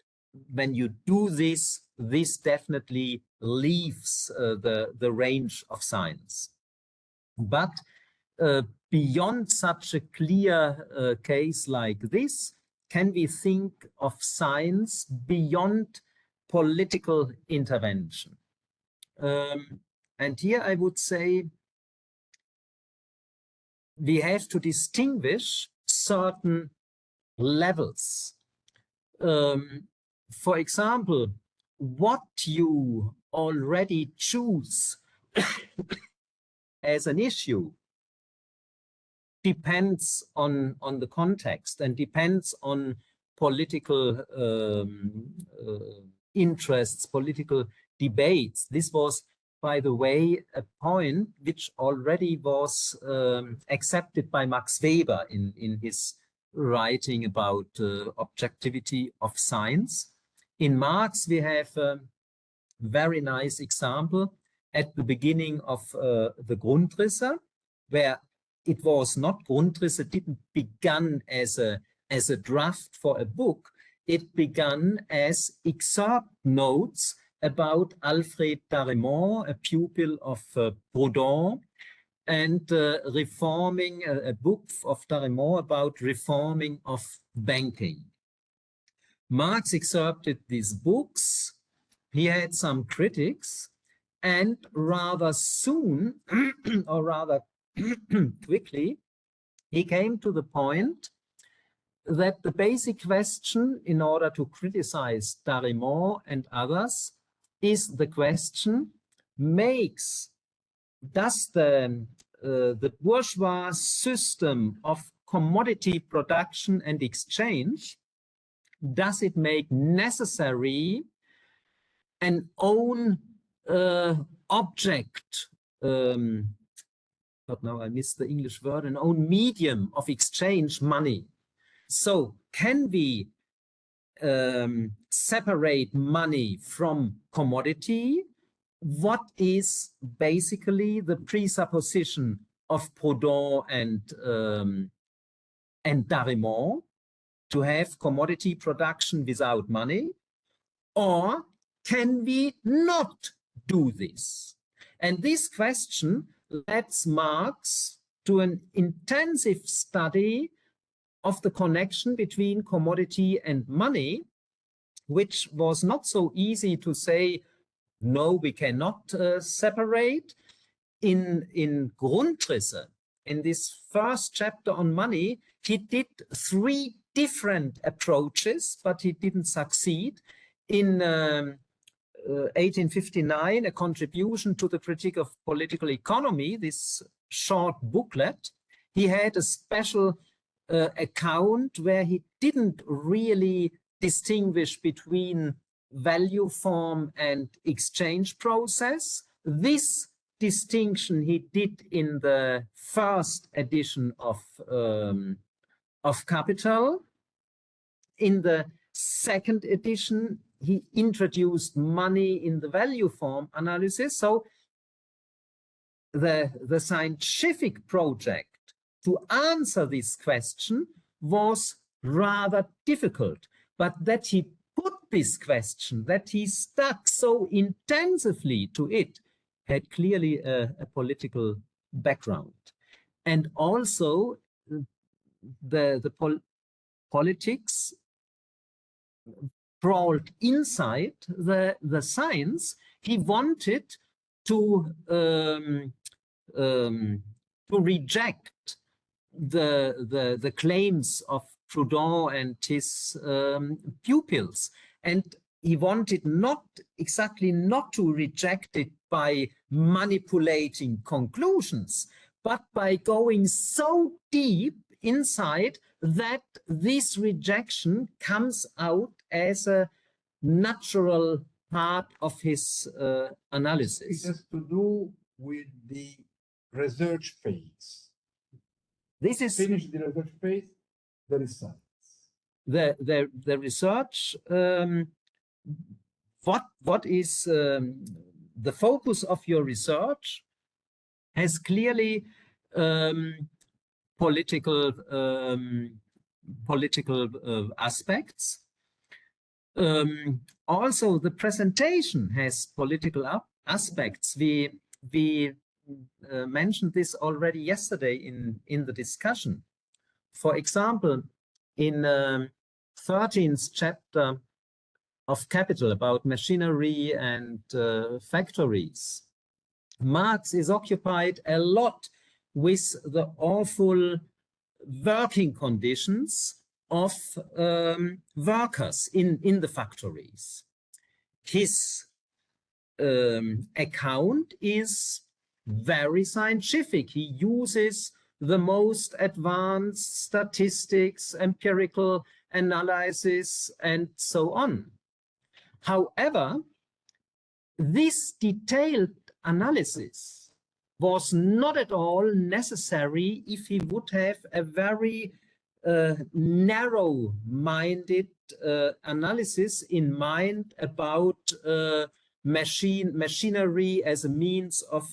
when you do this, this definitely leaves the range of science. But beyond such a clear case like this, can we think of science beyond political intervention? And here I would say we have to distinguish certain levels. For example, what you already choose as an issue depends on the context and depends on political interests, political debates. This was, by the way, a point which already was accepted by Max Weber in his writing about objectivity of science. In Marx, we have a very nice example at the beginning of the Grundrisse, where it was not Grundrisse, didn't begin as a draft for a book. it began as excerpt notes about Alfred d'Arimont, a pupil of Proudhon, and reforming, a book of d'Arimont about reforming of banking. Marx excerpted these books. He had some critics, and rather soon, or rather quickly, he came to the point that the basic question in order to criticize d'Arimont and others is the question, does the bourgeois system of commodity production and exchange, does it make necessary an own object, but now I missed the English word, an own medium of exchange, money? So can we separate money from commodity? What is basically the presupposition of Proudhon and d'Arimont, to have commodity production without money? Or can we not do this? And this question led Marx to an intensive study of the connection between commodity and money, which was not so easy to say, no, we cannot separate. In Grundrisse, in this first chapter on money, he did 3 different approaches, but he didn't succeed. In 1859, a contribution to the critique of political economy, this short booklet, he had a special account where he didn't really distinguish between value form and exchange process. This distinction he did in the first edition of Capital. In the second edition, he introduced money in the value form analysis. So the scientific project to answer this question was rather difficult, but that he put this question, that he stuck so intensively to it, had clearly a political background. And also the politics brought inside the science. He wanted to reject the claims of Proudhon and his pupils, and he wanted not to reject it by manipulating conclusions, but by going so deep inside that this rejection comes out as a natural part of his analysis. It has to do with the research phase. This is finish the research phase, there is science. The research. What is the focus of your research has clearly political aspects. Also, the presentation has political aspects. We mentioned this already yesterday in the discussion. For example, in 13th chapter of Capital about machinery and factories, Marx is occupied a lot with the awful working conditions of workers in the factories. His account is very scientific. He uses the most advanced statistics, empirical analysis, and so on. However, this detailed analysis was not at all necessary if he would have a very narrow-minded analysis in mind about machinery as a means of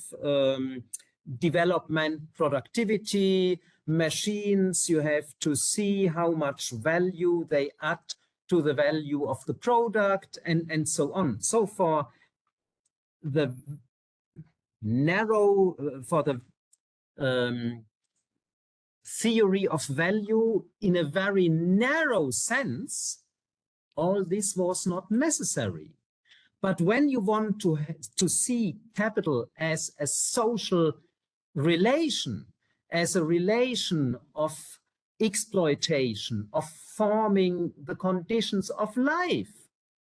development, productivity. Machines, you have to see how much value they add to the value of the product, and so on. So for the narrow, for the theory of value in a very narrow sense, all this was not necessary. But when you want to see capital as a social relation, as a relation of exploitation, of forming the conditions of life,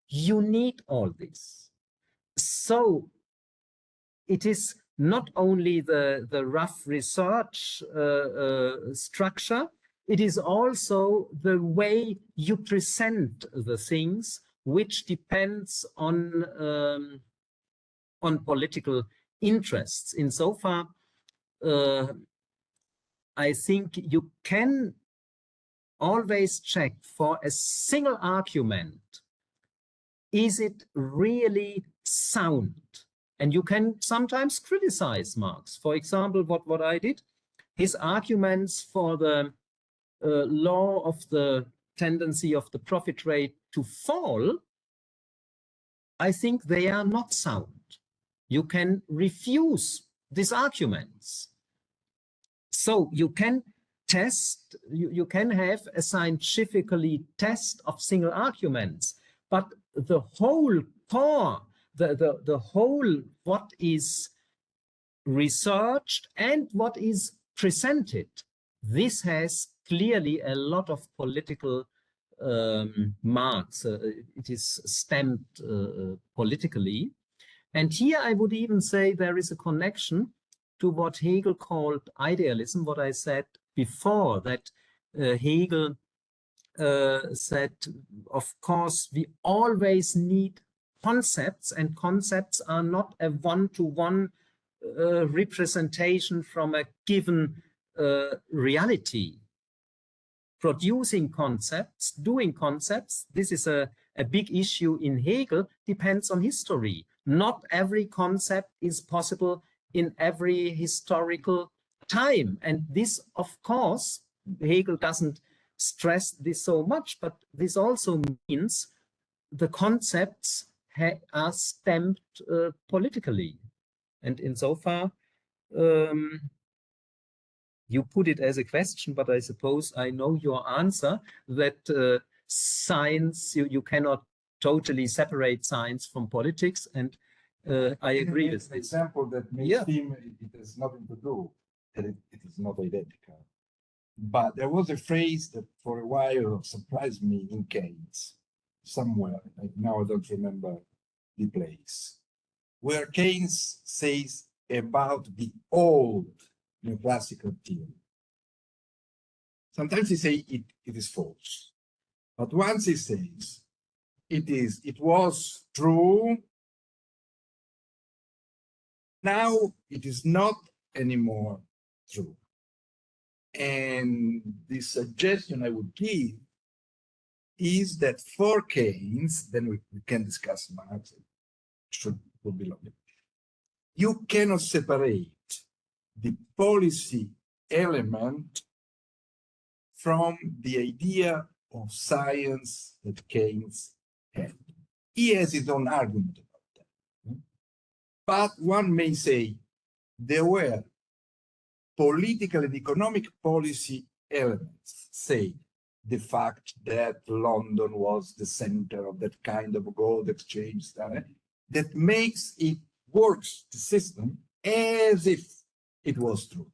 you need all this. So it is not only the rough research structure, it is also the way you present the things, which depends on political interests. Insofar, I think you can always check for a single argument, is it really sound? And you can sometimes criticize Marx. For example, what I did, his arguments for the law of the tendency of the profit rate to fall, I think they are not sound. You can refuse these arguments. So you can test, you can have a scientifically test of single arguments, but the whole core, the whole what is researched and what is presented, this has clearly a lot of political marks. It is stamped politically. And here I would even say there is a connection to what Hegel called idealism, what I said before, that Hegel said, of course, we always need concepts, and concepts are not a one-to-one representation from a given reality. Producing concepts, doing concepts, this is a big issue in Hegel, depends on history. Not every concept is possible in every historical time. And this, of course, Hegel doesn't stress this so much, but this also means the concepts are stamped politically. And insofar, you put it as a question, but I suppose I know your answer, that science, you cannot totally separate science from politics, and I agree with this. Example that may seem it has nothing to do, that it is not identical. But there was a phrase that for a while surprised me in Keynes, somewhere, now I don't remember the place, where Keynes says about the old neoclassical theory. Sometimes he says it is false, but once he says it was true, now it is not anymore true. And the suggestion I would give is that for Keynes, then we can discuss Marx, would be lovely. You cannot separate the policy element from the idea of science that Keynes had. He has his own argument about that. But one may say there were political and economic policy elements, say the fact that London was the center of that kind of gold exchange, that makes it works, the system, as if it was true.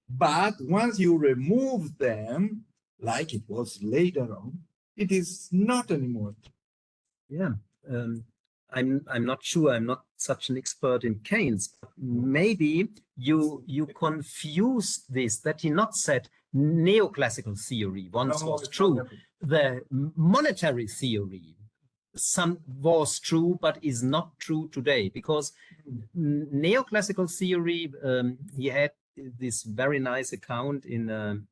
But once you remove them, like it was later on, it is not anymore true. Yeah, I'm not sure. I'm not such an expert in Keynes. Maybe you confused this, that he not said neoclassical theory once was true. The monetary theory was true, but is not true today, because neoclassical theory, he had this very nice account in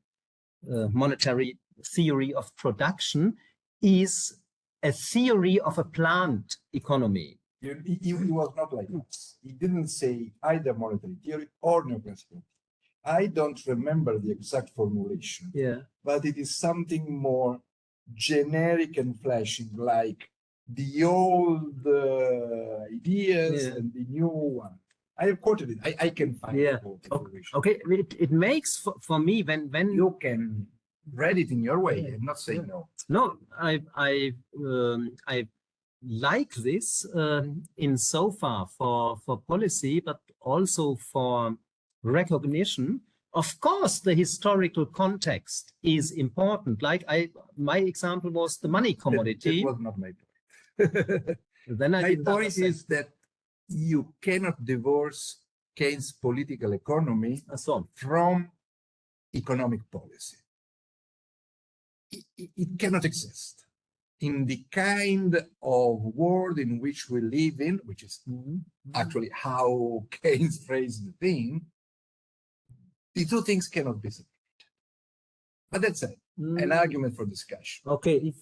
monetary theory of production, is a theory of a plant economy. He was not like this. He didn't say either monetary theory or neoclassical. I don't remember the exact formulation, but it is something more generic and flashing, like the old ideas and the new one. I have quoted it. I can find it. Okay. It makes for me when you can read it in your way. I'm not saying no. No, I like this in so far for policy, but also for recognition. Of course, the historical context is important. Like my example was the money commodity. That was not my point. Then my point is that you cannot divorce Keynes' political economy from economic policy. It cannot exist. In the kind of world in which we live in, which is actually how Keynes phrased the thing, the two things cannot be separated. But that's an argument for discussion. Okay, if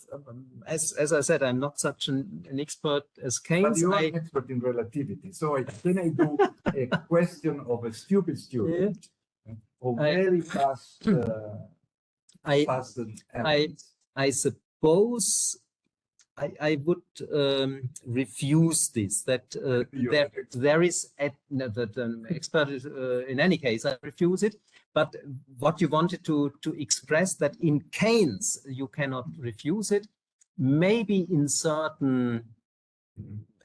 as I said, I'm not such an expert as Keynes. But you are an expert in relativity. So then I do a question of a stupid student, of very fast. I suppose I would refuse this, that there is an expert in any case. I refuse it. But what you wanted to express, that in Keynes you cannot refuse it. Maybe in certain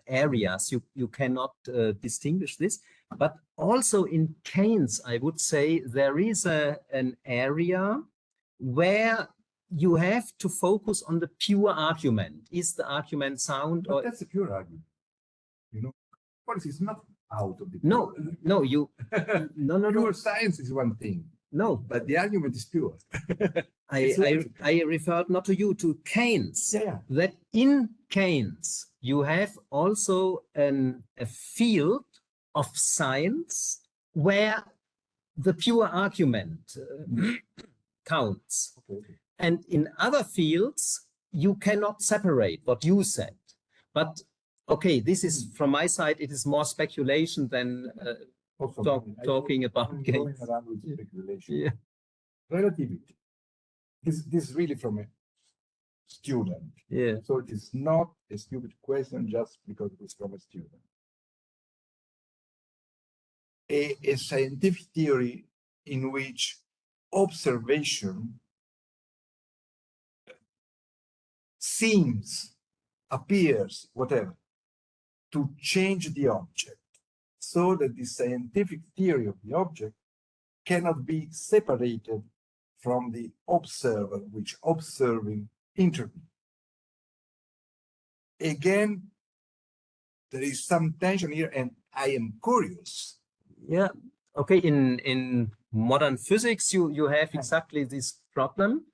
areas you cannot distinguish this. But also in Keynes, I would say there is an area where you have to focus on the pure argument. Is the argument sound? But that's a pure argument. You know, policy is not out of the no. Pure science is one thing. No, but the argument is pure. I referred not to you, to Keynes. Yeah. That in Keynes you have also a field of science where the pure argument counts. Okay. And in other fields, you cannot separate what you said. But okay, this is from my side, it is more speculation than talking about going around with speculation. Yeah. Relativity. This is really from a student. Yeah. So it is not a stupid question just because it is from a student. A scientific theory in which observation seems, appears, whatever, to change the object, so that the scientific theory of the object cannot be separated from the observer, which observing interview. Again, there is some tension here, and I am curious. Yeah. Okay. In modern physics, you have exactly this problem.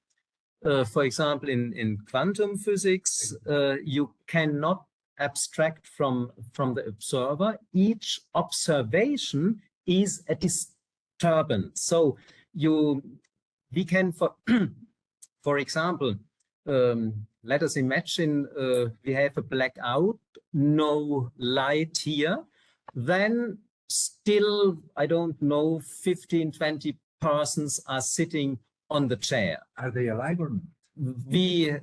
For example, in quantum physics, you cannot abstract from the observer. Each observation is a disturbance. So we can, for example, let us imagine we have a blackout, no light here, then still, I don't know, 15, 20 persons are sitting on the chair. Are they alive or not? We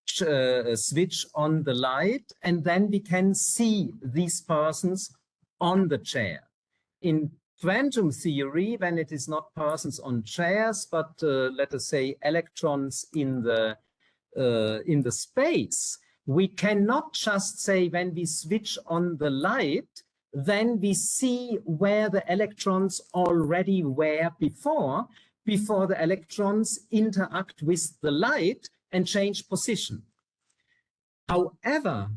switch on the light, and then we can see these persons on the chair. In quantum theory, when it is not persons on chairs, but let us say electrons in the space, we cannot just say when we switch on the light, then we see where the electrons already were before the electrons interact with the light and change position. However,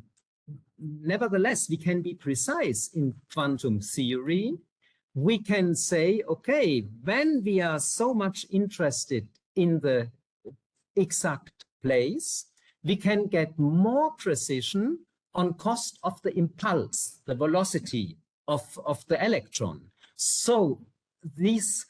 nevertheless, we can be precise in quantum theory. We can say, okay, when we are so much interested in the exact place, we can get more precision on cost of the impulse, the velocity of the electron. So this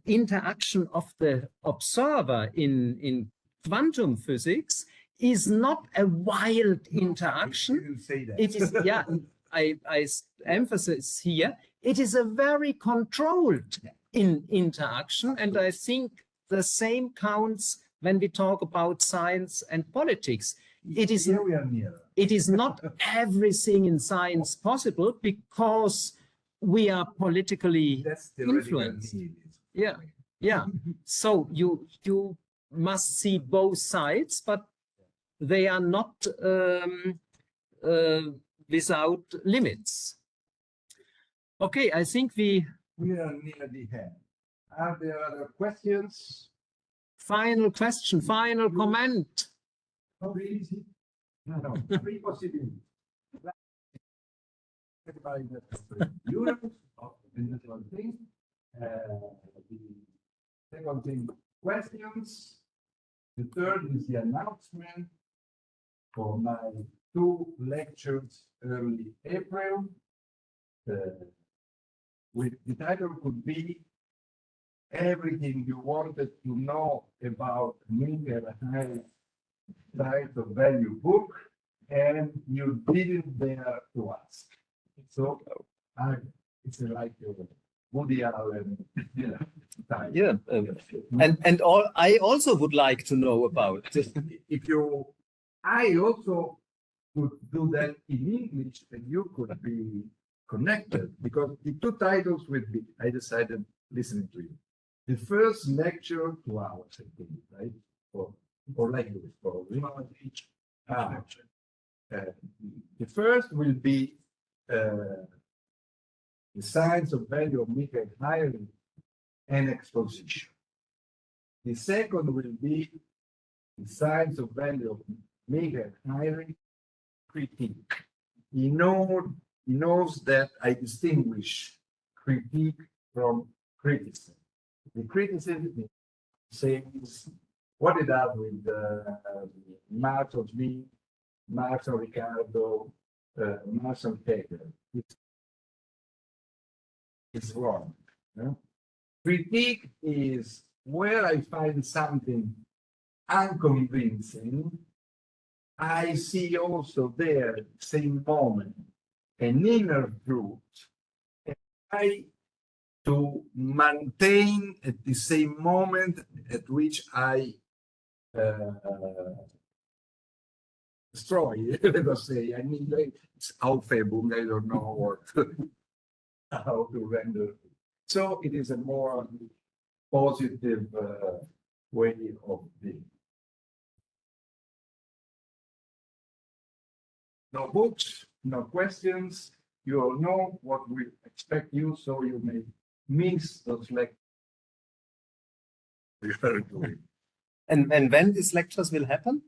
interaction of the observer in quantum physics is not a wild interaction. You didn't say that. It is, yeah, I emphasize here, it is a very controlled interaction, and I think the same counts when we talk about science and politics. It is, Here we are nearer. it is not everything in science possible because we are politically That's theoretical influenced. need. Yeah, yeah. So you must see both sides, but they are not without limits. Okay, I think We are near the end. Are there other questions? final question, final comment. Not easy. No, three possibilities. Everybody gets euros of the natural thing. The second thing, questions. The third is the announcement for my 2 lectures early April. With the title could be everything you wanted to know about Michael Heinrich type of value book, and you didn't dare to ask. So it's like Woody Allen. Type. Yeah, and all I also would like to know about. If you, I also could do that in English, and you could be connected, because the 2 titles will be, I decided listening to you. The first lecture, 2 hours, I think, right? Or like this, probably. The first will be the science of value of Michael Heinrich and exposition. The second will be the science of value of Michael Heinrich critique. He knows that I distinguish critique from criticism. The criticism says what it does with Marx of me, Marx of Riccardo, Marx of Hegel. It's wrong. No? Critique is where I find something unconvincing. I see also there at the same moment an inner truth, and I to maintain at the same moment at which I destroy, let us say. I mean, it's Aufhebung, I don't know what, how to render. So it is a more positive way of being. No books, no questions. You all know what we expect you, so you may miss those lectures. And when these lectures will happen?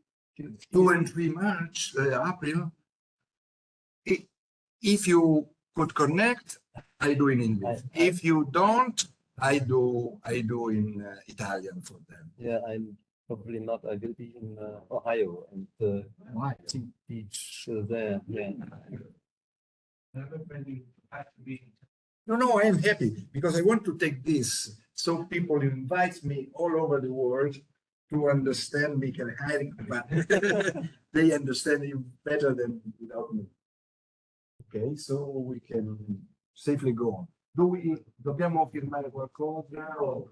2 and 3 March, April. If you could connect, I do in English. If you don't, I do in Italian for them. Yeah, I'm probably not. I will be in Ohio and Why? teach there. Yeah. No, I am happy because I want to take this. So people invite me all over the world to understand Michael Heinrich, but they understand him better than without me. Okay, so we can safely go on. Dobbiamo firmare qualcosa?